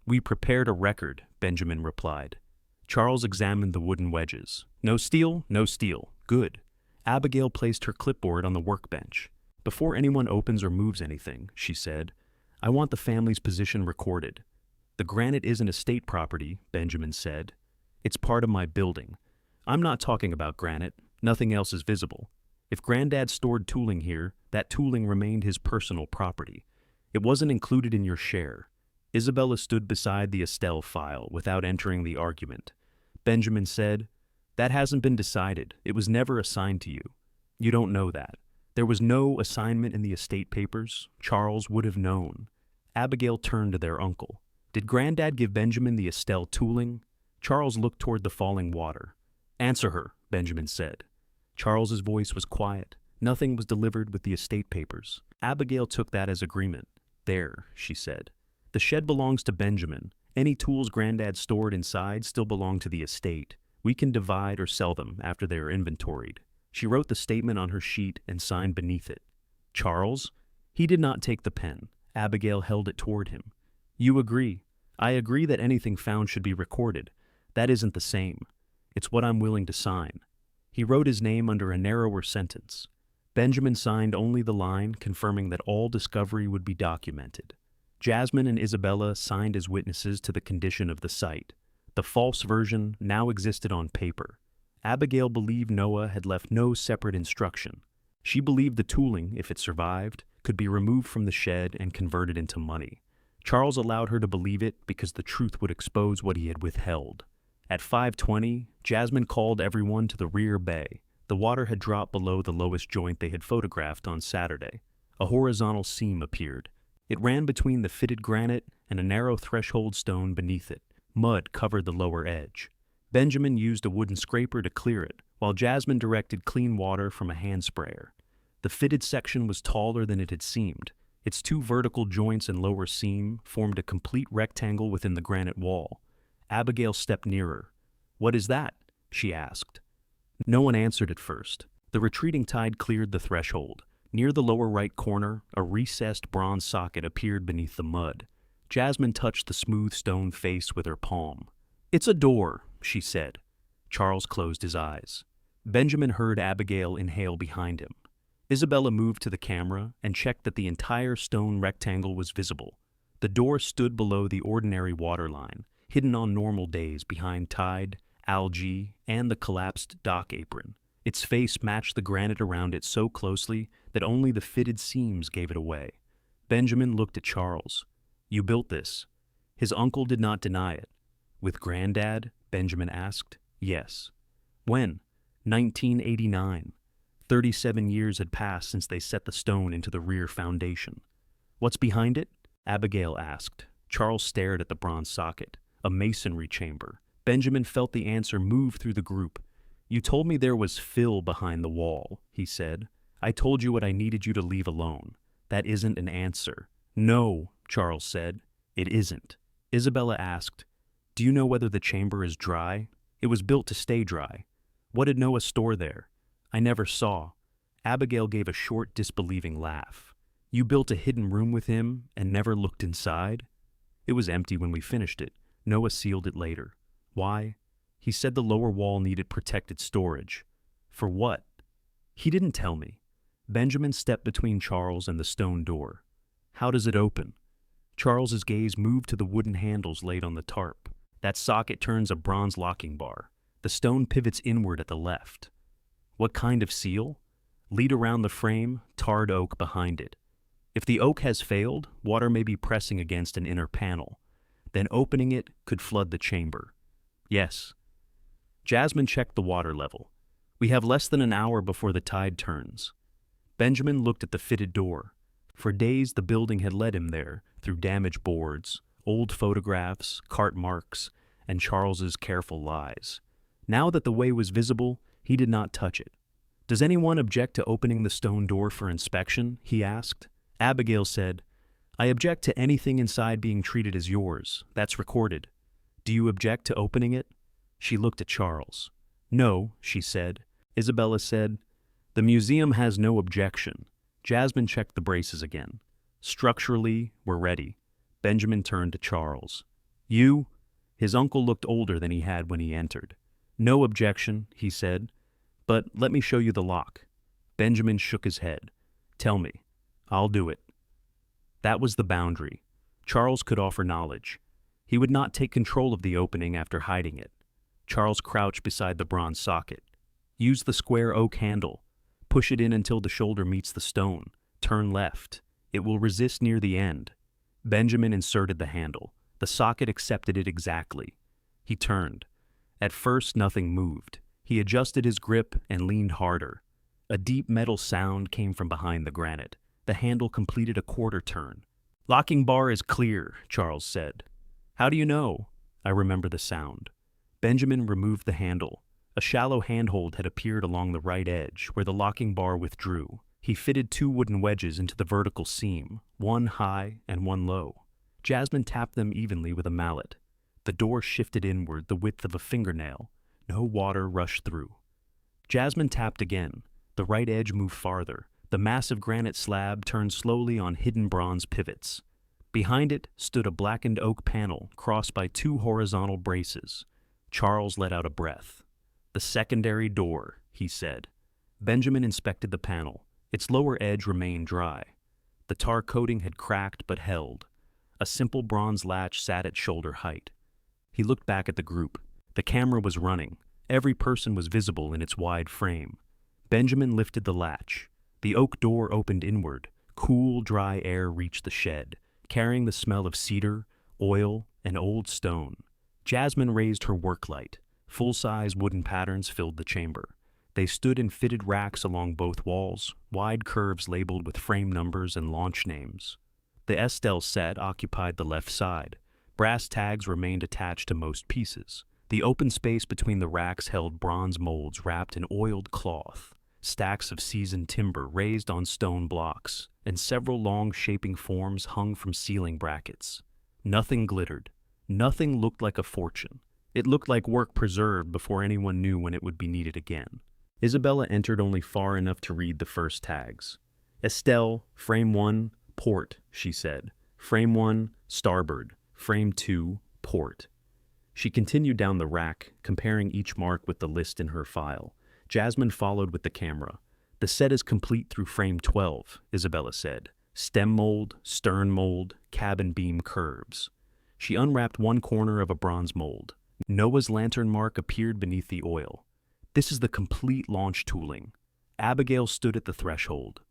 "We prepared a record," Benjamin replied. Charles examined the wooden wedges. "No steel, no steel. Good." Abigail placed her clipboard on the workbench. "Before anyone opens or moves anything," she said, "I want the family's position recorded." "The granite isn't estate property," Benjamin said. "It's part of my building. I'm not talking about granite. Nothing else is visible. If Granddad stored tooling here, that tooling remained his personal property. It wasn't included in your share." Isabella stood beside the Estelle file without entering the argument. Benjamin said, "That hasn't been decided. It was never assigned to you. You don't know that. There was no assignment in the estate papers. Charles would have known." Abigail turned to their uncle. "Did Granddad give Benjamin the Estelle tooling?" Charles looked toward the falling water. "Answer her," Benjamin said. Charles's voice was quiet. Nothing was delivered with the estate papers. Abigail took that as agreement. "There," she said. "The shed belongs to Benjamin. Any tools Granddad stored inside still belong to the estate. We can divide or sell them after they are inventoried." She wrote the statement on her sheet and signed beneath it. "Charles?" He did not take the pen. Abigail held it toward him. "You agree. I agree that anything found should be recorded. That isn't the same. It's what I'm willing to sign." He wrote his name under a narrower sentence. Benjamin signed only the line confirming that all discovery would be documented. Jasmine and Isabella signed as witnesses to the condition of the site. The false version now existed on paper. Abigail believed Noah had left no separate instruction. She believed the tooling, if it survived, could be removed from the shed and converted into money. Charles allowed her to believe it because the truth would expose what he had withheld. At 5:20, Jasmine called everyone to the rear bay. The water had dropped below the lowest joint they had photographed on Saturday. A horizontal seam appeared. It ran between the fitted granite and a narrow threshold stone beneath it. Mud covered the lower edge. Benjamin used a wooden scraper to clear it, while Jasmine directed clean water from a hand sprayer. The fitted section was taller than it had seemed. Its 2 vertical joints and lower seam formed a complete rectangle within the granite wall. Abigail stepped nearer. "What is that?" she asked. No one answered at first. The retreating tide cleared the threshold. Near the lower right corner, a recessed bronze socket appeared beneath the mud. Jasmine touched the smooth stone face with her palm. "It's a door," she said. Charles closed his eyes. Benjamin heard Abigail inhale behind him. Isabella moved to the camera and checked that the entire stone rectangle was visible. The door stood below the ordinary waterline, hidden on normal days behind tide, algae, and the collapsed dock apron. Its face matched the granite around it so closely that only the fitted seams gave it away. Benjamin looked at Charles. "You built this." His uncle did not deny it. With Granddad? Benjamin asked. Yes. When? 1989. 37 years had passed since they set the stone into the rear foundation. What's behind it? Abigail asked. Charles stared at the bronze socket. A masonry chamber. Benjamin felt the answer move through the group. You told me there was fill behind the wall, he said. I told you what I needed you to leave alone. That isn't an answer. No, Charles said. It isn't. Isabella asked, do you know whether the chamber is dry? It was built to stay dry. What did Noah store there? I never saw. Abigail gave a short, disbelieving laugh. You built a hidden room with him and never looked inside? It was empty when we finished it. Noah sealed it later. Why? He said the lower wall needed protected storage. For what? He didn't tell me. Benjamin stepped between Charles and the stone door. How does it open? Charles's gaze moved to the wooden handles laid on the tarp. That socket turns a bronze locking bar. The stone pivots inward at the left. What kind of seal? Lead around the frame, tarred oak behind it. If the oak has failed, water may be pressing against an inner panel. Then opening it could flood the chamber. Yes. Jasmine checked the water level. We have less than an hour before the tide turns. Benjamin looked at the fitted door. For days the building had led him there, through damaged boards, old photographs, cart marks, and Charles's careful lies. Now that the way was visible, he did not touch it. Does anyone object to opening the stone door for inspection? He asked. Abigail said, I object to anything inside being treated as yours. That's recorded. Do you object to opening it? She looked at Charles. No, she said. Isabella said, the museum has no objection. Jasmine checked the braces again. Structurally, we're ready. Benjamin turned to Charles. You? His uncle looked older than he had when he entered. No objection, he said. But let me show you the lock. Benjamin shook his head. Tell me. I'll do it. That was the boundary. Charles could offer knowledge. He would not take control of the opening after hiding it. Charles crouched beside the bronze socket. Use the square oak handle. Push it in until the shoulder meets the stone. Turn left. It will resist near the end. Benjamin inserted the handle. The socket accepted it exactly. He turned. At first, nothing moved. He adjusted his grip and leaned harder. A deep metal sound came from behind the granite. The handle completed a quarter turn. Locking bar is clear, Charles said. How do you know? I remember the sound. Benjamin removed the handle. A shallow handhold had appeared along the right edge, where the locking bar withdrew. He fitted 2 wooden wedges into the vertical seam, one high and one low. Jasmine tapped them evenly with a mallet. The door shifted inward the width of a fingernail. No water rushed through. Jasmine tapped again. The right edge moved farther. The massive granite slab turned slowly on hidden bronze pivots. Behind it stood a blackened oak panel crossed by 2 horizontal braces. Charles let out a breath. The secondary door, he said. Benjamin inspected the panel. Its lower edge remained dry. The tar coating had cracked but held. A simple bronze latch sat at shoulder height. He looked back at the group. The camera was running. Every person was visible in its wide frame. Benjamin lifted the latch. The oak door opened inward. Cool, dry air reached the shed, carrying the smell of cedar, oil, and old stone. Jasmine raised her work light. Full-size wooden patterns filled the chamber. They stood in fitted racks along both walls, wide curves labeled with frame numbers and launch names. The Estelle set occupied the left side. Brass tags remained attached to most pieces. The open space between the racks held bronze molds wrapped in oiled cloth, stacks of seasoned timber raised on stone blocks, and several long shaping forms hung from ceiling brackets. Nothing glittered. Nothing looked like a fortune. It looked like work preserved before anyone knew when it would be needed again. Isabella entered only far enough to read the first tags. Estelle, frame 1, port, she said. Frame 1, starboard. Frame 2, port. She continued down the rack, comparing each mark with the list in her file. Jasmine followed with the camera. The set is complete through frame 12, Isabella said. Stem mold, stern mold, cabin beam curves. She unwrapped one corner of a bronze mold. Noah's lantern mark appeared beneath the oil. This is the complete launch tooling. Abigail stood at the threshold.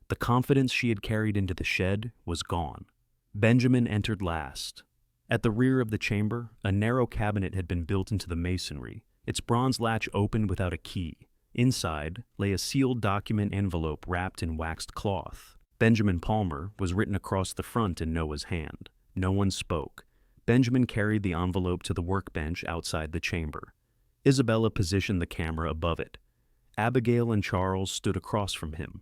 The confidence she had carried into the shed was gone. Benjamin entered last. At the rear of the chamber, a narrow cabinet had been built into the masonry, its bronze latch opened without a key. Inside lay a sealed document envelope wrapped in waxed cloth. Benjamin Palmer was written across the front in Noah's hand. No one spoke. Benjamin carried the envelope to the workbench outside the chamber. Isabella positioned the camera above it. Abigail and Charles stood across from him.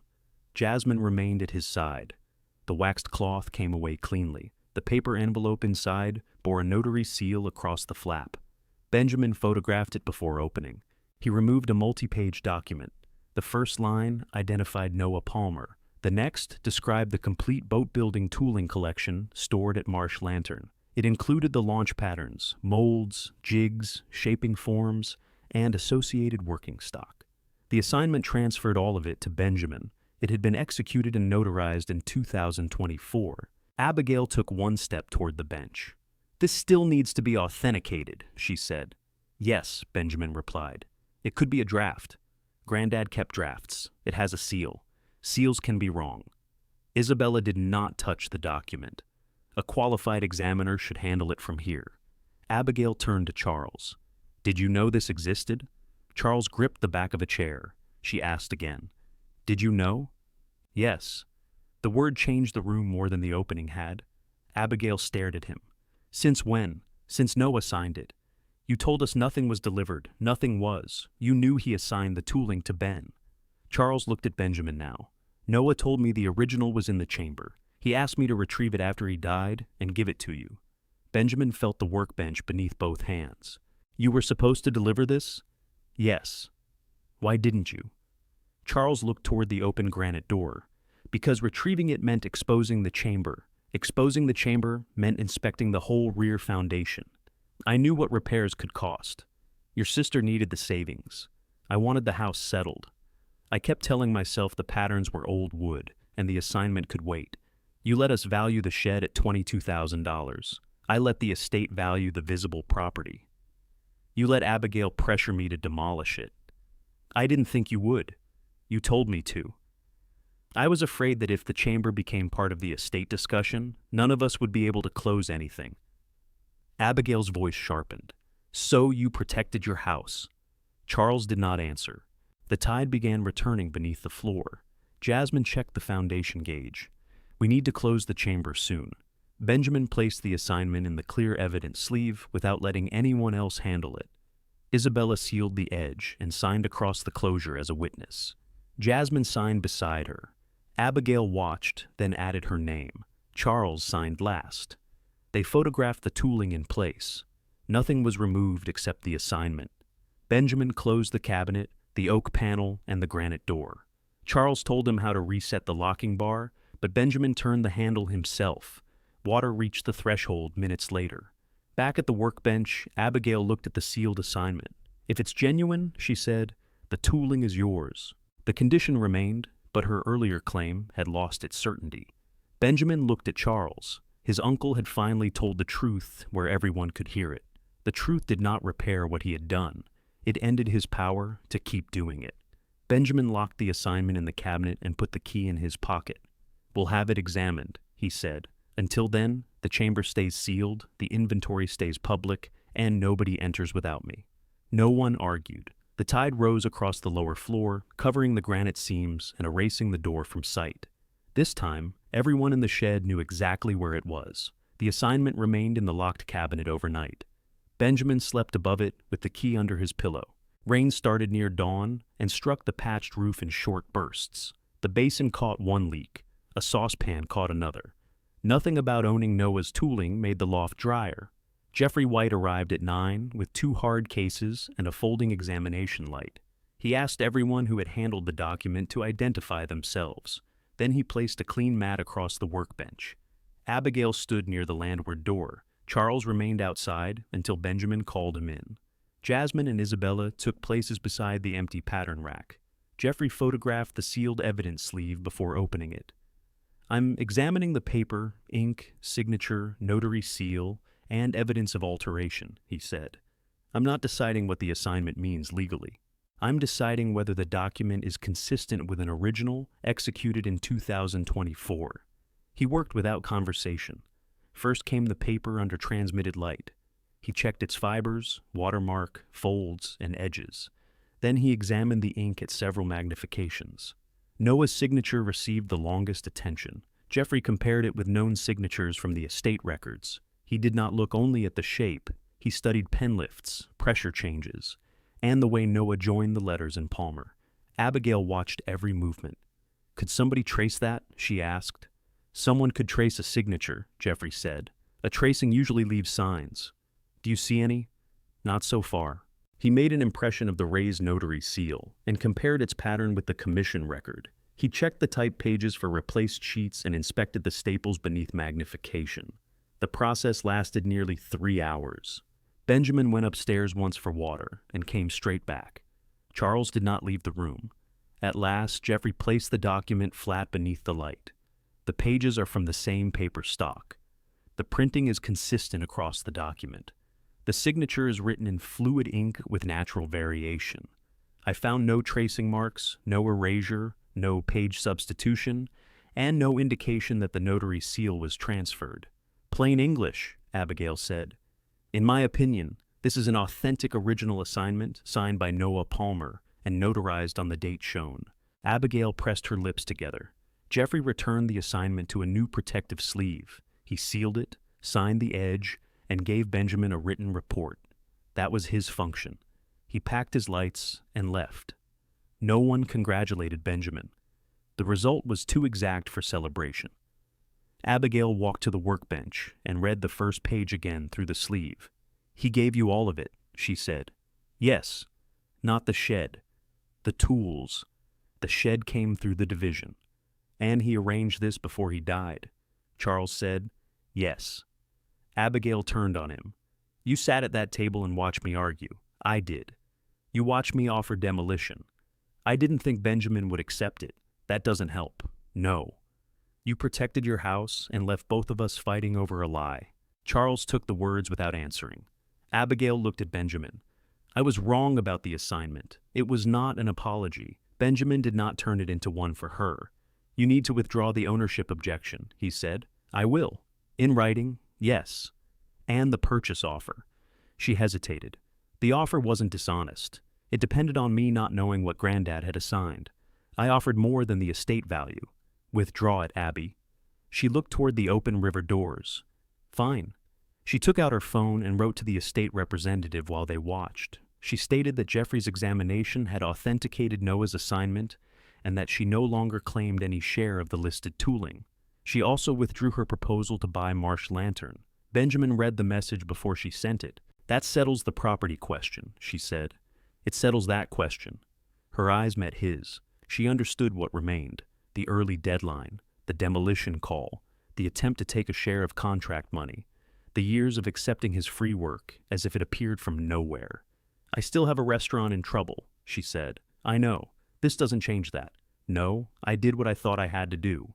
Jasmine remained at his side. The waxed cloth came away cleanly. The paper envelope inside bore a notary seal across the flap. Benjamin photographed it before opening. He removed a multi-page document. The first line identified Noah Palmer. The next described the complete boat-building tooling collection stored at Marsh Lantern. It included the launch patterns, molds, jigs, shaping forms, and associated working stock. The assignment transferred all of it to Benjamin. It had been executed and notarized in 2024. Abigail took one step toward the bench. "This still needs to be authenticated," she said. "Yes," Benjamin replied. "It could be a draft. Granddad kept drafts. It has a seal. Seals can be wrong." Isabella did not touch the document. "A qualified examiner should handle it from here." Abigail turned to Charles. "Did you know this existed?" Charles gripped the back of a chair. She asked again. "Did you know?" "Yes." The word changed the room more than the opening had. Abigail stared at him. "Since when?" "Since Noah signed it. You told us nothing was delivered. Nothing was. You knew he assigned the tooling to Ben." Charles looked at Benjamin now. "Noah told me the original was in the chamber. He asked me to retrieve it after he died and give it to you." Benjamin felt the workbench beneath both hands. "You were supposed to deliver this?" "Yes." "Why didn't you?" Charles looked toward the open granite door. "Because retrieving it meant exposing the chamber. Exposing the chamber meant inspecting the whole rear foundation. I knew what repairs could cost. Your sister needed the savings. I wanted the house settled. I kept telling myself the patterns were old wood and the assignment could wait. You let us value the shed at $22,000. I let the estate value the visible property. You let Abigail pressure me to demolish it. I didn't think you would. You told me to. I was afraid that if the chamber became part of the estate discussion, none of us would be able to close anything." Abigail's voice sharpened. "So you protected your house." Charles did not answer. The tide began returning beneath the floor. Jasmine checked the foundation gauge. "We need to close the chamber soon." Benjamin placed the assignment in the clear evidence sleeve without letting anyone else handle it. Isabella sealed the edge and signed across the closure as a witness. Jasmine signed beside her. Abigail watched, then added her name. Charles signed last. They photographed the tooling in place. Nothing was removed except the assignment. Benjamin closed the cabinet, the oak panel, and the granite door. Charles told him how to reset the locking bar, but Benjamin turned the handle himself. Water reached the threshold minutes later. Back at the workbench, Abigail looked at the sealed assignment. "If it's genuine," she said, "the tooling is yours." The condition remained, but her earlier claim had lost its certainty. Benjamin looked at Charles. His uncle had finally told the truth where everyone could hear it. The truth did not repair what he had done. It ended his power to keep doing it. Benjamin locked the assignment in the cabinet and put the key in his pocket. "We'll have it examined," he said. "Until then, the chamber stays sealed, the inventory stays public, and nobody enters without me." No one argued. The tide rose across the lower floor, covering the granite seams and erasing the door from sight. This time, everyone in the shed knew exactly where it was. The assignment remained in the locked cabinet overnight. Benjamin slept above it with the key under his pillow. Rain started near dawn and struck the patched roof in short bursts. The basin caught one leak. A saucepan caught another. Nothing about owning Noah's tooling made the loft drier. Jeffrey White arrived at 9 with 2 hard cases and a folding examination light. He asked everyone who had handled the document to identify themselves. Then he placed a clean mat across the workbench. Abigail stood near the landward door. Charles remained outside until Benjamin called him in. Jasmine and Isabella took places beside the empty pattern rack. Jeffrey photographed the sealed evidence sleeve before opening it. "I'm examining the paper, ink, signature, notary seal, and evidence of alteration," he said. "I'm not deciding what the assignment means legally. I'm deciding whether the document is consistent with an original executed in 2024. He worked without conversation. First came the paper under transmitted light. He checked its fibers, watermark, folds, and edges. Then he examined the ink at several magnifications. Noah's signature received the longest attention. Jeffrey compared it with known signatures from the estate records. He did not look only at the shape, he studied pen lifts, pressure changes, and the way Noah joined the letters in Palmer. Abigail watched every movement. Could somebody trace that? She asked. Someone could trace a signature, Jeffrey said. A tracing usually leaves signs. Do you see any? Not so far. He made an impression of the raised notary seal and compared its pattern with the commission record. He checked the type pages for replaced sheets and inspected the staples beneath magnification. The process lasted nearly 3 hours. Benjamin went upstairs once for water and came straight back. Charles did not leave the room. At last, Jeffrey placed the document flat beneath the light. The pages are from the same paper stock. The printing is consistent across the document. The signature is written in fluid ink with natural variation. I found no tracing marks, no erasure, no page substitution, and no indication that the notary seal was transferred. Plain English, Abigail said. In my opinion, this is an authentic original assignment signed by Noah Palmer and notarized on the date shown. Abigail pressed her lips together. Jeffrey returned the assignment to a new protective sleeve. He sealed it, signed the edge, and gave Benjamin a written report. That was his function. He packed his lights and left. No one congratulated Benjamin. The result was too exact for celebration. Abigail walked to the workbench and read the first page again through the sleeve. He gave you all of it, she said. Yes, not the shed. The tools. The shed came through the division. And he arranged this before he died. Charles said, yes. Abigail turned on him. You sat at that table and watched me argue. I did. You watched me offer demolition. I didn't think Benjamin would accept it. That doesn't help. No. You protected your house and left both of us fighting over a lie. Charles took the words without answering. Abigail looked at Benjamin. I was wrong about the assignment. It was not an apology. Benjamin did not turn it into one for her. You need to withdraw the ownership objection, he said. I will. In writing, yes. And the purchase offer. She hesitated. The offer wasn't dishonest. It depended on me not knowing what Granddad had assigned. I offered more than the estate value. Withdraw it, Abby. She looked toward the open river doors. Fine. She took out her phone and wrote to the estate representative while they watched. She stated that Jeffrey's examination had authenticated Noah's assignment and that she no longer claimed any share of the listed tooling. She also withdrew her proposal to buy Marsh Lantern. Benjamin read the message before she sent it. That settles the property question, she said. It settles that question. Her eyes met his. She understood what remained. The early deadline, the demolition call, the attempt to take a share of contract money, the years of accepting his free work as if it appeared from nowhere. I still have a restaurant in trouble, she said. I know. This doesn't change that. No, I did what I thought I had to do.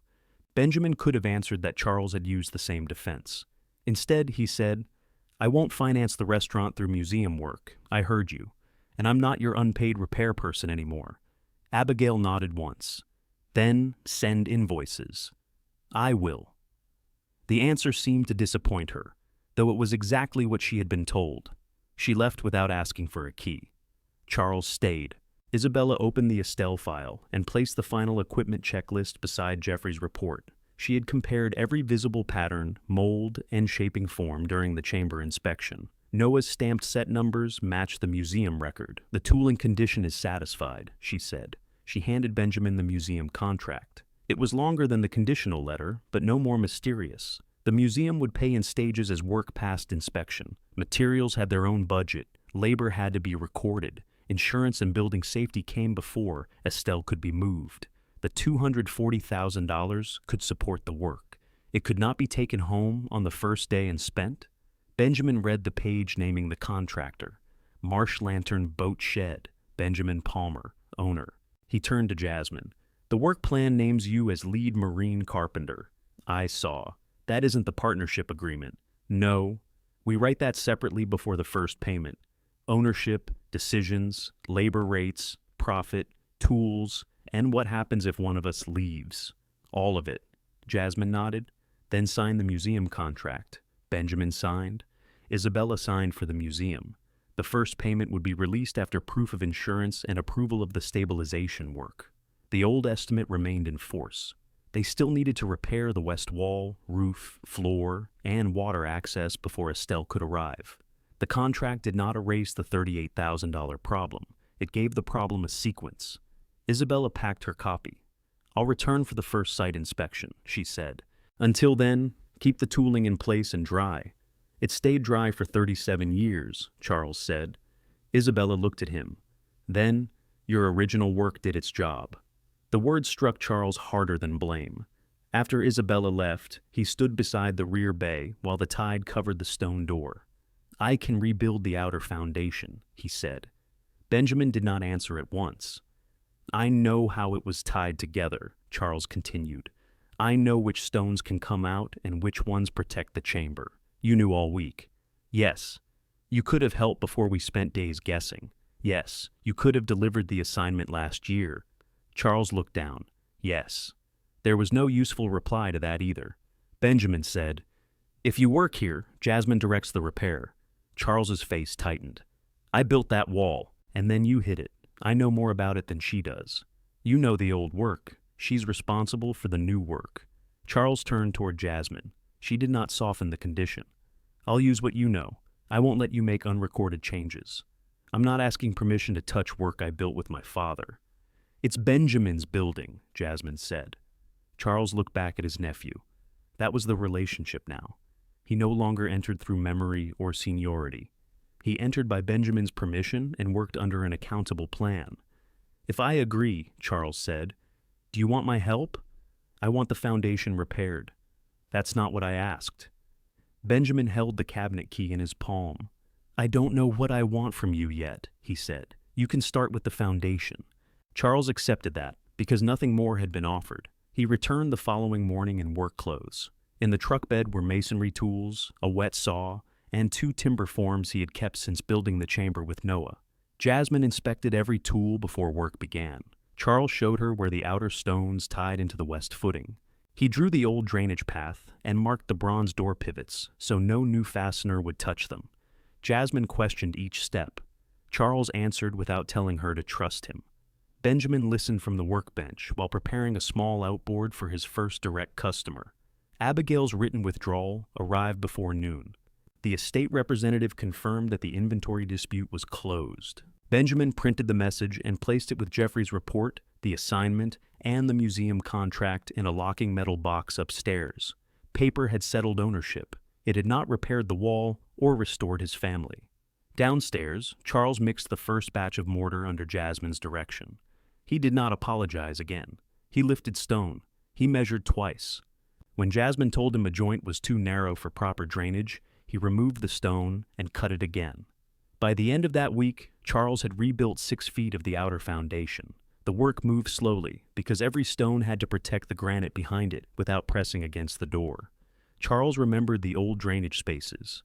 Benjamin could have answered that Charles had used the same defense. Instead, he said, I won't finance the restaurant through museum work. I heard you. And I'm not your unpaid repair person anymore. Abigail nodded once. Then send invoices. I will. The answer seemed to disappoint her, though it was exactly what she had been told. She left without asking for a key. Charles stayed. Isabella opened the Estelle file and placed the final equipment checklist beside Jeffrey's report. She had compared every visible pattern, mold, and shaping form during the chamber inspection. Noah's stamped set numbers matched the museum record. The tooling condition is satisfied, she said. She handed Benjamin the museum contract. It was longer than the conditional letter, but no more mysterious. The museum would pay in stages as work passed inspection. Materials had their own budget. Labor had to be recorded. Insurance and building safety came before Estelle could be moved. The $240,000 could support the work. It could not be taken home on the first day and spent. Benjamin read the page naming the contractor. Marsh Lantern Boat Shed, Benjamin Palmer, owner. He turned to Jasmine. The work plan names you as lead marine carpenter. I saw. That isn't the partnership agreement. No. We write that separately before the first payment. Ownership, decisions, labor rates, profit, tools, and what happens if one of us leaves. All of it. Jasmine nodded. Then sign the museum contract. Benjamin signed. Isabella signed for the museum. The first payment would be released after proof of insurance and approval of the stabilization work. The old estimate remained in force. They still needed to repair the west wall, roof, floor, and water access before Estelle could arrive. The contract did not erase the $38,000 problem. It gave the problem a sequence. Isabella packed her copy. "I'll return for the first site inspection," she said. "Until then, keep the tooling in place and dry." "It stayed dry for 37 years, Charles said. Isabella looked at him. "Then, your original work did its job." The word struck Charles harder than blame. After Isabella left, he stood beside the rear bay while the tide covered the stone door. "I can rebuild the outer foundation," he said. Benjamin did not answer at once. "I know how it was tied together," Charles continued. "I know which stones can come out and which ones protect the chamber. You knew all week." "Yes. You could have helped before we spent days guessing." "Yes. You could have delivered the assignment last year." Charles looked down. "Yes." There was no useful reply to that either. Benjamin said, "If you work here, Jasmine directs the repair." Charles's face tightened. "I built that wall, and then you hit it. I know more about it than she does. You know the old work. She's responsible for the new work." Charles turned toward Jasmine. She did not soften the condition. "I'll use what you know. I won't let you make unrecorded changes. I'm not asking permission to touch work I built with my father." "It's Benjamin's building," Jasmine said. Charles looked back at his nephew. That was the relationship now. He no longer entered through memory or seniority. He entered by Benjamin's permission and worked under an accountable plan. "If I agree," Charles said, "do you want my help?" "I want the foundation repaired." "That's not what I asked." Benjamin held the cabinet key in his palm. "I don't know what I want from you yet," he said. "You can start with the foundation." Charles accepted that, because nothing more had been offered. He returned the following morning in work clothes. In the truck bed were masonry tools, a wet saw, and 2 timber forms he had kept since building the chamber with Noah. Jasmine inspected every tool before work began. Charles showed her where the outer stones tied into the west footing. He drew the old drainage path and marked the bronze door pivots so no new fastener would touch them. Jasmine questioned each step. Charles answered without telling her to trust him. Benjamin listened from the workbench while preparing a small outboard for his first direct customer. Abigail's written withdrawal arrived before noon. The estate representative confirmed that the inventory dispute was closed. Benjamin printed the message and placed it with Jeffrey's report, the assignment, and the museum contract in a locking metal box upstairs. Paper had settled ownership. It had not repaired the wall or restored his family. Downstairs, Charles mixed the first batch of mortar under Jasmine's direction. He did not apologize again. He lifted stone. He measured twice. When Jasmine told him a joint was too narrow for proper drainage, he removed the stone and cut it again. By the end of that week, Charles had rebuilt 6 feet of the outer foundation. The work moved slowly because every stone had to protect the granite behind it without pressing against the door. Charles remembered the old drainage spaces.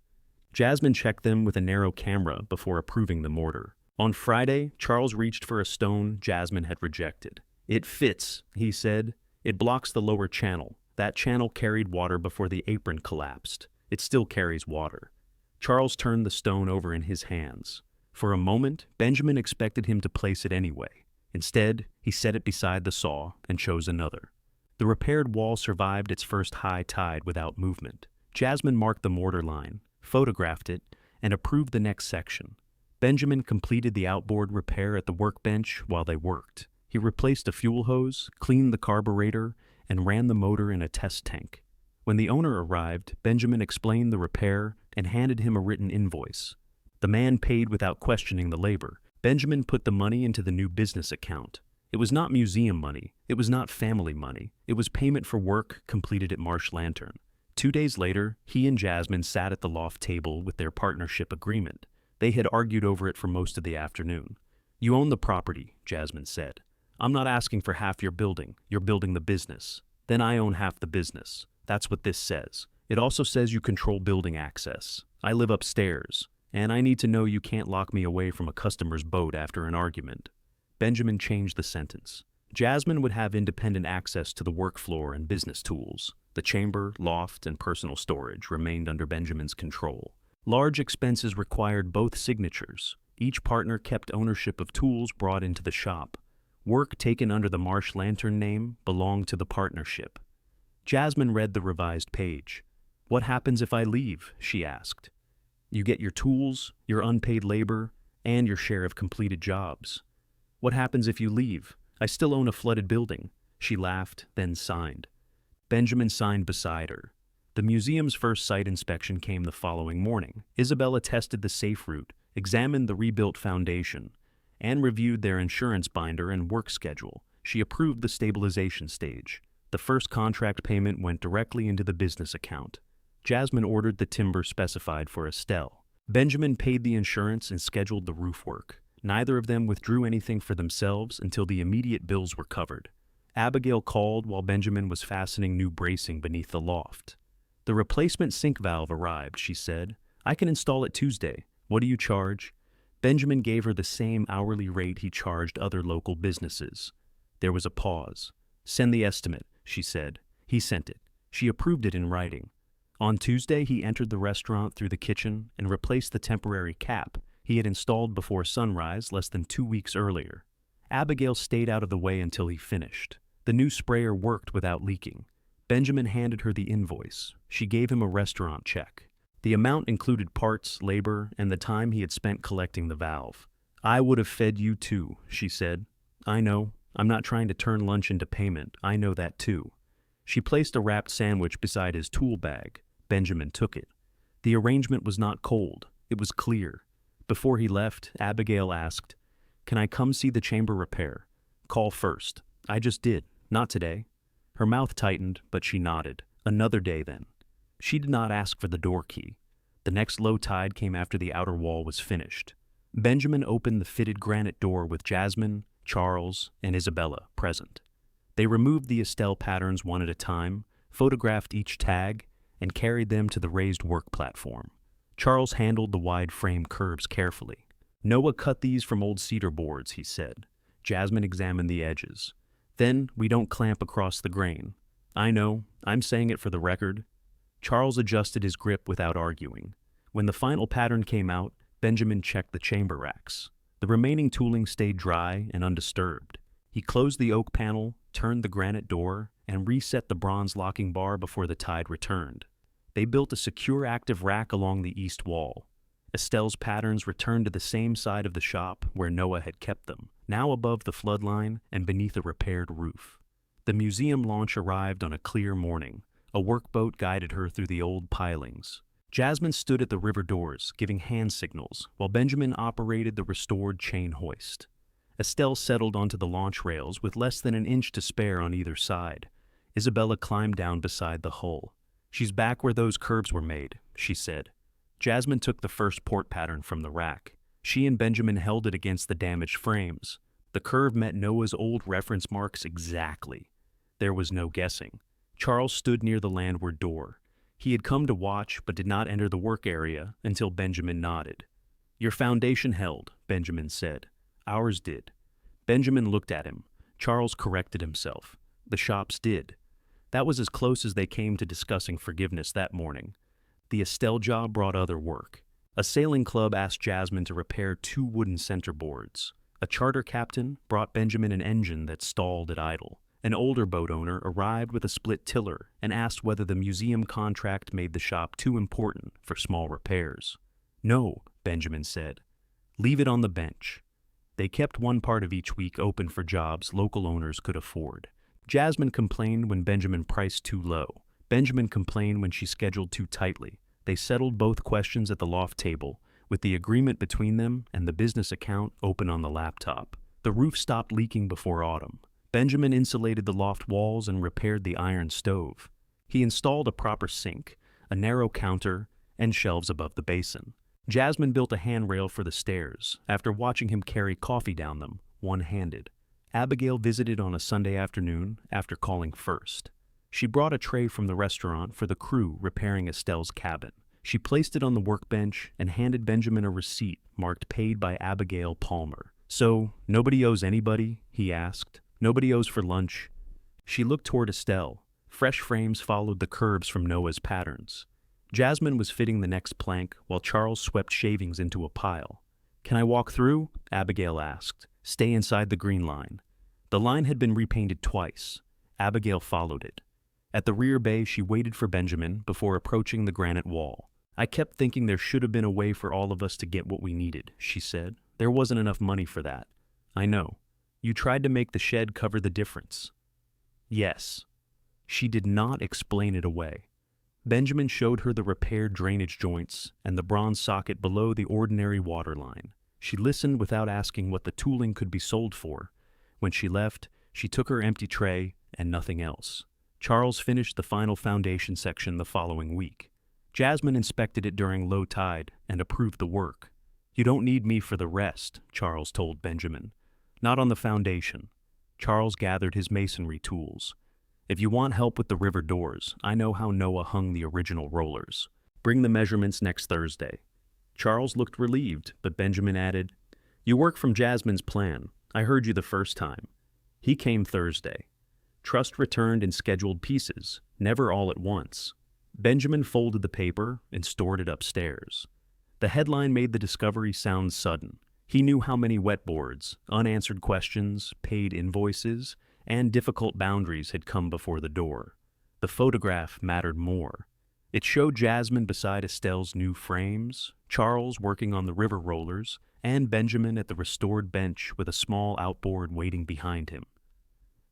Jasmine checked them with a narrow camera before approving the mortar. On Friday, Charles reached for a stone Jasmine had rejected. "It fits," he said. "It blocks the lower channel. That channel carried water before the apron collapsed. It still carries water." Charles turned the stone over in his hands. For a moment, Benjamin expected him to place it anyway. Instead, he set it beside the saw and chose another. The repaired wall survived its first high tide without movement. Jasmine marked the mortar line, photographed it, and approved the next section. Benjamin completed the outboard repair at the workbench while they worked. He replaced a fuel hose, cleaned the carburetor, and ran the motor in a test tank. When the owner arrived, Benjamin explained the repair and handed him a written invoice. The man paid without questioning the labor. Benjamin put the money into the new business account. It was not museum money. It was not family money. It was payment for work completed at Marsh Lantern. 2 days later, he and Jasmine sat at the loft table with their partnership agreement. They had argued over it for most of the afternoon. "You own the property," Jasmine said. "I'm not asking for half your building. You're building the business. Then I own half the business. That's what this says. It also says you control building access. I live upstairs, and I need to know you can't lock me away from a customer's boat after an argument." Benjamin changed the sentence. Jasmine would have independent access to the work floor and business tools. The chamber, loft, and personal storage remained under Benjamin's control. Large expenses required both signatures. Each partner kept ownership of tools brought into the shop. Work taken under the Marsh Lantern name belonged to the partnership. Jasmine read the revised page. "What happens if I leave?" she asked. "You get your tools, your unpaid labor, and your share of completed jobs." "What happens if you leave? I still own a flooded building." She laughed, then signed. Benjamin signed beside her. The museum's first site inspection came the following morning. Isabella tested the safe route, examined the rebuilt foundation, and reviewed their insurance binder and work schedule. She approved the stabilization stage. The first contract payment went directly into the business account. Jasmine ordered the timber specified for Estelle. Benjamin paid the insurance and scheduled the roof work. Neither of them withdrew anything for themselves until the immediate bills were covered. Abigail called while Benjamin was fastening new bracing beneath the loft. "The replacement sink valve arrived," she said. "I can install it Tuesday. What do you charge?" Benjamin gave her the same hourly rate he charged other local businesses. There was a pause. "Send the estimate," she said. He sent it. She approved it in writing. On Tuesday, he entered the restaurant through the kitchen and replaced the temporary cap he had installed before sunrise less than 2 weeks earlier. Abigail stayed out of the way until he finished. The new sprayer worked without leaking. Benjamin handed her the invoice. She gave him a restaurant check. The amount included parts, labor, and the time he had spent collecting the valve. "I would have fed you too," she said. "I know. I'm not trying to turn lunch into payment. I know that too." She placed a wrapped sandwich beside his tool bag. Benjamin took it. The arrangement was not cold. It was clear. Before he left, Abigail asked, "Can I come see the chamber repair?" "Call first." "I just did. Not today." Her mouth tightened, but she nodded. "Another day, then." She did not ask for the door key. The next low tide came after the outer wall was finished. Benjamin opened the fitted granite door with Jasmine, Charles, and Isabella present. They removed the Estelle patterns one at a time, photographed each tag, and carried them to the raised work platform. Charles handled the wide frame curves carefully. "Noah cut these from old cedar boards," he said. Jasmine examined the edges. "Then we don't clamp across the grain." "I know. I'm saying it for the record." Charles adjusted his grip without arguing. When the final pattern came out, Benjamin checked the chamber racks. The remaining tooling stayed dry and undisturbed. He closed the oak panel, turned the granite door, and reset the bronze locking bar before the tide returned. They built a secure active rack along the east wall. Estelle's patterns returned to the same side of the shop where Noah had kept them, now above the floodline and beneath a repaired roof. The museum launch arrived on a clear morning. A workboat guided her through the old pilings. Jasmine stood at the river doors, giving hand signals, while Benjamin operated the restored chain hoist. Estelle settled onto the launch rails with less than an inch to spare on either side. Isabella climbed down beside the hull. "She's back where those curves were made," she said. Jasmine took the first port pattern from the rack. She and Benjamin held it against the damaged frames. The curve met Noah's old reference marks exactly. There was no guessing. Charles stood near the landward door. He had come to watch but did not enter the work area until Benjamin nodded. "Your foundation held," Benjamin said. "Ours did." Benjamin looked at him. Charles corrected himself. "The shops did." That was as close as they came to discussing forgiveness that morning. The Estelle job brought other work. A sailing club asked Jasmine to repair 2 wooden centerboards. A charter captain brought Benjamin an engine that stalled at idle. An older boat owner arrived with a split tiller and asked whether the museum contract made the shop too important for small repairs. "No," Benjamin said. "Leave it on the bench." They kept one part of each week open for jobs local owners could afford. Jasmine complained when Benjamin priced too low. Benjamin complained when she scheduled too tightly. They settled both questions at the loft table, with the agreement between them and the business account open on the laptop. The roof stopped leaking before autumn. Benjamin insulated the loft walls and repaired the iron stove. He installed a proper sink, a narrow counter, and shelves above the basin. Jasmine built a handrail for the stairs after watching him carry coffee down them, one-handed. Abigail visited on a Sunday afternoon after calling first. She brought a tray from the restaurant for the crew repairing Estelle's cabin. She placed it on the workbench and handed Benjamin a receipt marked "Paid by Abigail Palmer." "So, nobody owes anybody?" he asked. "Nobody owes for lunch?" She looked toward Estelle. Fresh frames followed the curves from Noah's patterns. Jasmine was fitting the next plank while Charles swept shavings into a pile. "Can I walk through?" Abigail asked. "Stay inside the green line." The line had been repainted twice. Abigail followed it. At the rear bay, she waited for Benjamin before approaching the granite wall. "I kept thinking there should have been a way for all of us to get what we needed," she said. "There wasn't enough money for that." "I know. You tried to make the shed cover the difference." "Yes." She did not explain it away. Benjamin showed her the repaired drainage joints and the bronze socket below the ordinary water line. She listened without asking what the tooling could be sold for. When she left, she took her empty tray and nothing else. Charles finished the final foundation section the following week. Jasmine inspected it during low tide and approved the work. "You don't need me for the rest," Charles told Benjamin. "Not on the foundation." Charles gathered his masonry tools. "If you want help with the river doors, I know how Noah hung the original rollers. Bring the measurements next Thursday." Charles looked relieved, but Benjamin added, "You work from Jasmine's plan. I heard you the first time." He came Thursday. Trust returned in scheduled pieces, never all at once. Benjamin folded the paper and stored it upstairs. The headline made the discovery sound sudden. He knew how many wetboards, unanswered questions, paid invoices, and difficult boundaries had come before the door. The photograph mattered more. It showed Jasmine beside Estelle's new frames, Charles working on the river rollers, and Benjamin at the restored bench with a small outboard waiting behind him.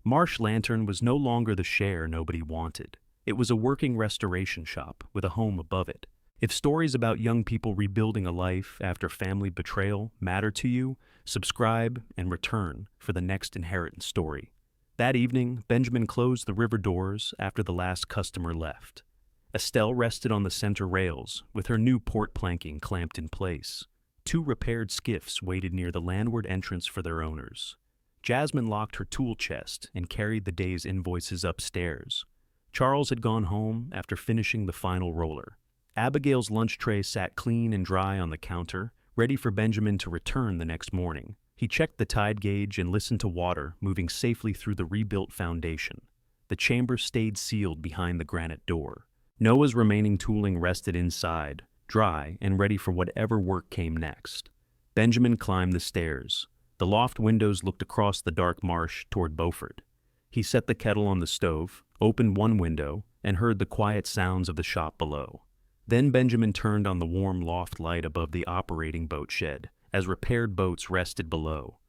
Marsh Lantern was no longer the share nobody wanted. It was a working restoration shop with a home above it. If stories about young people rebuilding a life after family betrayal matter to you, subscribe and return for the next inheritance story. That evening, Benjamin closed the river doors after the last customer left. Estelle rested on the center rails, with her new port planking clamped in place. 2 repaired skiffs waited near the landward entrance for their owners. Jasmine locked her tool chest and carried the day's invoices upstairs. Charles had gone home after finishing the final roller. Abigail's lunch tray sat clean and dry on the counter, ready for Benjamin to return the next morning. He checked the tide gauge and listened to water moving safely through the rebuilt foundation. The chamber stayed sealed behind the granite door. Noah's remaining tooling rested inside, dry and ready for whatever work came next. Benjamin climbed the stairs. The loft windows looked across the dark marsh toward Beaufort. He set the kettle on the stove, opened one window, and heard the quiet sounds of the shop below. Then Benjamin turned on the warm loft light above the operating boat shed, as repaired boats rested below.